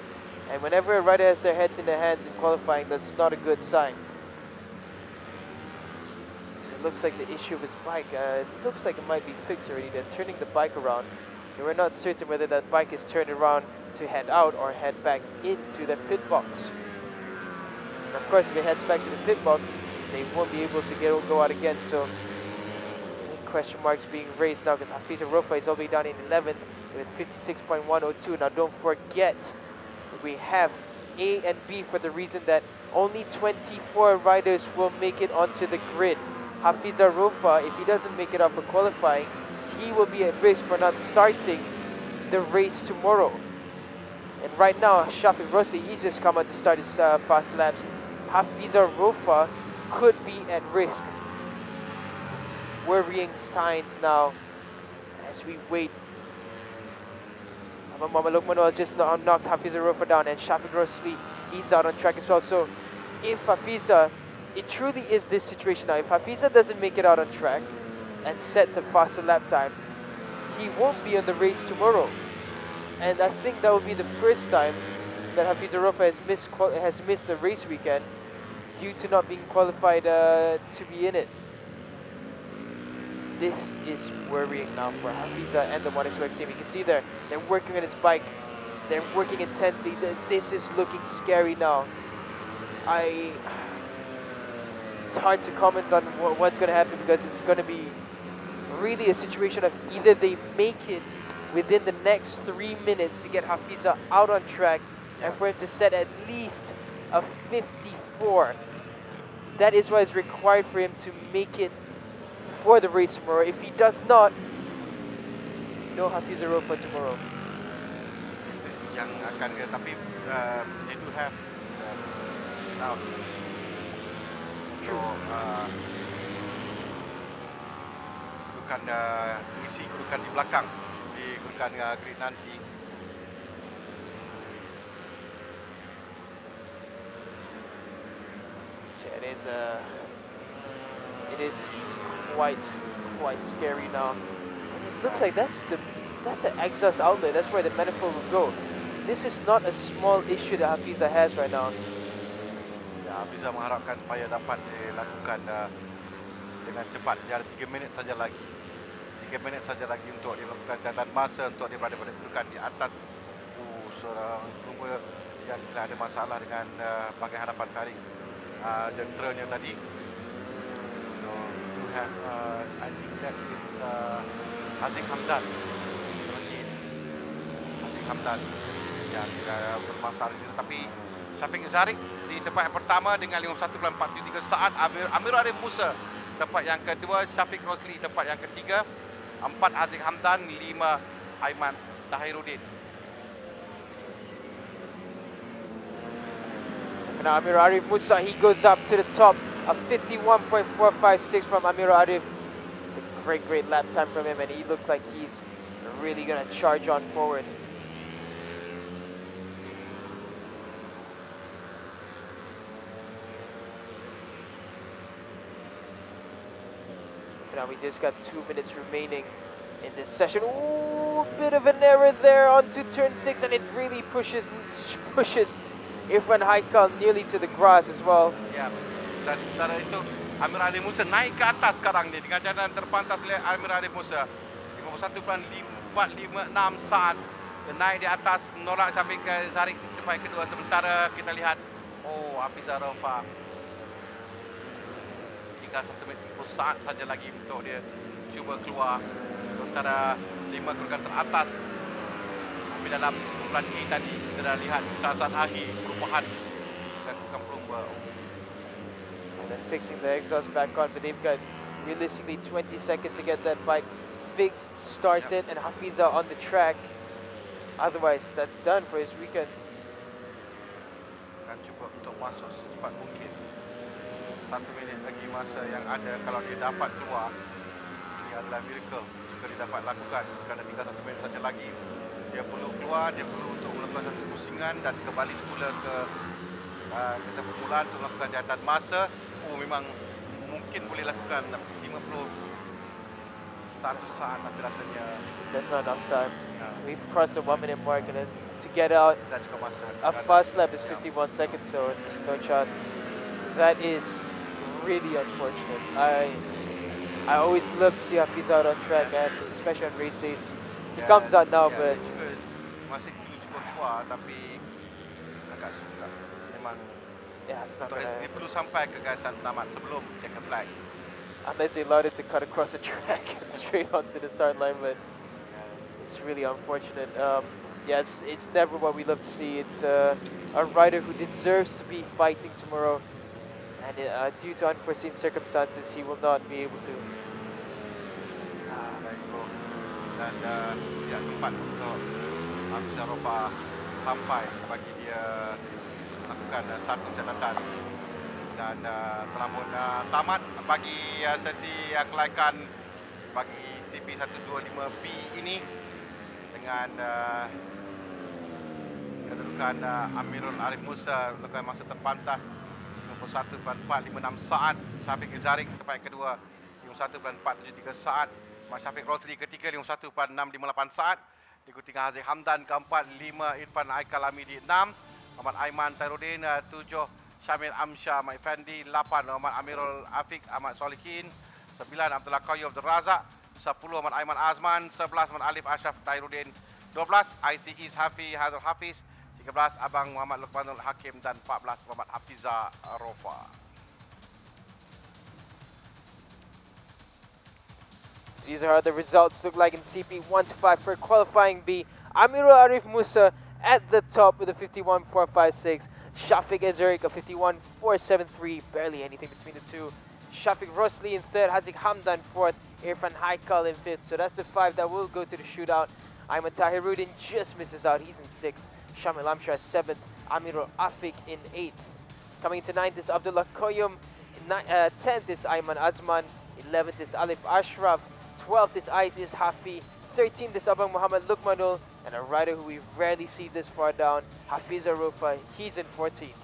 And whenever a rider has their heads in their hands in qualifying, that's not a good sign. Looks like the issue of his bike, looks like it might be fixed already. They're turning the bike around. And we're not certain whether that bike is turned around to head out or head back into the pit box. And of course, if it heads back to the pit box, they won't be able to go out again. So, question marks being raised now because Hafiza Rofa is all the way down in 11th with 56.102. Now, don't forget, we have A and B for the reason that only 24 riders will make it onto the grid. Hafiza Rofa, if he doesn't make it up for qualifying, he will be at risk for not starting the race tomorrow. And right now, Syafiq Rosli, he's just come out to start his fast laps. Hafiza Rofa could be at risk. Worrying signs now as we wait. Muhammad Luqmanul has just knocked Hafiza Rofa down, and Syafiq Rosli, he's out on track as well. So if Hafiza, it truly is this situation now. If Hafiza doesn't make it out on track and sets a faster lap time, he won't be in the race tomorrow. And I think that will be the first time that Hafiza Rofa has missed a race weekend due to not being qualified to be in it. This is worrying now for Hafiza and the 1xx team. You can see they're working on his bike. They're working intensely. This is looking scary now. It's hard to comment on what's going to happen because it's going to be really a situation of either they make it within the next 3 minutes to get Hafiza out on track and for him to set at least of 54. That is what is required for him to make it for the race tomorrow. If he does not, no Hafiz Arofa tomorrow. Yang akan ke, tapi they do have now untuk kedudukan isi kedudukan di belakang di kedudukan grid nanti. Yeah, it is quite scary now. And it looks like that's the exhaust outlet. That's where the manifold will go. This is not a small issue that Hafiza has right now. Ya, Hafiza mengharapkan supaya dapat dilakukan dengan cepat. Dia ada 3 minit saja lagi. 3 minit saja lagi untuk dilakukan catatan masa untuk dia berada pada kedudukan di atas. Seorang pelumba yang telah ada masalah dengan bahagian hadapan tarik jenteranya tadi. So you have I think that is Aziz Hamdan. Aziz Hamdan yang bermasalah ini, tetapi Syafiq Zarik di tempat yang pertama dengan 51.43 saat. Amir Arif Musa tempat yang kedua, Syafiq Rosli tempat yang ketiga, 4 Aziz Hamdan, 5 Aiman Tahiruddin. Now Amir Arif Musa, he goes up to the top of 51.456 from Amir Arif. It's a great lap time from him, and he looks like he's really going to charge on forward. Now we just got 2 minutes remaining in this session. Ooh, bit of an error there onto turn 6, and it really pushes Irfan Haikal nearly to the grass as well. Ya, dan sementara itu Amir Arif Musa naik ke atas sekarang ni dengan catatan terpantas oleh Amir Arif Musa 51.456 saat. Dan naik di atas menolak Syafiq Zarik di tempat kedua. Sementara kita lihat Hafiz Arofa tinggal 1 minit 30 saat saja lagi untuk dia cuba keluar antara 5 kedudukan teratas. Tapi dalam kumpulan A tadi kita dah lihat saat-saat akhir perubahan dan kedudukan pelumba. And they're fixing the exhaust back on, but they've got realistically 20 seconds to get that bike fixed, started, and Hafiza on the track. Otherwise, that's done for his weekend. Akan cuba untuk masuk secepat mungkin. 1 minit lagi masa yang ada. Kalau dia dapat keluar, ini adalah miracle jika dia dapat lakukan. Kerana tinggal 1 minit saja lagi, dia perlu keluar, dia perlu untuk melakukan satu pusingan dan kembali semula ke tempat permulaan untuk melakukan catatan masa. Memang mungkin boleh lakukan 51 saat, tapi rasanya that's not enough time. We've crossed the 1 minute mark, and then to get out a fast lap is 51 seconds, so it's no chance. That is really unfortunate. I always love to see Hafiz out on track, and especially on race days. He comes out now, but masih cuba keluar, tapi agak susah. Memang it's not gonna. Dia perlu sampai ke garisan penamat sebelum checkered flag. Unless they allowed it to cut across the track and straight onto the start line, but it's really unfortunate. It's never what we love to see. It's a rider who deserves to be fighting tomorrow, and due to unforeseen circumstances, he will not be able to. Dan tidak sempat untuk Hafiz Arofa sampai bagi dia melakukan satu catatan. Dan telah pun tamat bagi sesi kelayakan bagi CP125B ini dengan kedudukan Amirul Arif Musa melakukan masa terpantas 51.456 saat. Syafiq Zarik tempat yang kedua 51.473 saat. Syafiq Rosli ketiga 51.658 saat. Diikuti dengan Aziz Hamdan keempat, 5 Irfan Haikal Hamidi 6, Muhammad Aiman Tahiruddin 7, Syamil Amsyah Ahmad Effendi 8, Muhammad Amirul Afiq Ahmad Solihin 9, Abdullah Qayyum Abdul Razak 10, Muhammad Aiman Azman 11, Muhammad Alif Ashraf Tahiruddin 12, ICE Hafiz Hazul Hafiz 13, Abang Muhammad Luqmanul Hakim dan 14, Muhammad Hafiza Arofa. These are how the results look like in CP125 for qualifying B. Amirul Arif Musa at the top with a 51.456. Shafiq Ezerik, a 51.473, barely anything between the two. Shafiq Rosli in third, Haziq Hamdan fourth, Irfan Haikal in fifth. So that's the 5 that will go to the shootout. Ayman Tahiruddin just misses out, he's in sixth. Shamil Amshar seventh, Amirul Afiq in eighth. Coming into ninth is Abdullah Koyum. 10th is Ayman Azman. 11th is Alif Ashraf. 12th is Aziz Hafi. 13th is Abang Muhammad Lukmanul. And a rider who we rarely see this far down, Hafiz Arufa. He's in 14th.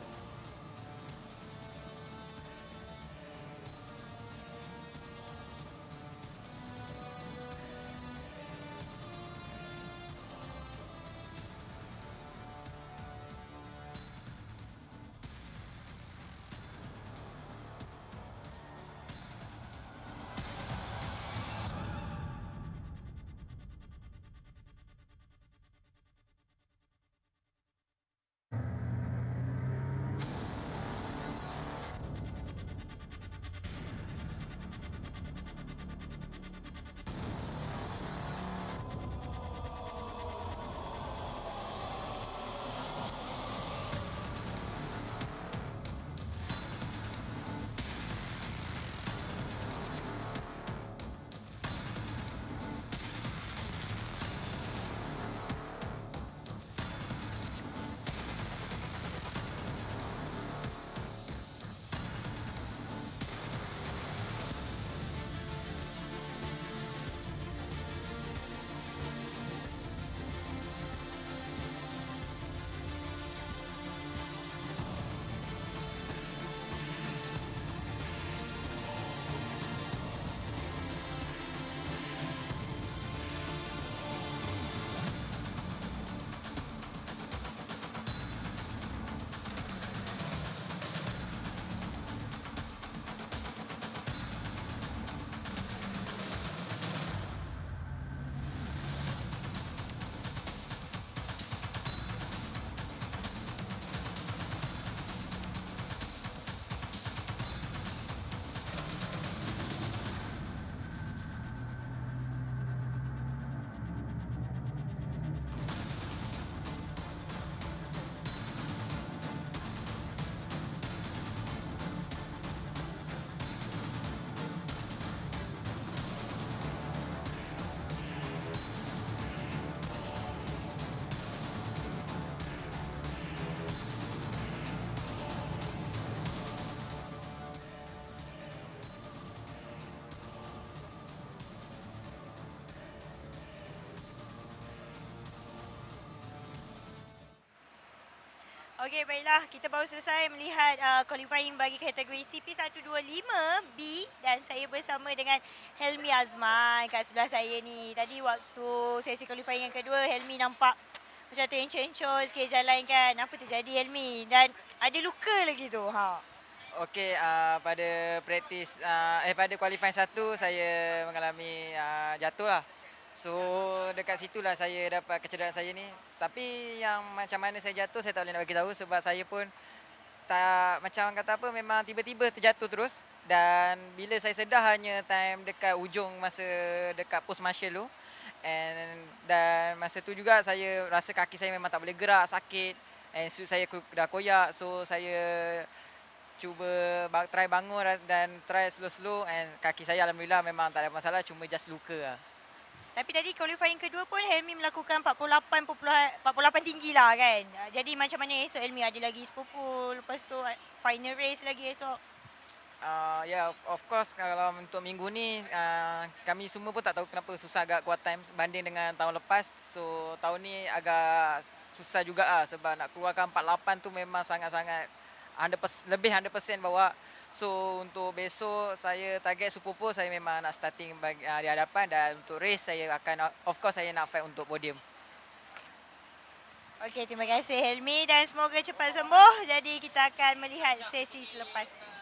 Okey, baiklah. Kita baru selesai melihat qualifying bagi kategori CP125B dan saya bersama dengan Helmi Azman kat sebelah saya ni. Tadi waktu sesi qualifying yang kedua, Helmi nampak macam terencor-encor sikit jalan kan. Apa terjadi Helmi? Dan ada luka lagi tu. Okey, pada praktis, pada qualifying 1 saya mengalami jatuh lah. So dekat situlah saya dapat kecederaan saya ni. Tapi yang macam mana saya jatuh saya tak boleh nak bagi tahu sebab saya pun tak macam kata apa memang tiba-tiba terjatuh terus dan bila saya sedar hanya time dekat ujung masa dekat post marshal tu. Dan masa tu juga saya rasa kaki saya memang tak boleh gerak, sakit. And suit saya dah koyak, so saya cuba try bangun dan try slow-slow and kaki saya alhamdulillah memang tak ada masalah, cuma just luka lah. Tapi tadi qualifying kedua pun Helmi melakukan 48 tinggi lah kan. Jadi macam mana esok Helmi? Ada lagi sepupu, lepas tu final race lagi esok? Ya, of course kalau untuk minggu ni kami semua pun tak tahu kenapa susah agak kuat time banding dengan tahun lepas. So tahun ni agak susah juga lah sebab nak keluarkan 48 tu memang sangat-sangat 100%, lebih 100% bawa. So untuk besok saya target sepupu saya memang nak starting di hadapan dan untuk race saya akan of course saya nak fight untuk podium. Okey, terima kasih Helmi dan semoga cepat sembuh. Jadi kita akan melihat sesi selepas.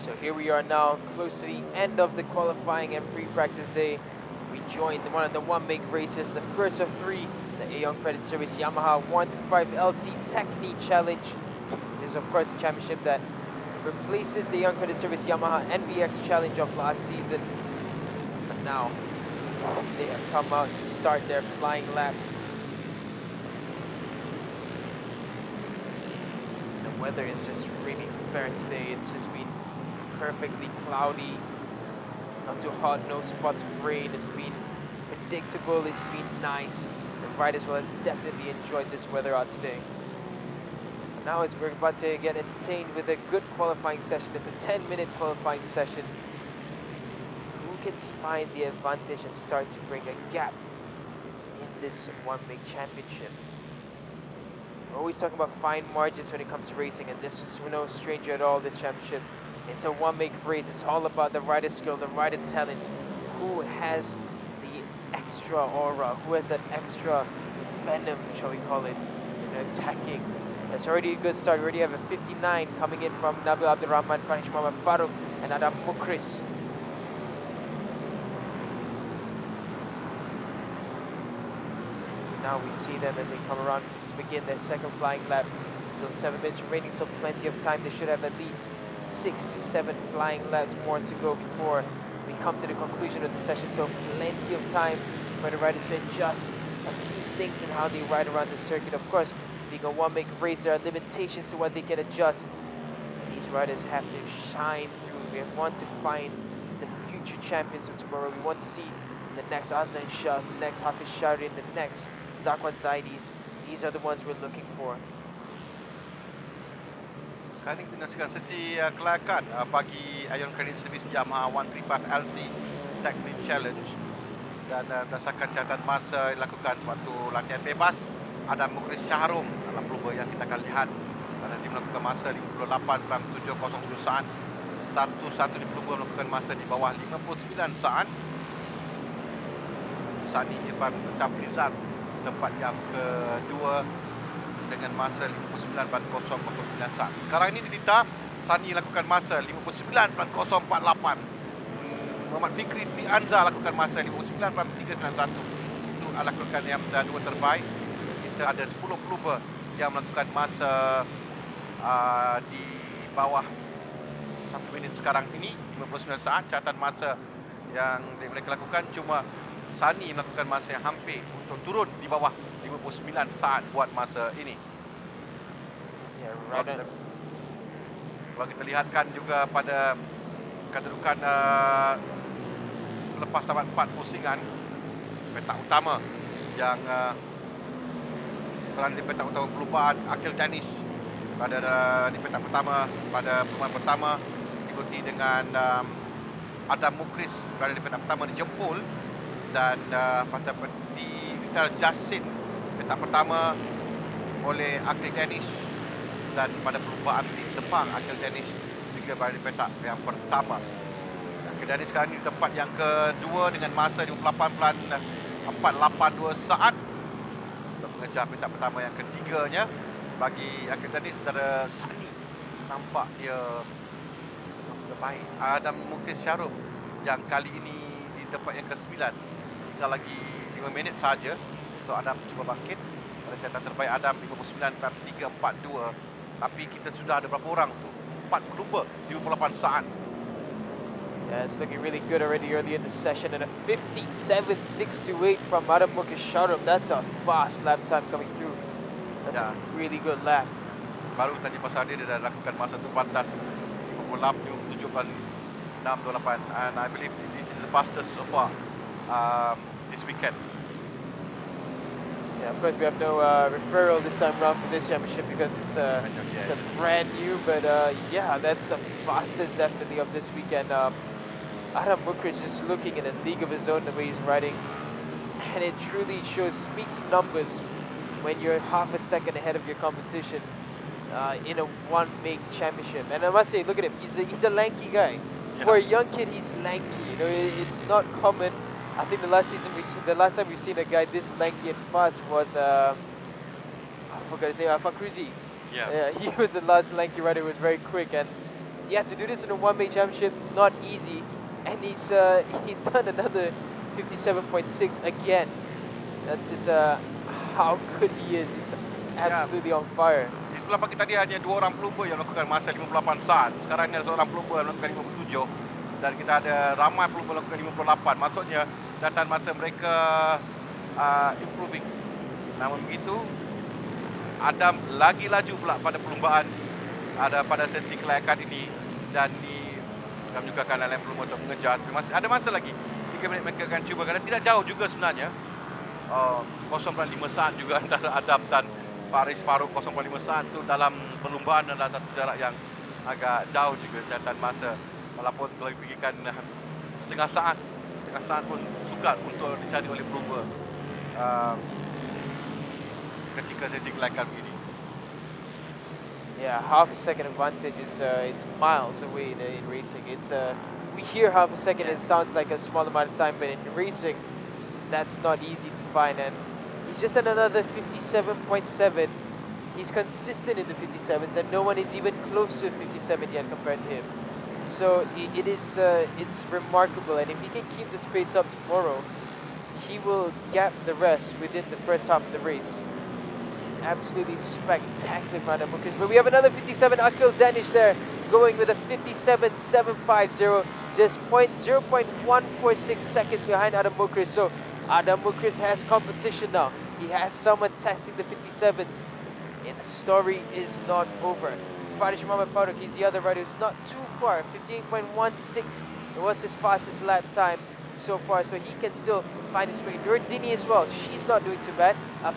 So here we are now, close to the end of the qualifying and free practice day. We joined one of the one-make races, the first of three, the Aeon Credit Service Yamaha 125 LC Techni Challenge. This is of course a championship that replaces the Aeon Credit Service Yamaha NVX Challenge of last season. But now, they have come out to start their flying laps. The weather is just really fair today. It's just been perfectly cloudy, not too hot, no spots of rain. It's been predictable, it's been nice. The riders will have definitely enjoyed this weather out today. For now, as we're about to get entertained with a good qualifying session. It's a 10-minute qualifying session. Who can find the advantage and start to bring a gap in this one-make championship? We're always talking about fine margins when it comes to racing, and this is no stranger at all, this championship. It's a one-make race. It's all about the rider skill, the rider talent. Who has the extra aura? Who has that extra venom, shall we call it, in attacking? It's already a good start. We already have a 59 coming in from Nabil Abdurrahman, Fanish Muhammad Farouk, and Adam Mukris. Now we see them as they come around to begin their second flying lap. Still 7 minutes remaining, so plenty of time. They should have at least 6 to 7 flying laps more to go before we come to the conclusion of the session. So plenty of time for the riders to adjust a few things in how they ride around the circuit. Of course, being a one-make race, there are limitations to what they can adjust. These riders have to shine through. We want to find the future champions of tomorrow. We want to see the next Azlan Shahs, the next Hafiz Sharin, the next Zakwan Zaidis. These are the ones we're looking for. Sekarang kita menyaksikan sesi kelayakan bagi Aeon Credit Service Yamaha 135 LC Technic Challenge, dan berdasarkan catatan masa yang dilakukan waktu latihan bebas, ada Mukris Syahrum dalam pelumba yang kita akan lihat, dan dia melakukan masa 58.707 saat. Satu-satu di pelumba melakukan masa di bawah 59 saat. Sani Irfan Syafrizal tempat yang kedua dengan masa 59.009 saat. Sekarang ini di Dita, Sani lakukan masa 59.048. Muhammad Fikri Trianza lakukan masa 59.391. Itu lakukan yang dua terbaik. Kita ada 10 pelumba yang melakukan masa di bawah 1 minit sekarang ini, 59 saat. Catatan masa yang mereka lakukan, cuma Sani melakukan masa yang hampir untuk turun di bawah 59 saat buat masa ini. Kalau kita lihatkan juga pada kedudukan selepas tamat 4 pusingan, petak utama yang berada di petak utama perlumbaan, Akil Danish pada di petak pertama pada perlumbaan pertama, diikuti dengan Adam Mukris berada di petak pertama di Jempol, dan pada di Vital Jasin petak pertama oleh Akil Danish, dan pada perlumbaan di Sepang Akil Danish juga berada di petak yang pertama. Akil Danish sekarang ini di tempat yang kedua dengan masa 58.482 saat untuk mengejar petak pertama yang ketiganya. Bagi Akil Danish, sementara Sani nampak dia lebih baik. Adam Mukris Syahrum yang kali ini di tempat yang ke-9. Tinggal lagi 5 minit saja untuk Adam cuba bangkit. Pada catatan terbaik Adam 59.342. Tapi kita sudah ada berapa orang tu? 4 pelumba 58 saat. Yeah, it's looking really good already early in the session, and a 57.628 from Adam Mukris Syahrum. That's a fast lap time coming through. That's a really good lap. Baru tadi pasal dia dah lakukan masa terpantas 57.628, and I believe this is the fastest so far this weekend. Yeah, of course we have no referral this time around for this championship because it's a brand new, but yeah, that's the fastest definitely of this weekend. Adam Mukris just looking in a league of his own the way he's riding, and it truly speaks numbers when you're half a second ahead of your competition in a one-make championship. And I must say, look at him, he's a lanky guy. Yeah. For a young kid, he's lanky. You know, it's not common. I think the last time we've seen a guy this lanky and fast was I forgot to say Fakruzi. Yeah. He was the last lanky rider who was very quick, and yeah, to do this in a one-way championship, not easy. And he's done another 57.6 again. That's just how good he is. He's absolutely on fire. Di sebelah pagi tadi hanya 2 orang pelumba yang melakukan masa 58 saat. Sekarang ni ada seorang pelumba yang melakukan 57 dan kita ada ramai pelumba melakukan 58. Maksudnya catatan masa mereka improving. Namun begitu, Adam lagi laju pula pada perlumbaan ada pada sesi kelayakan ini dan kami juga akan lain pelumba untuk mengejar. Tapi masih ada masa lagi. 3 minit mereka akan cuba kerana tidak jauh juga sebenarnya. 0.5 saat juga antara Adam dan Faris Farouk. 0.5 saat itu dalam perlumbaan adalah satu jarak yang agak jauh juga catatan masa. Walaupun kalau dipikirkan setengah saat pun sukar untuk dicari oleh pelumba ketika sesi kelayakan begini. Yeah, half a second advantage is it's miles away in racing. It's we hear half a second, it sounds like a small amount of time, but in racing, that's not easy to find. And he's just at another 57.7. He's consistent in the 57s, and no one is even close to 57 yet compared to him. So it's remarkable, and if he can keep this pace up tomorrow, he will gap the rest within the first half of the race. Absolutely spectacular from Adam Mukris. But we have another 57, Akil Danish there, going with a 57.750, just 0.146 seconds behind Adam Mukris. So Adam Mukris has competition now. He has someone testing the 57s. And the story is not over. Farish Muhammad Farouk, he's the other rider who's not too far. 58.16 was his fastest lap time so far, so he can still find his way. Nurdini as well, she's not doing too bad,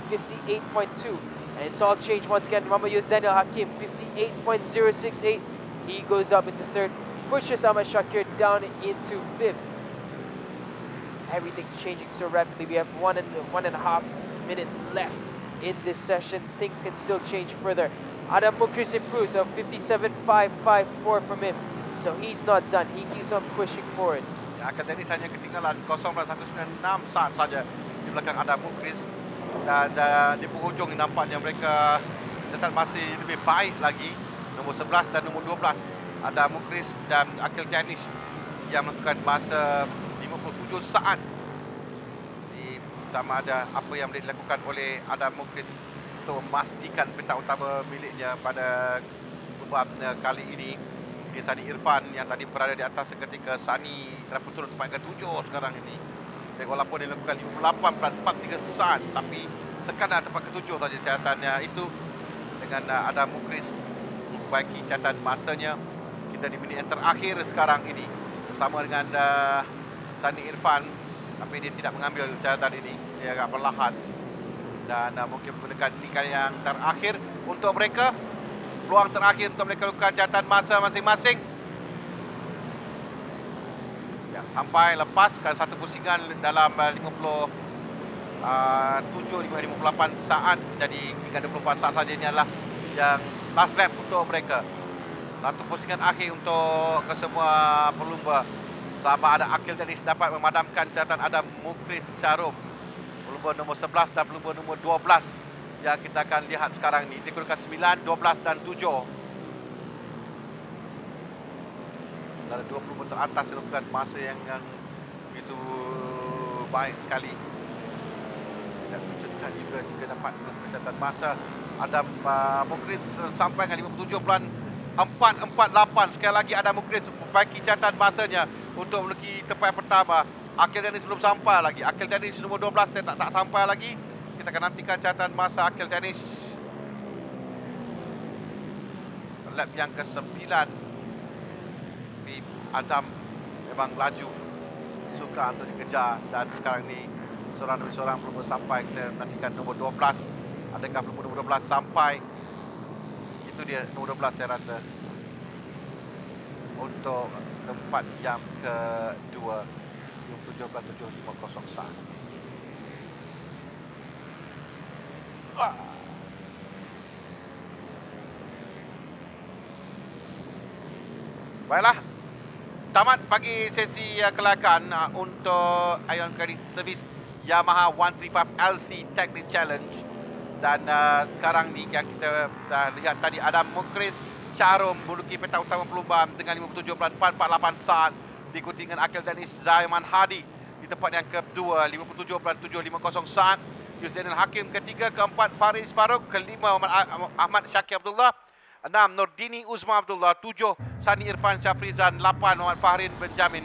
58.2. And it's all changed once again. Muhammad Yus Daniel Hakim, 58.068. He goes up into third, pushes Ahmad Shakir down into fifth. Everything's changing so rapidly. We have 1.5 minutes left in this session. Things can still change further. Adam Mukris improves, so 57.554 from him. So he's not done. He keeps on pushing forward. Akan Dennis hanya ketinggalan 0.196 saat saja di belakang Adam Mukris. Dan di penghujung nampaknya mereka catat masih lebih baik lagi. Nombor 11 dan nombor 12. Adam Mukris dan Akil Danish yang melakukan masa 57 saat. Sama ada apa yang boleh dilakukan oleh Adam Mukris untuk memastikan petak utama miliknya pada perbuatan kali ini. Sani Irfan yang tadi berada di atas seketika, Sani telah turun tempat ke-7 sekarang ini. Dan walaupun dia lakukan 58.431 saat, tapi sekadar tempat ke-7 saja catatannya itu. Dengan Adam Mukris memperbaiki catatan masanya. Kita di minit yang terakhir sekarang ini bersama dengan Sani Irfan, tapi dia tidak mengambil catatan ini. Dia agak perlahan dan mungkin menggunakan ini kali yang terakhir untuk mereka. Peluang terakhir untuk mereka lakukan catatan masa masing-masing. Ya, sampai lepaskan satu pusingan dalam 57-58 saat. Jadi tinggal 24 saat saja ini adalah yang last lap untuk mereka. Satu pusingan akhir untuk kesemua pelumba. Sahabat ada Akil Danish dapat memadamkan catatan Adam Mukris Syarum. Pelumba nombor 11 dan pelumba nombor 12. Yang kita akan lihat sekarang ni. Dikeluarkan 9, 12 dan 7. Antara 20 teratas melakukan masa yang begitu baik sekali. Dan tunjukkan juga jika dapat melakukan catatan masa. Adam Mukris sampai dengan 57.448. Sekali lagi Adam Mukris memperbaiki catatan masanya untuk memiliki tempat yang pertama. Akil Danish belum sampai lagi. Akil Danish nombor 12 dia tak sampai lagi. Kita akan nantikan catatan masa Akil Danish. Lap yang ke-9. Adam memang laju, suka untuk dikejar. Dan sekarang ni seorang demi seorang belum sampai. Kita nantikan nombor 12. Adakah belum nombor 12 sampai? Itu dia nombor 12 saya rasa. Untuk tempat yang kedua. 17.750 saat. Baiklah, tamat bagi sesi kelayakan untuk Ion Credit Service Yamaha 135 LC Technic Challenge. Dan sekarang ni yang kita dah lihat tadi Adam Mukris Syarum menduduki petak utama pelumban dengan 57.448 saat. Diikuti dengan Akil Danis Zaiman Hadi di tempat yang kedua 57.750 saat. Yusdinul Hakim ketiga, keempat Faris Farouk, kelima Ahmad Syakir Abdullah, 6 Nordini Uzma Abdullah, 7 Sani Irfan Syafrizan, 8 Muhammad Fahrin Benjamin,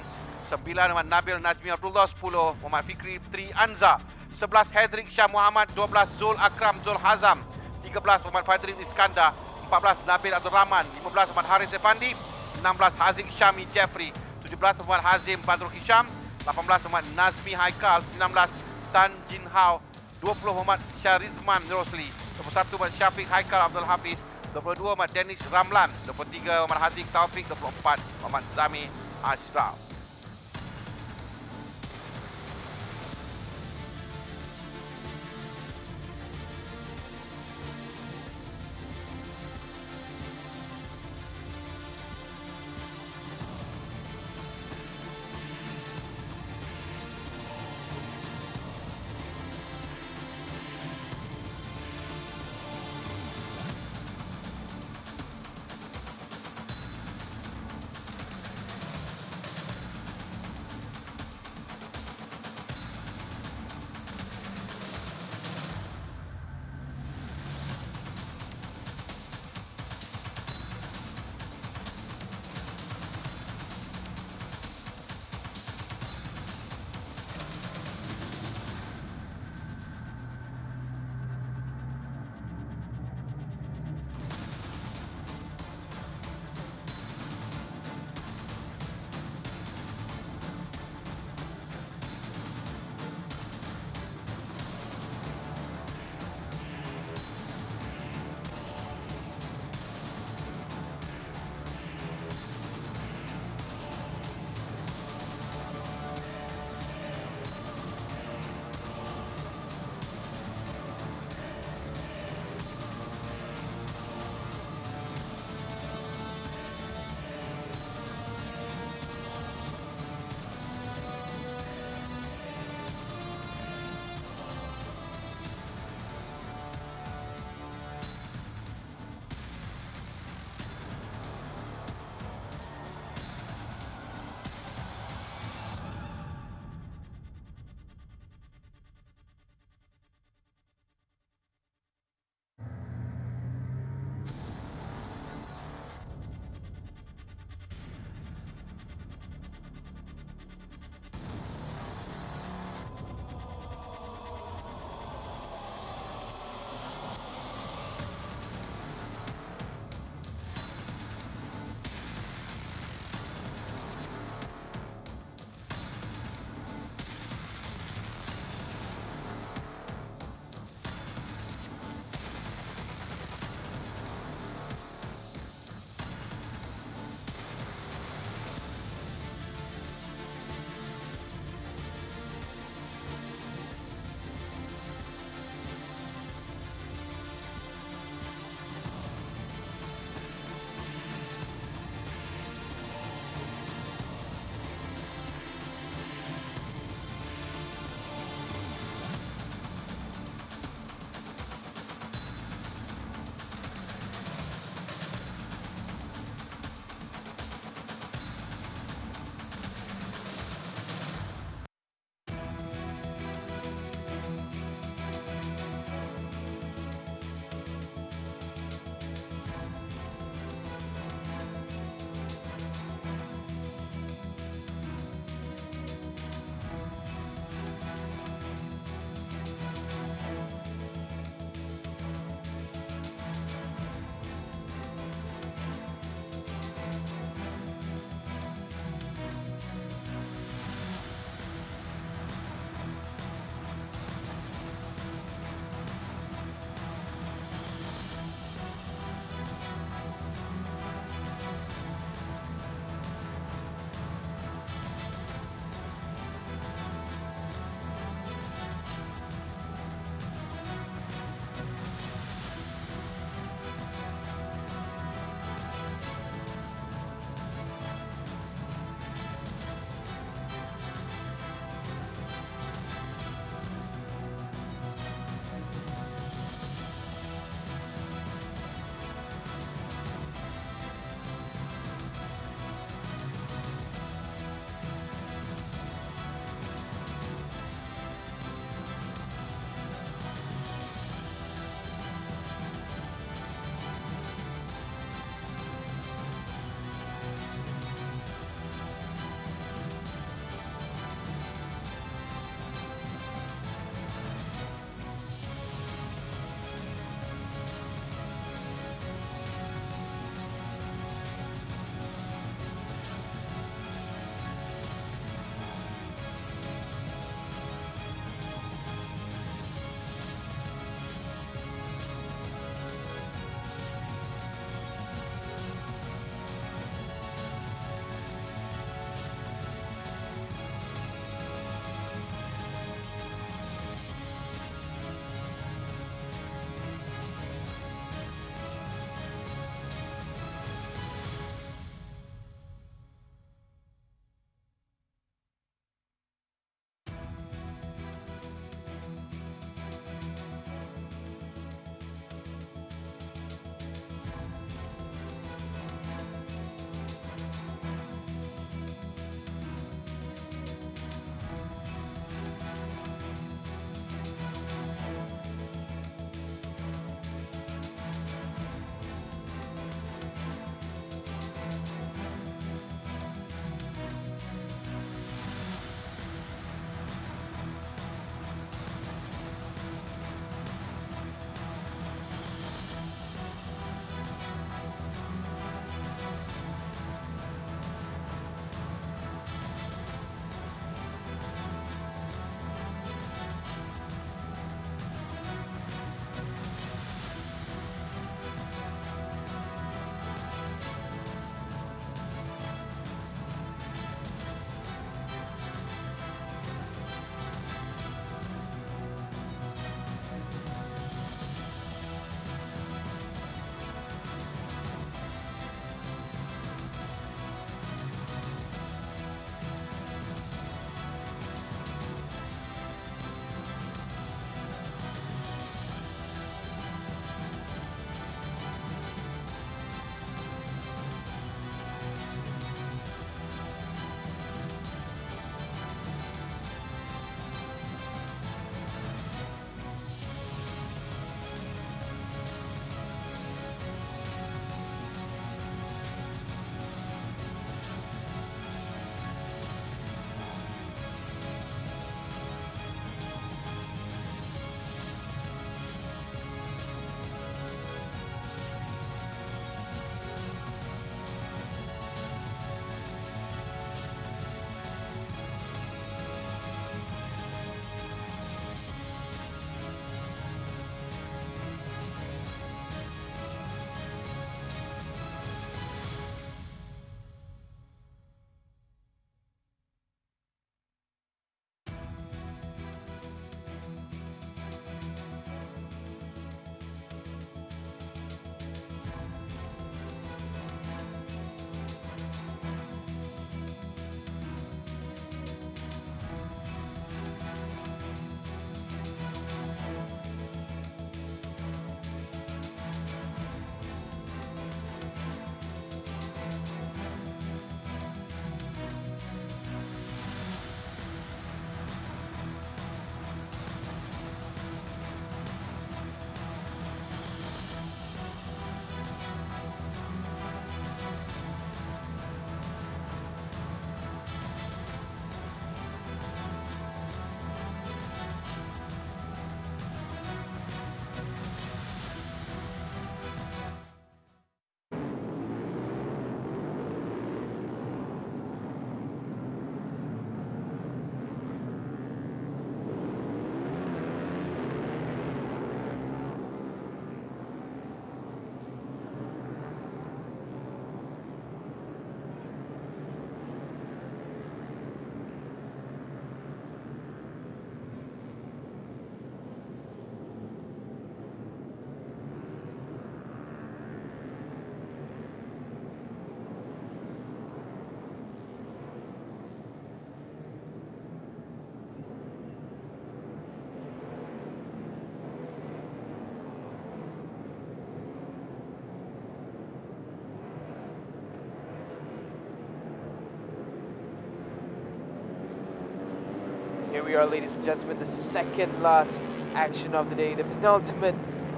9 Muhammad Nabil Najmi Abdullah, 10 Muhammad Fikri Tri Anza, 11 Hedrik Shah Muhammad, 12 Zul Akram Zul Hazam, 13 Muhammad Fadrin Iskandar, 14 Nabil Abdul Rahman, 15 Muhammad Haris Effendi, 16 Haziq Syami Jeffrey, 17 Muhammad Hazim Badrul Hisham, 18 Muhammad Nazmi Haikal, 19 Tan Jin Hao, 20 Muhammad Syarizman Rosli, 21 Muhammad Syafiq Haikal Abdul Hafiz, 22 Muhammad Dennis Ramlan, 23 Muhammad Haziq Taufik, 24 Muhammad Zami Ashraf. we are, ladies and gentlemen, the second last action of the day, the penultimate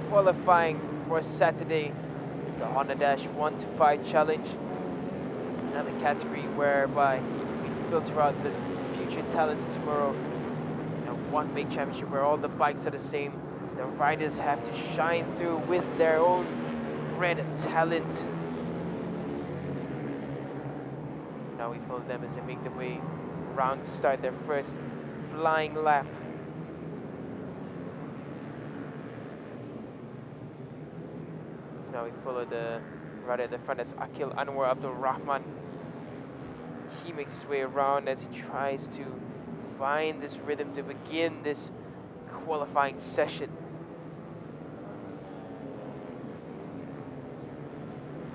qualifying for Saturday. It's the Honda Dash 1 to 5 challenge. Another category whereby we filter out the future talents tomorrow. One big championship where all the bikes are the same. The riders have to shine through with their own red talent. Now we follow them as they make their way around to start their first flying lap. Now we follow the rider at the front, that's Akil Anwar Abdul Rahman. He makes his way around as he tries to find this rhythm to begin this qualifying session.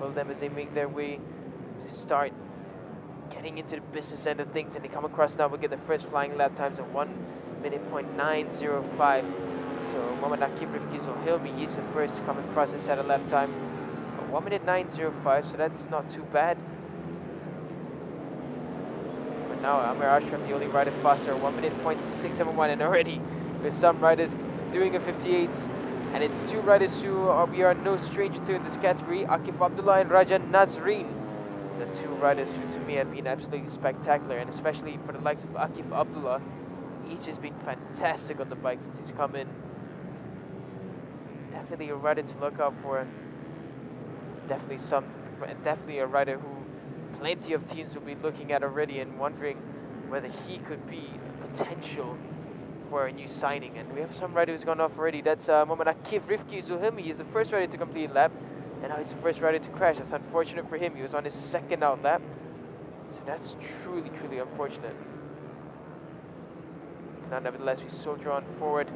Follow them as they make their way to start getting into the business end of things, and they come across now. We'll get the first flying lap times at 1:09.05. So Muhammad Akib Rifki Zulhilmi, he's the first to come across this at a lap time. 1:09.05, so that's not too bad. Now Amir Ashraf, the only rider faster, 1:06.71, and already there's some riders doing a 58s, and it's two riders who we are no stranger to in this category, Akif Abdullah and Raja Nazreen. These are two riders who to me have been absolutely spectacular, and especially for the likes of Akif Abdullah, he's just been fantastic on the bike since he's come in. Definitely a rider to look out for. Definitely a rider who plenty of teams will be looking at already and wondering whether he could be potential for a new signing. And we have some rider who's gone off already. That's Muhammad Akif Rifki Zuhilmi. He's the first rider to complete a lap, and now he's the first rider to crash. That's unfortunate for him. He was on his second out lap, so that's truly, truly unfortunate. Now, nevertheless, we soldier on forward.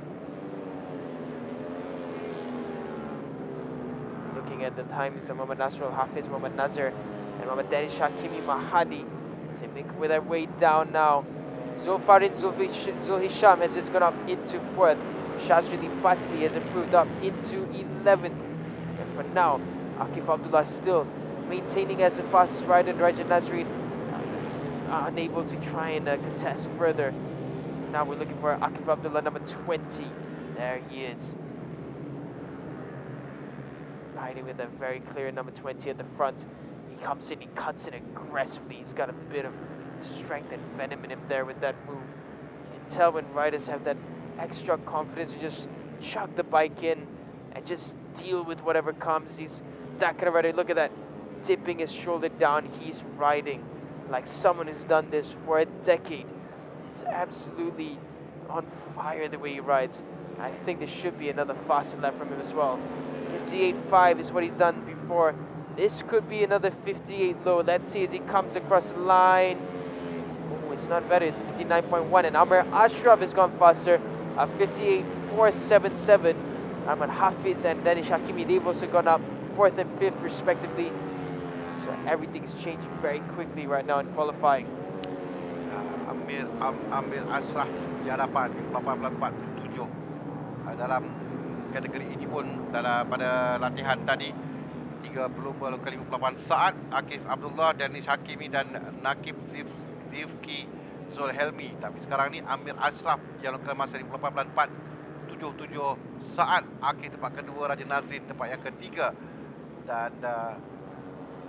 Looking at the timings of Muhammad Nasrul Hafiz, Muhammad Nazar, and Muhammad Danish Hakimi Mahadi. So make their way down now. Zulfarin Zulhisham has just gone up into 4th. Shazrili Patli has improved up into 11th. And for now, Akif Abdullah still maintaining as the fastest rider, and Raja Nazreen unable to try and contest further. Now we're looking for Akif Abdullah, number 20. There he is. Riding with a very clear number 20 at the front. He comes in, he cuts in aggressively. He's got a bit of strength and venom in him there with that move. You can tell when riders have that extra confidence to just chuck the bike in and just deal with whatever comes. He's that kind of rider. Look at that, tipping his shoulder down. He's riding like someone who's done this for a decade. He's absolutely on fire the way he rides. I think there should be another faster lap from him as well. 58.5 is what he's done before. This could be another 58 low. Let's see as he comes across the line. Oh, it's not better. It's 59.1. And Amir Ashraf has gone faster. 58.477. Ahmad Hafiz and Danish Hakimi, they've also gone up 4th and 5th respectively. So everything's changing very quickly right now in qualifying. Amir Ashraf di hadapan 88.47 dalam kategori ini pun pada latihan tadi 30.58 saat. Akif Abdullah, Danish Hakimi dan Nakib Rifki Zulhelmi. Tapi sekarang ni Amir Ashraf yang lakukan masa 58.477 saat. Akif tempat kedua, Raja Nazrin tempat yang ketiga. Dan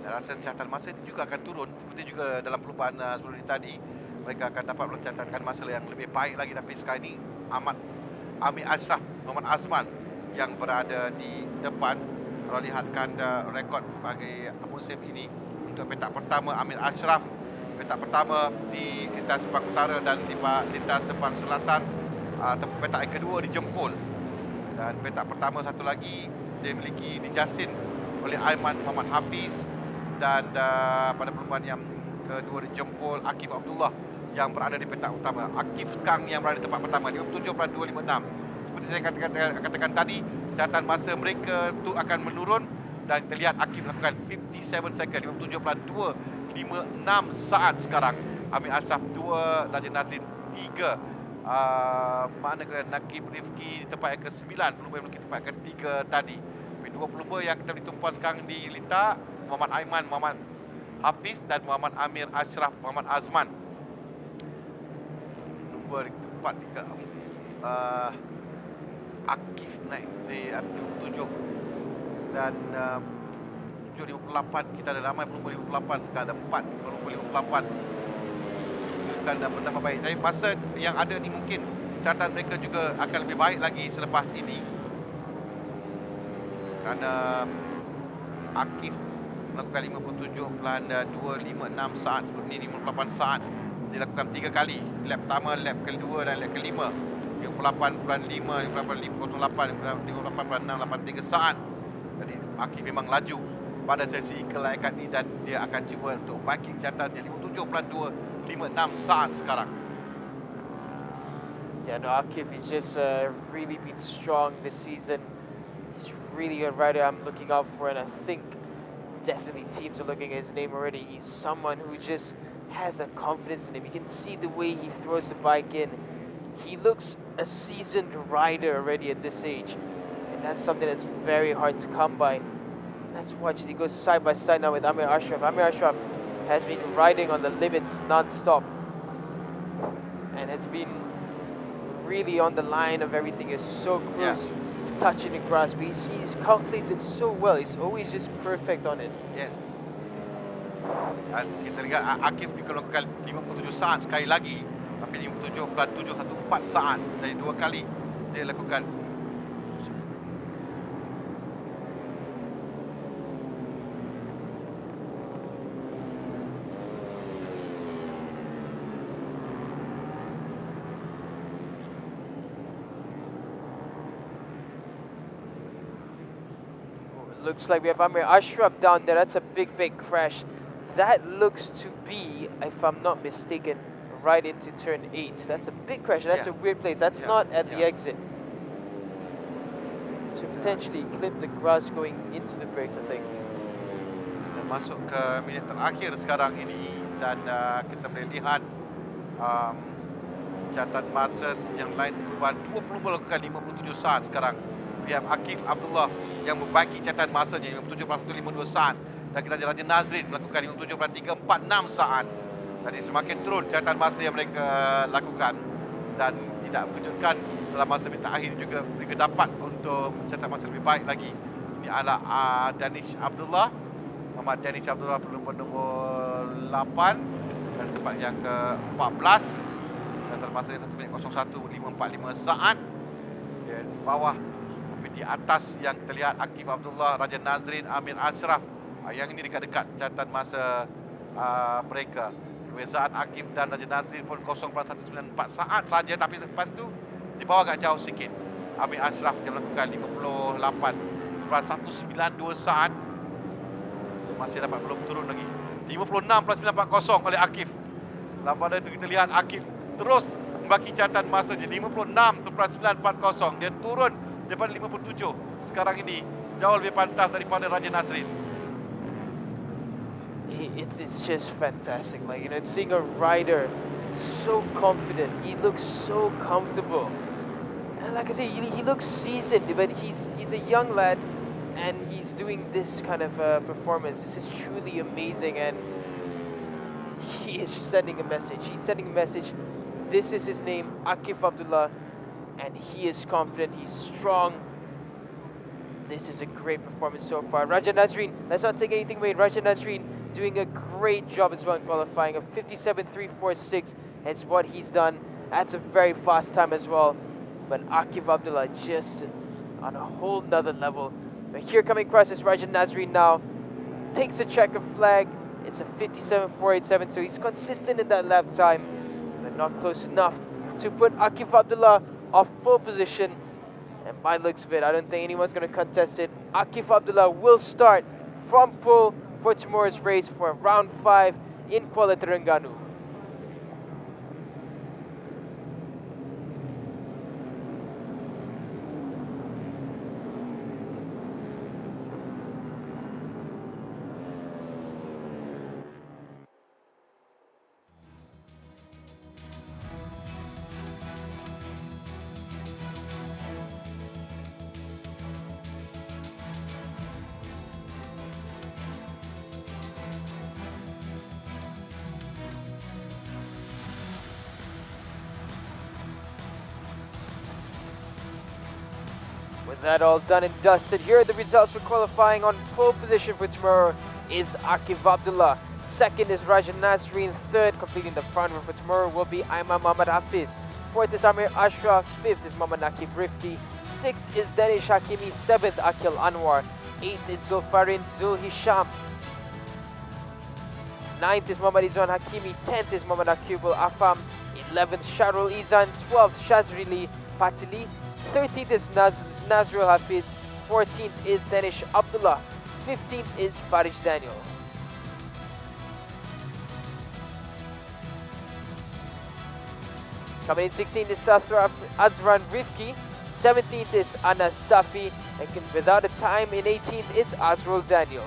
rasa catatan masa ini juga akan turun seperti juga dalam perlombaan sebelum ini tadi. Mereka akan dapat mencatatkan masa yang lebih baik lagi. Tapi sekarang ini Amir Ashraf, Muhammad Azman yang berada di depan. Kalau lihatkan rekod bagi musim ini untuk petak pertama Amir Ashraf, petak pertama di lintas Sepang Utara dan di lintas Sepang Selatan, petak yang kedua di Jempol, dan petak pertama satu lagi dimiliki dijasin oleh Aiman Muhammad Hafiz, dan pada perlombaan yang kedua di Jempol Akif Abdullah yang berada di petak utama. Akif sekarang yang berada di tempat pertama 57.256. Seperti saya katakan tadi, catatan masa mereka tu akan menurun dan kita lihat Akif melakukan 57 second, 57.256 saat sekarang. Amir Ashraf 2, Raja Nazrin 3. Manakala Nakib Rifki di tempat yang ke-9, pelumba yang di tempat ke-3 tadi. Dua pelumba yang kita boleh tumpuan sekarang di Lita, Muhammad Aiman, Muhammad Hafiz dan Muhammad Amir Ashraf, Muhammad Azman. Pelumba di keempat Akif naik di 57 dan 7.58 kita ada ramai pelumba 58 sekarang ada 4 pelumba 58 bukan betapa baik tapi masa yang ada ni mungkin catatan mereka juga akan lebih baik lagi selepas ini kerana Akif melakukan 57.256 saat sebelum ini 58 saat dia lakukan 3 kali lap pertama, lap kedua dan lap kelima 58.5, 58.08, 58.683 saat. Jadi Akif memang laju pada sesi kelayakan ini dan dia akan cuba untuk bangkit catatannya 57.256 saat sekarang. Yeah, no, Akif is just really been strong this season. He's really a rider I'm looking out for, and I think definitely teams are looking at his name already. He's someone who just has a confidence in him. You can see the way he throws the bike in. He looks a seasoned rider already at this age, and that's something that's very hard to come by. Let's watch as he goes side by side now with Amir Ashraf. Amir Ashraf has been riding on the limits non-stop and has been really on the line of everything. He's so close to touching the grass, but he's calculates it so well. He's always just perfect on it. Yes. Dan kita lihat Akif juga melakukan 57 saat sekali lagi, tapi 57.714 saat dari 2 kali dia lakukan. Looks like we have Amir Ashraf down there. That's a big crash. That looks to be, if I'm not mistaken, right into turn 8. That's a big crash. That's a weird place. That's not at the exit. So potentially clip the grass going into the brakes, I think. Kita masuk ke minit terakhir sekarang ini dan kita boleh lihat catatan masa yang lain terlibat 20 melakukan 57 saat sekarang. We have Akif Abdullah yang membaiki catatan masanya 57.152 saat dan kita ada Raja Nazrin melakukan 57.346 saat. Jadi semakin turun catatan masa yang mereka lakukan dan tidak menunjukkan dalam masa minit akhir juga mereka dapat untuk mencatat masa lebih baik lagi. Ini adalah Danish Abdullah, Muhammad Danish Abdullah pelumba nombor 8 dan tempat yang ke-14. Catatan masanya 1 minit 01.545 saat. Dia di bawah, tapi di atas yang kita lihat Akif Abdullah, Raja Nazrin, Amir Ashraf. Yang ini dekat-dekat catatan masa mereka. Perbezaan Akif dan Raja Nazrin pun 0.194 saat saja, tapi lepas tu di bawah agak jauh sikit. Amir Ashraf yang melakukan 58.192 saat. Masih dapat belum turun lagi. 56.940 oleh Akif. Dalam pada itu kita lihat Akif terus membaki catatan masanya 56.940. Dia turun daripada 57. Sekarang ini jauh lebih pantas daripada Raja Nazrin. It's just fantastic. Like, you know, seeing a rider so confident. He looks so comfortable. And like I say, he looks seasoned, but he's a young lad, and he's doing this kind of performance. This is truly amazing, and he is sending a message. He's sending a message. This is his name, Akif Abdullah, and he is confident. He's strong. This is a great performance so far. Raja Nazrin, let's not take anything away. Raja Nazrin doing a great job as well in qualifying. A 57.346 is what he's done. That's a very fast time as well. But Akif Abdullah just on a whole nother level. But here coming across is Raja Nazrin now. Takes a checker flag. It's a 57.487, so he's consistent in that lap time, but not close enough to put Akif Abdullah off pole position. And by the looks of it, I don't think anyone's going to contest it. Akif Abdullah will start from pole for tomorrow's race for round 5 in Kuala Terengganu. With that all done and dusted, here are the results for qualifying. On pole position for tomorrow is Akif Abdullah. Second is Rajan Nasreen. Third, completing the front row for tomorrow, will be Aiman Muhammad Hafiz. Fourth is Amir Ashraf. Fifth is Muhammad Nakib Rifki. Sixth is Danish Hakimi. Seventh, Akil Anwar. Eighth is Zulfarin Zul Hisham. Ninth is Muhammad Izwan Hakimi. 10th is Muhammad Akibul Afam. 11th, Sharul Izan. 12th, Shazrili Patili. 13th is Nazrul Hafiz. 14th is Danish Abdullah. 15th is Farish Daniel. Coming in 16th is Safra Azran Rifki. 17th is Anas Safi. And without a time in 18th is Azrul Daniel.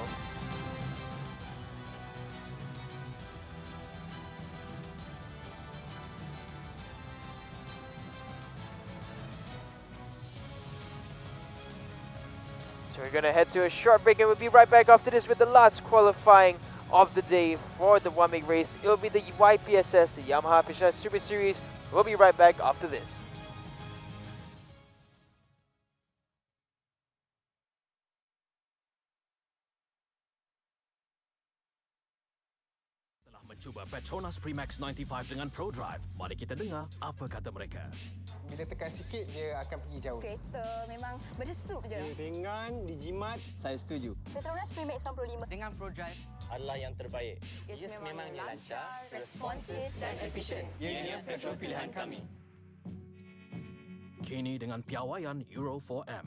So we're going to head to a short break and we'll be right back after this with the last qualifying of the day for the one-week race. It'll be the YPSS, the Yamaha PETRONAS Super Series. We'll be right back after this. Telah mencuba PETRONAS Max 95 dengan Pro Drive. Mari kita dengar apa kata mereka. Bila tekan sikit, dia akan pergi jauh. Kereta memang berdesup je. Dia ringan, dijimat. Saya setuju. PETRONAS Max 95 Dengan Pro Drive Adalah yang terbaik. ia sememangnya lancar, responsif dan efisien. Ianya petrol pilihan kami. Kini dengan piawaian Euro 4M.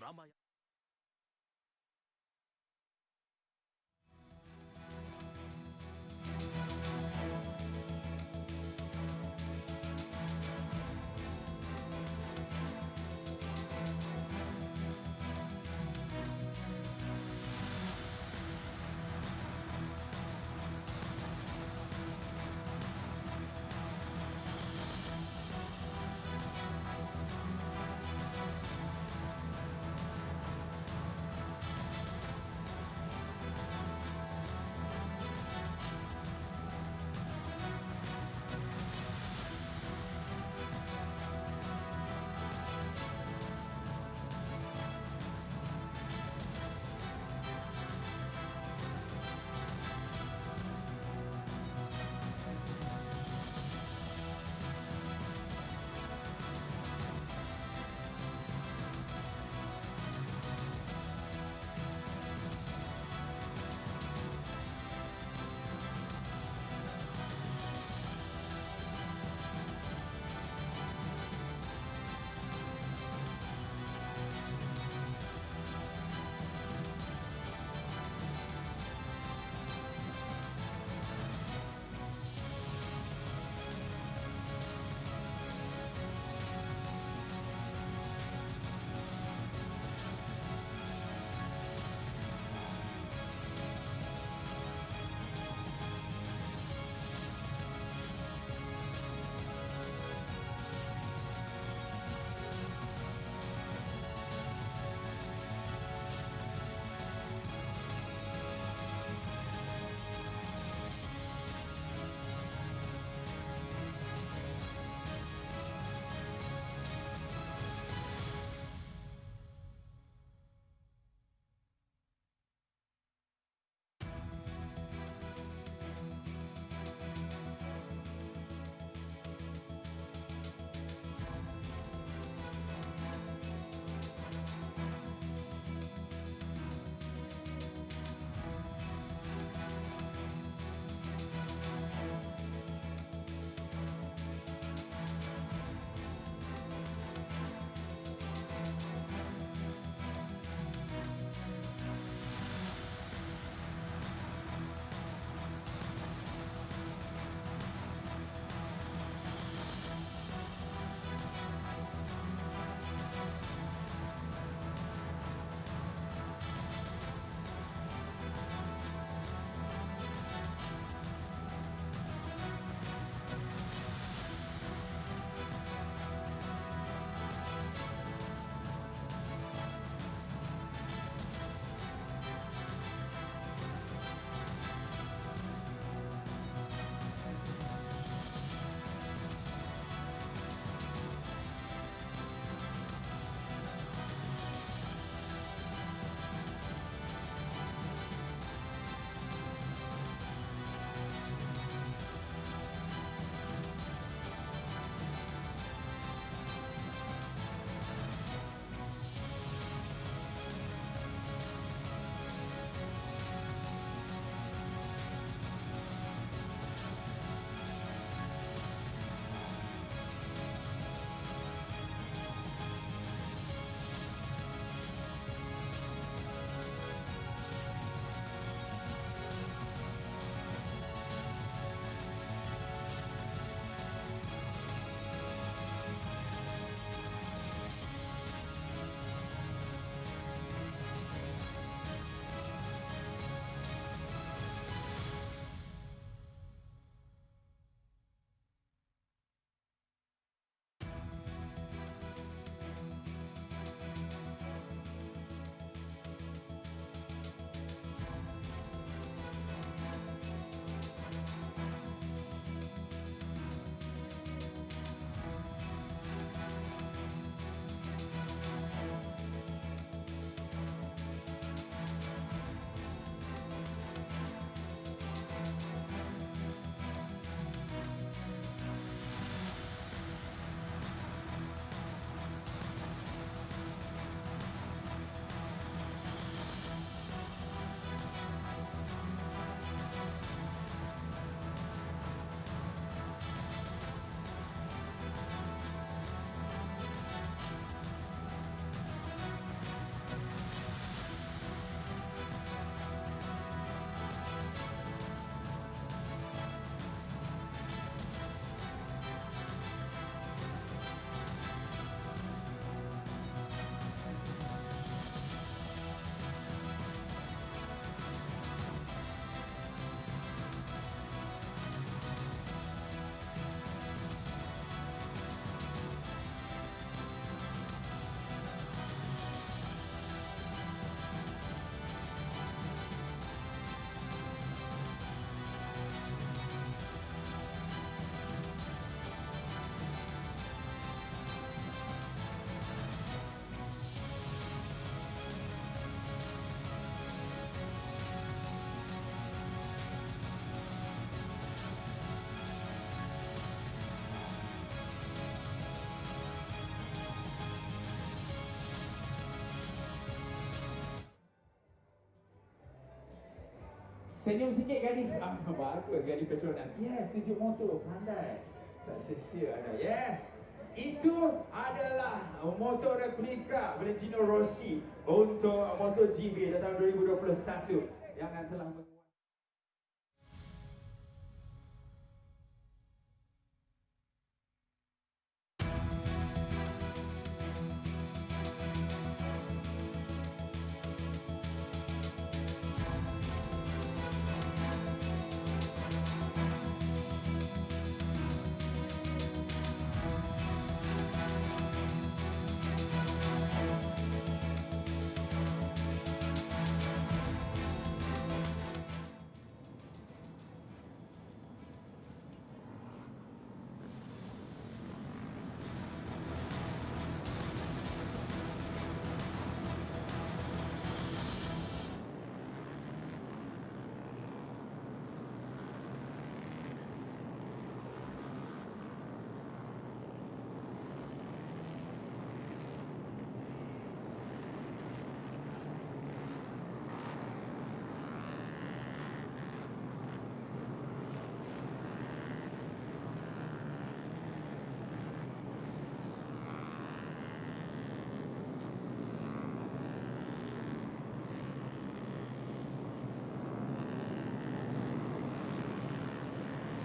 Ramai Senyum sikit gadis. Bagus gadis Petronas. Yes, tunjuk motor. Pandai. Tak sia-sia anda. Yes. Itu adalah motor replika Valentino Rossi untuk MotoGP tahun 2021 yang telah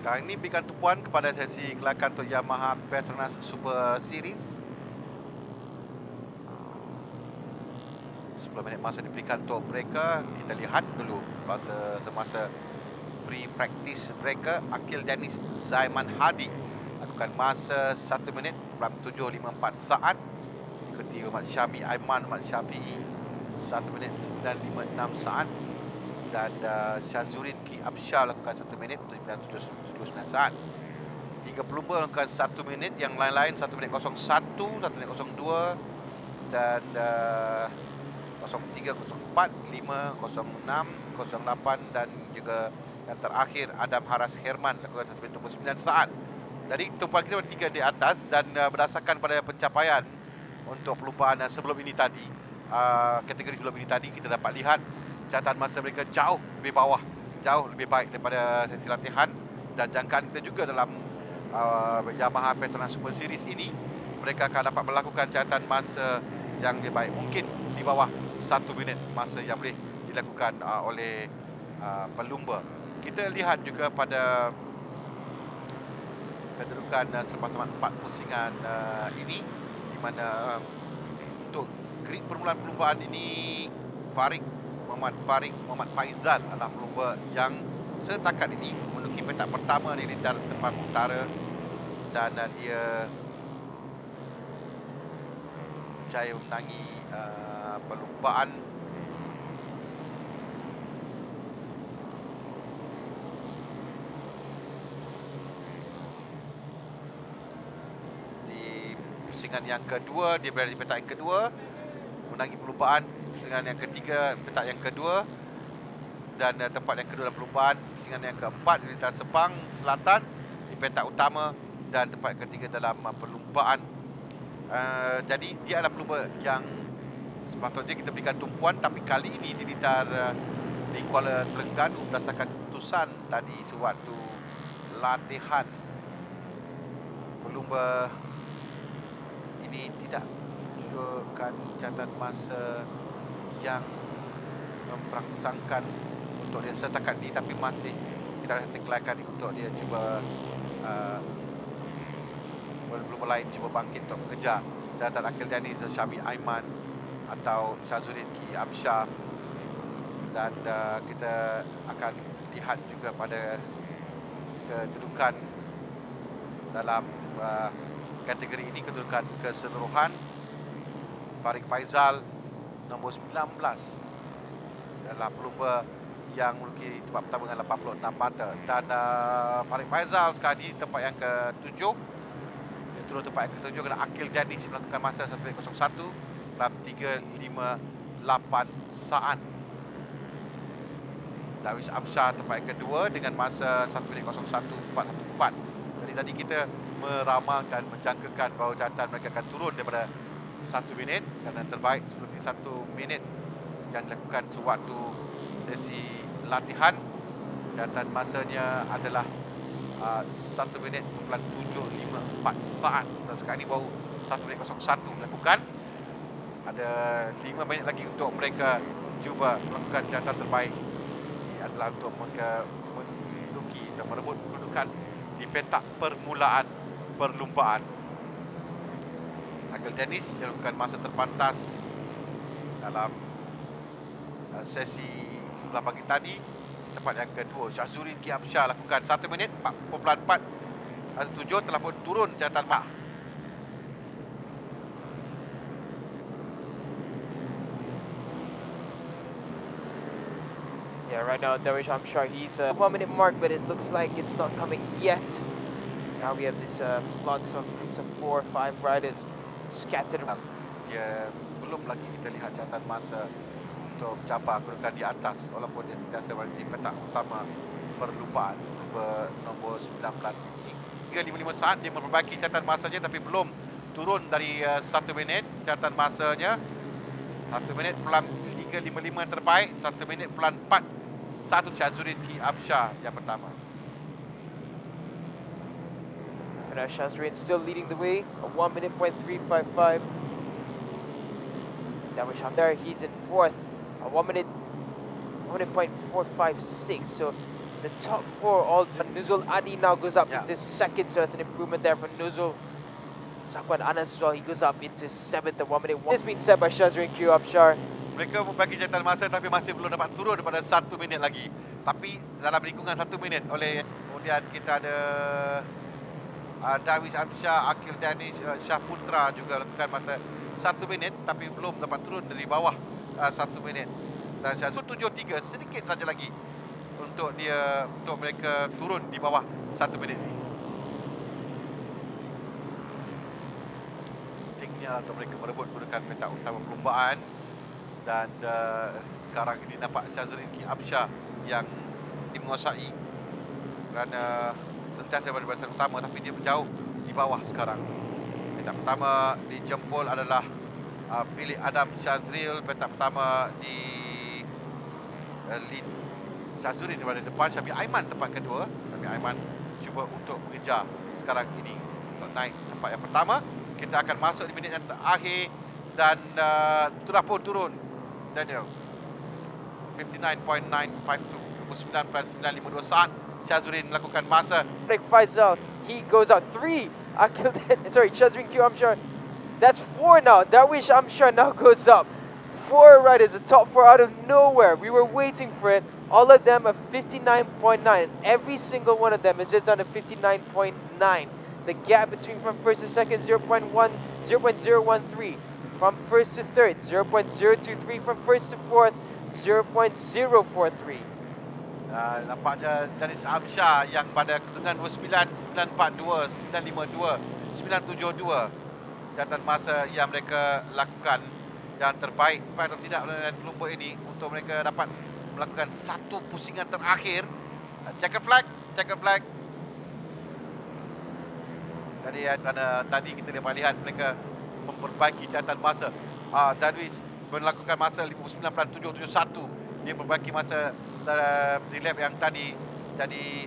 Sekarang ini berikan tumpuan kepada sesi kelayakan untuk Yamaha PETRONAS Super Series. 10 minit masa diberikan untuk mereka. Kita lihat dulu semasa free practice mereka. Akil Dennis Zaiman Hadi lakukan masa 1 minit 7.54 saat. Ikuti Muhammad Syafi'i Aiman Muhammad Syafi'i 1 minit 9.56 saat. Dan Syazurin Ki Absyar lakukan 1 minit 9.79 saat. 3 pelumba lakukan 1 minit, yang lain-lain 1 minit 01, 1 minit 02 dan 03, 04, 5, 06, 08 dan juga yang terakhir Adam Haras Herman lakukan 1 minit 29 saat. Jadi tumpuan kita bertiga di atas dan berdasarkan pada pencapaian untuk perlumbaan sebelum ini tadi, kategori sebelum ini tadi, kita dapat lihat catatan masa mereka jauh lebih bawah, jauh lebih baik daripada sesi latihan. Dan jangkaan kita juga dalam Yamaha PETRONAS Super Series ini, mereka akan dapat melakukan catatan masa yang lebih baik, mungkin di bawah 1 minit masa yang boleh dilakukan oleh pelumba. Kita lihat juga pada kedudukan selepas tamat 4 pusingan ini, di mana untuk grid permulaan perlumbaan ini Muhammad Faizal adalah pelumba yang setakat ini menduduki petak pertama di lintaran tempat utara, dan dia jaya memenangi perlumbaan di pusingan yang kedua. Dia berada di petak yang kedua, menangi perlumbaan. Pusingan yang ketiga, petak yang kedua, dan tempat yang kedua dalam perlumbaan. Pusingan yang keempat di lintaran Sepang Selatan di petak utama, dan tempat ketiga dalam perlumbaan. Jadi dia adalah pelumba yang sepatutnya kita berikan tumpuan, tapi kali ini di lintaran di Kuala Terengganu, berdasarkan keputusan tadi sewaktu latihan, pelumba ini tidak menunjukkan catatan masa yang memperangsangkan untuk dia setakat ini, tapi masih kita ada sesi kelayakan untuk dia cuba pelumba lain cuba bangkit untuk mengejar catatan Akil Danis, Syafi'i Aiman atau Syazurin Ki Absyar. Dan kita akan lihat juga pada kedudukan dalam kategori ini, kedudukan keseluruhan. Farid Faizal nombor 19 adalah pelumba yang memiliki tempat pertama dengan 86 mata, dan Farid Faizal sekarang di tempat yang ke-7. Dia turun tempat yang ke-7 kerana Akil Danis melakukan masa 1 minit 01 dalam 3.58 saat. Darwish Absyar tempat yang kedua dengan masa 1 minit 01.414. Jadi tadi kita meramalkan, menjangkakan bahawa catatan mereka akan turun daripada 1 minit, kerana terbaik sebelum ini 1 minit yang dilakukan sewaktu sesi latihan. Catatan masanya adalah 1 minit 754 saat. Dan sekarang ini baru 1 minit 01 dilakukan. Ada 5 minit lagi untuk mereka cuba melakukan catatan terbaik. Ini adalah untuk mereka menduduki dan merebut kedudukan di petak permulaan perlumbaan. Akil Dennis melakukan masa terpantas dalam sesi sebelah pagi tadi. Tempat yang kedua, Syahzurin Kiabsyah lakukan 1 minit 4.417, telah pun turun catatan mak. Yeah, right now, Darwish, I'm sure he's 1 minute mark, but it looks like it's not coming yet. Now we have this floods of groups of 4 or 5 riders scattered around. Dia belum lagi kita lihat catatan masa untuk cabar kedudukan di atas, walaupun dia sentiasa berada di petak utama perlumbaan nombor 19 ini. 3.55 saat dia memperbaiki catatan masanya, tapi belum turun dari 1 minit catatan masanya. 1 minit pelan 3.55 terbaik, 1 minit pelan 4.1 Syahzurin Kiabsyah yang pertama. Syahzurin still leading the way, a 1 minute point 355. Darwish Hamdar, he's in 4th, a 1 minute point 456. So the top 4 all. Nuzul Adi now goes up into 2nd, so that's an improvement there for Nuzul. Zakwan Anas as well, he goes up into 7th, a 1 minute. This being set by Syahzurin Kiabsyah. Mereka membagi catatan masa tapi masih belum dapat turun daripada 1 minit lagi. Tapi dalam lingkungan 1 minit oleh, kemudian kita ada Darwish Amsyah, Akil Danis, Syah Putra juga lakukan masa 1 minit tapi belum dapat turun dari bawah 1 minit. Dan Syahzurin 73 sedikit saja lagi untuk mereka turun di bawah 1 minit ini. Pentingnya untuk mereka merebut kedudukan petak utama perlumbaan. Dan sekarang ini nampak Syahzurin Kiabsyah yang menguasai kerana sentiasa berada di barisan utama, tapi dia jauh di bawah sekarang. Petak pertama dijempol adalah milik Adam Syazril. Petak pertama di lead Syahzurin berada di depan. Syabi Aiman tempat kedua. Syabi Aiman cuba untuk mengejar sekarang ini untuk naik tempat yang pertama. Kita akan masuk di minit yang terakhir dan telah pun turun Daniel 59.952, 9.952 saat. Syahzurin melakukan masa. Faisal, he goes out 3. Syahzurin Kiabsyah, that's 4 now. Darwish Amsyah now goes up. 4 riders, the top 4 out of nowhere. We were waiting for it. All of them are 59.9. Every single one of them is just down to 59.9. The gap between from 1st to 2nd, 0.13. From 1st to 3rd, 0.023. From 1st to 4th, 0.043. Nampaknya Danis Amsyah yang pada kedudukan 29, 942, 952, 972 catatan masa yang mereka lakukan yang terbaik atau tidak dalam kelompok ini untuk mereka dapat melakukan satu pusingan terakhir. Checker flag. Tadi kita dapat lihat mereka memperbaiki catatan masa. Darwish melakukan masa 59.771. Dia memperbaiki masa di lap yang tadi. Jadi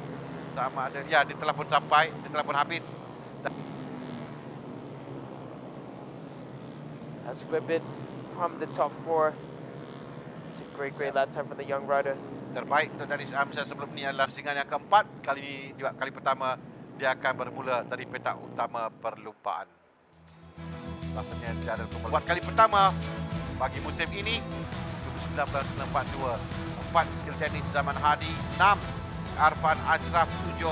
sama ada dia telah pun sampai, dia telah pun habis. As a bit from the top 4. It's a great lap time for the young rider. Terbaik untuk Danis Amsyah sebelum ni adalah pusingan yang keempat. Kali ini juga kali pertama dia akan bermula dari petak utama perlumbaan. Rasanya dia ada buat kali pertama bagi musim ini 1942. 4 skill tenis Zaman Hadi, 6 Arfan Ashraf, 7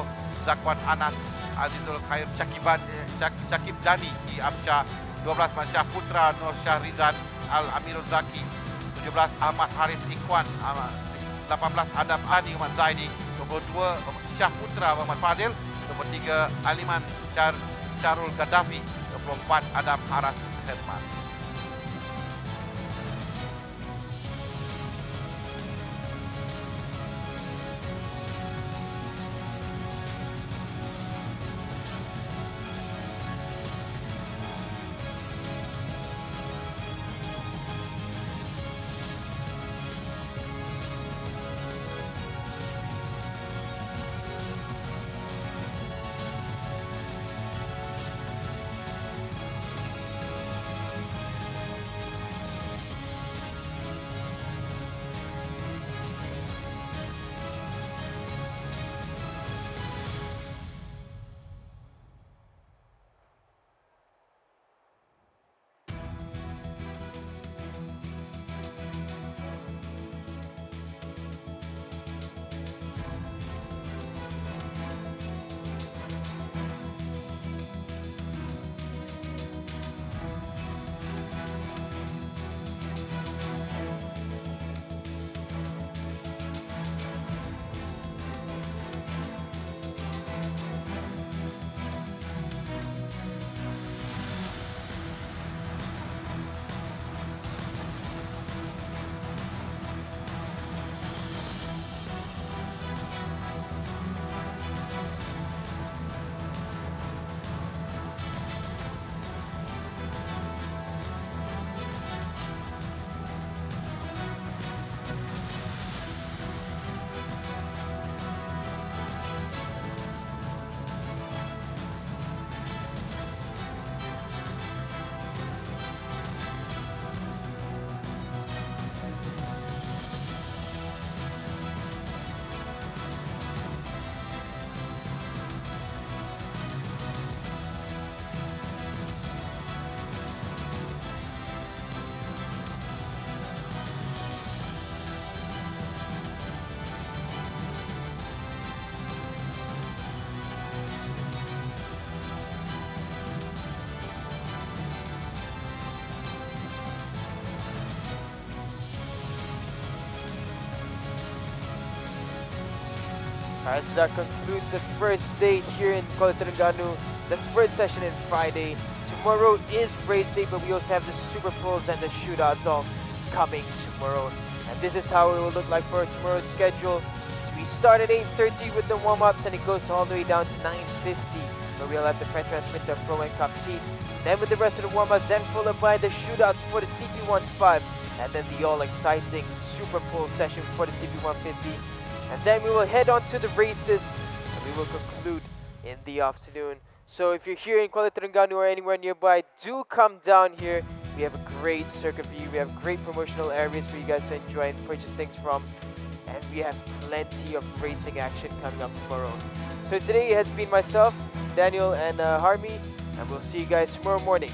Zakwan Anas, Azizul Khair Syakib Dani di Amsyah, 12 Masyah Putra Nur Syahrizan Al Amirul Zaki, 17 Ahmad Haris Ikhwan, 18 Adam Adi Muhammad Zaidi, nombor 2 Syah Putra Muhammad Fadil, nombor 3 Aliman Syarul Gaddafi, 24 Adam Haras Herman. Alright, so that concludes the first day here in Kuala Terengganu, the first session in Friday. Tomorrow is race day, but we also have the Super Pulls and the shootouts all coming tomorrow. And this is how it will look like for tomorrow's schedule. So we start at 8:30 with the warm-ups, and it goes all the way down to 9:50, where we'll have the PETRONAS Winter Pro and Cup heats. Then with the rest of the warm-ups, then followed by the shootouts for the CP125, and then the all-exciting Super Pull session for the CP150. And then we will head on to the races, and we will conclude in the afternoon. So if you're here in Kuala Terengganu or anywhere nearby, do come down here. We have a great circuit for you. We have great promotional areas for you guys to enjoy and purchase things from. And we have plenty of racing action coming up tomorrow. So today it has been myself, Daniel, and Harmy. And we'll see you guys tomorrow morning